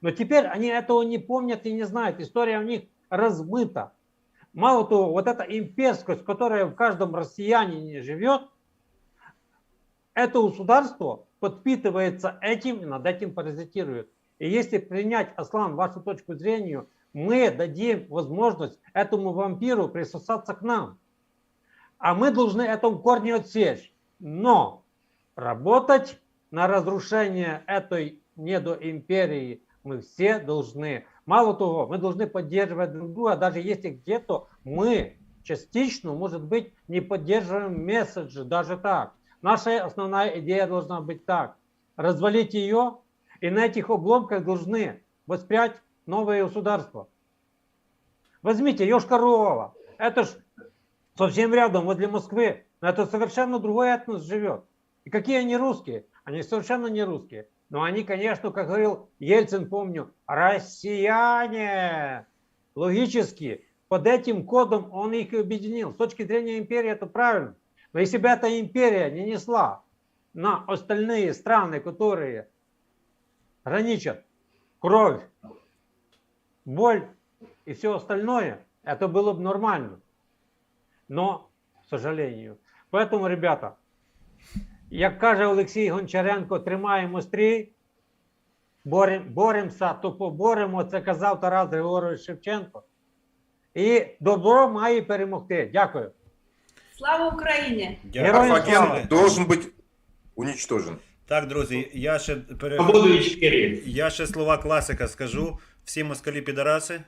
Но теперь они этого не помнят и не знают. История у них размыта. Мало того, вот эта имперскость, которая в каждом россиянине живет, это государство подпитывается этим и над этим паразитирует. И если принять, Аслан, вашу точку зрения, мы дадим возможность этому вампиру присосаться к нам. А мы должны это в корне отсечь. Но работать на разрушение этой недоимперии мы все должны. Мало того, мы должны поддерживать друг друга, даже если где-то мы частично, может быть, не поддерживаем месседжи, даже так. Наша основная идея должна быть так. Развалить ее, и на этих обломках должны воспрять новое государство. Возьмите Йошкар-Ола. Это ж совсем рядом, возле Москвы. Но это совершенно другой этнос живет. И какие они русские? Они совершенно не русские. Но они, конечно, как говорил Ельцин, помню, россияне. Логически, под этим кодом он их и объединил. С точки зрения империи это правильно. Но если бы эта империя не несла на остальные страны, которые граничат, кровь, боль и все остальное, это было бы нормально. Но, к сожалению. Поэтому, ребята, як каже Олексій Гончаренко, тримаємо стрій, боремося, то поборемо, це казав Тарас Григорович Шевченко. І добро має перемогти. Дякую. Слава Україні! Дякую. Апоген должен быть уничтожен. Так, друзі, я ще слова класика скажу. Всі москалі підараси.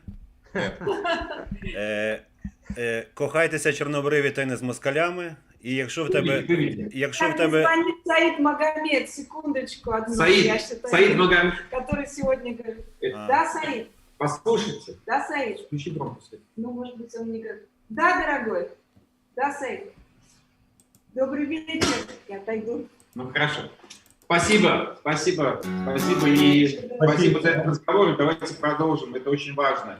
Кохайтеся чорнобриві та не з москалями. І якщо в тебе... Звонит Саид Магомед, секундочку одну. Саид Магомед. Который сегодня говорит. Да, Саид? Послушайте. Да, Саид? Включи громкость. Ну, может быть, он не говорит. Да, дорогой. Да, Саид. Добрый вечер. Я отойду. Ну, хорошо. Спасибо. Спасибо за этот разговор. Давайте продолжим. Это очень важно.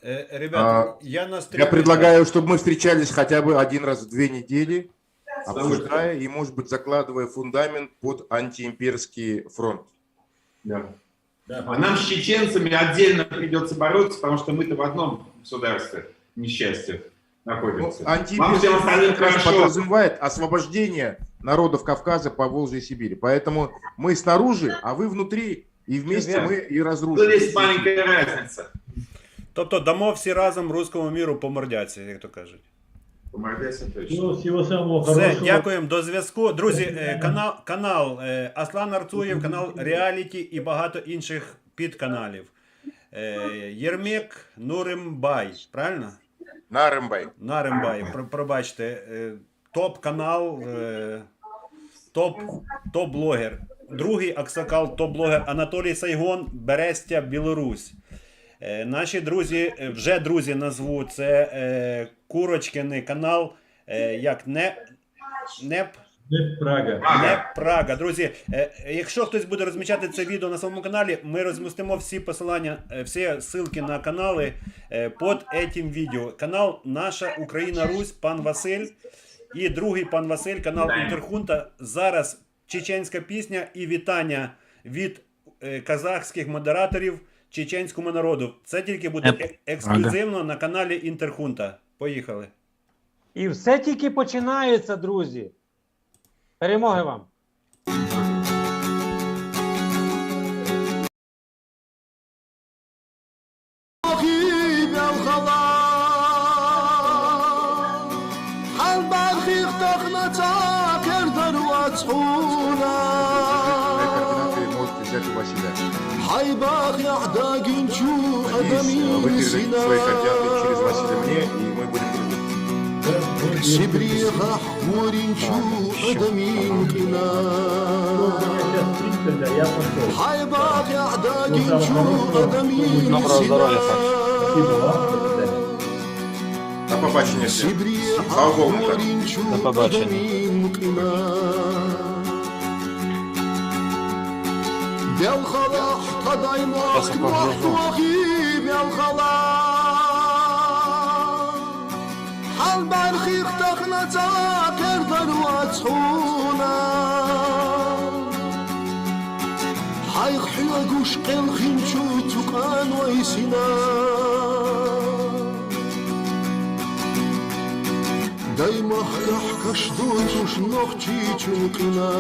Ребята, я предлагаю, чтобы мы встречались хотя бы один раз в 2 недели, обсуждая и, может быть, закладывая фундамент под антиимперский фронт. Да. А нам с чеченцами отдельно придется бороться, потому что мы-то в одном государстве несчастья находимся. Антиимперский фронт подразумевает освобождение народов Кавказа, Поволжья и Сибири. Поэтому мы снаружи, а вы внутри И вместе Верно. мы и Тут разрушим. есть маленькая разница. Тобто дамо всі разом руському міру по мордяці, як то кажуть. Помогайся точно. Всего, всего самого Все, хорошего. дякуємо, до зв'язку. Друзі, канал Аслан Арцуєв, канал Реаліті і багато інших підканалів. Єрмек Нуримбай, правильно? На Рымбай. Наримбай, пробачте. Топ-канал, топ-блогер. Другий аксакал, топ-блогер Анатолій Сайгон, Берестя, Білорусь. Наші друзі, вже друзі назву, це Курочкиний канал, як не Прага. Прага. Друзі, якщо хтось буде розміщати це відео на своєму каналі, ми розмістимо всі посилання, всі ссылки на канали під цим відео. Канал Наша Україна Русь, пан Василь. І другий пан Василь, канал Інтерхунта. Зараз чеченська пісня і вітання від казахських модераторів чеченському народу. Це тільки буде ексклюзивно на каналі Інтерхунта. Поїхали. І все тільки починається, друзі. Перемоги вам! Координаты можете взять у Василия. Надеюсь, вы передадите свои координаты через Василия мне, и мы будем дружить. Я пошел. Доброго здоров'я, Саш. Спасибо вам. До побачення всім. Слава Богу, Михайло. До побачення. Сейчас я погружу. Дайма хахка шдуш ногчи чункина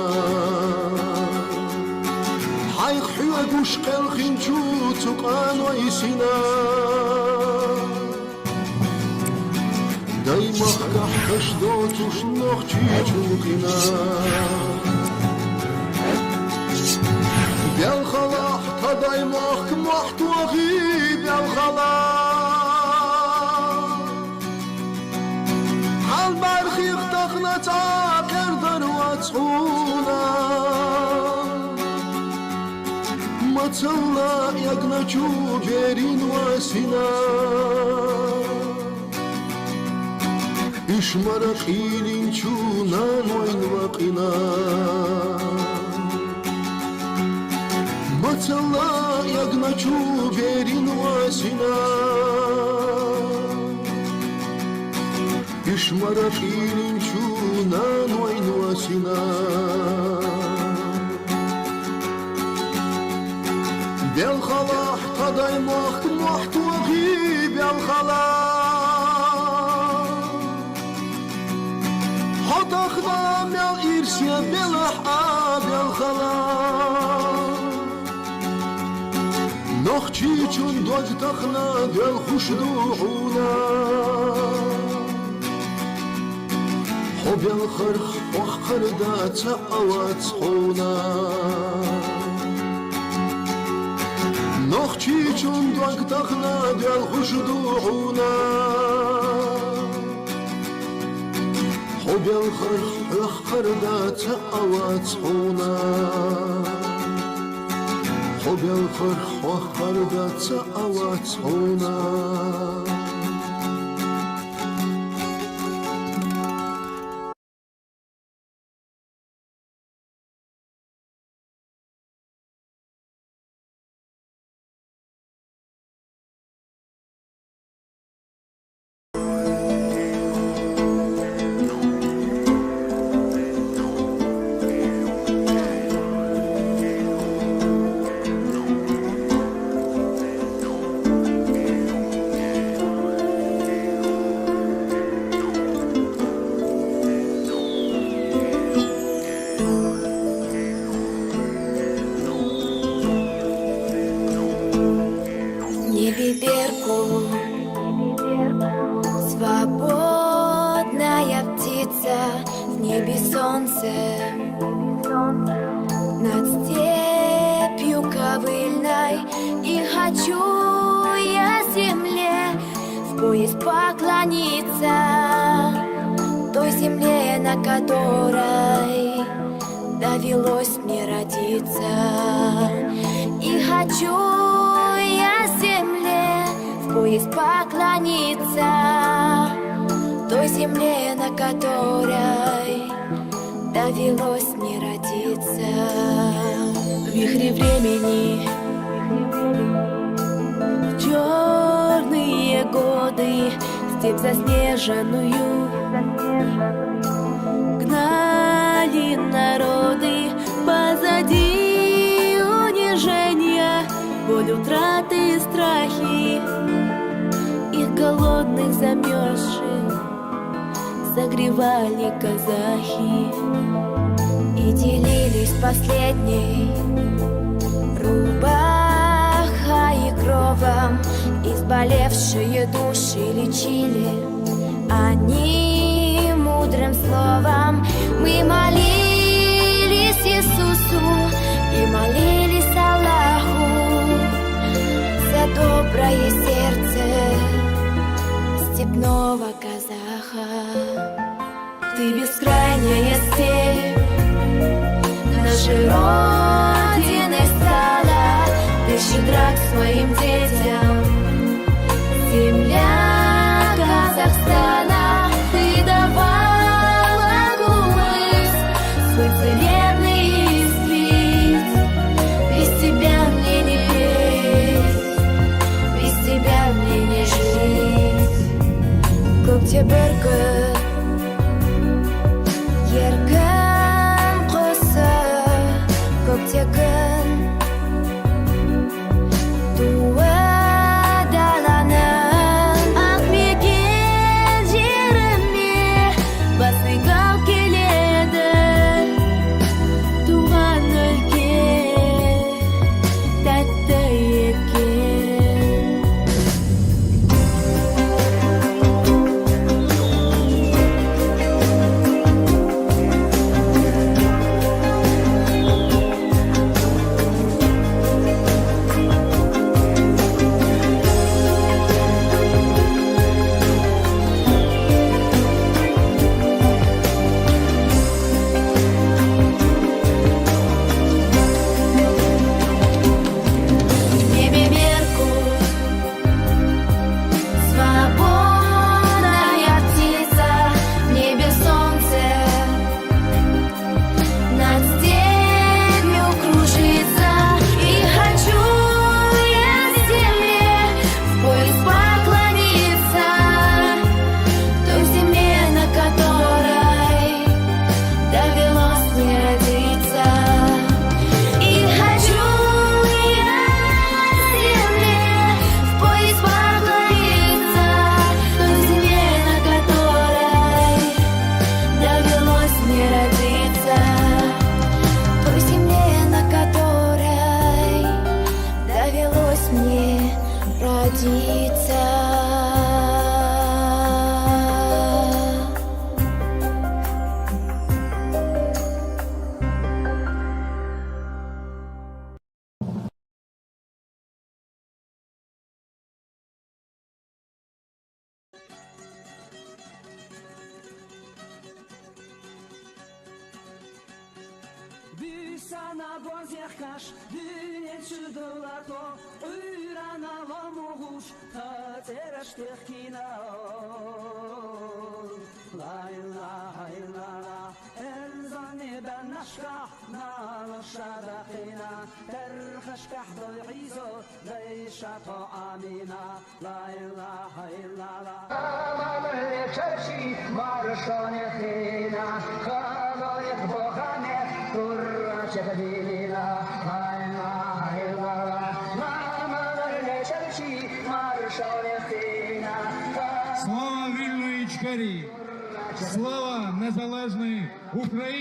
Хайх хюагуш келхинчу цукан вайсина Дайма хахка шдуш ногчи чункина Бял халах кадаймах кмахту агиб бял халах البرخيخ تخنتا كردر واتحونا متلا يقنجو جيرين واسنا اشمر خيلين چونا نوين وقنا متلا يقنجو جيرين واسنا اشمر خيلين شونان وين واسنا بالخلاح قضاي مخت محت وغيب الخلاح حط اخضام يا إرسيا بالحاب الخلاح نخشي چون دوج تخنا دل خوش دوحونا حب الخرخ وخر دات أوات خونا نخشي چون دوك تخنا دل خوش دوحونا حب الخرخ وخر دات أوات خونا حب الخرخ وخر دات أوات خونا Свободная птица, в небе солнце, над степью ковыльной, и хочу я земле в пояс поклониться, той земле, на которой довелось мне родиться. И хочу я земле в пояс поклониться, той земле, на которой довелось мне родиться. Вихри времени, в черные годы, степь заснеженную гнали народы, позади унижения, боль утраты и страхи, их голодных замерзших согревали казахи и делились последней рубахой и кровом, изболевшие души лечили они мудрым словом. Мы молились Иисусу и молились Аллаху за доброе сердце степного казаха. Ты бескрайняя степь нашей Родины стала, ты щедра к своим детям, земля Казахстана. Ты давала гумыс свой целебный свет, без тебя мне не петь, без тебя мне не жить. Көктебөркі еркін құсы, көкте күн туы даланың ақ мекен жеріме басыңқау келеді туған өлке тәтті екен. Sana bonzeh kash, dünen çüdülato, uyrana lomuguş, tateraş tehkina. La ilaha illallah, enzani ben nashka, nalashada khina, terkhash kahdo yizo, leishato amina. La ilaha illallah. Amalli çerşi, marşane khina, khaloyek bohane, شهدينا لا إله إلا الله ما مدرنا شرشي ما رشالخينا. Слава вільної Ічкарі! Слава незалежної Україні!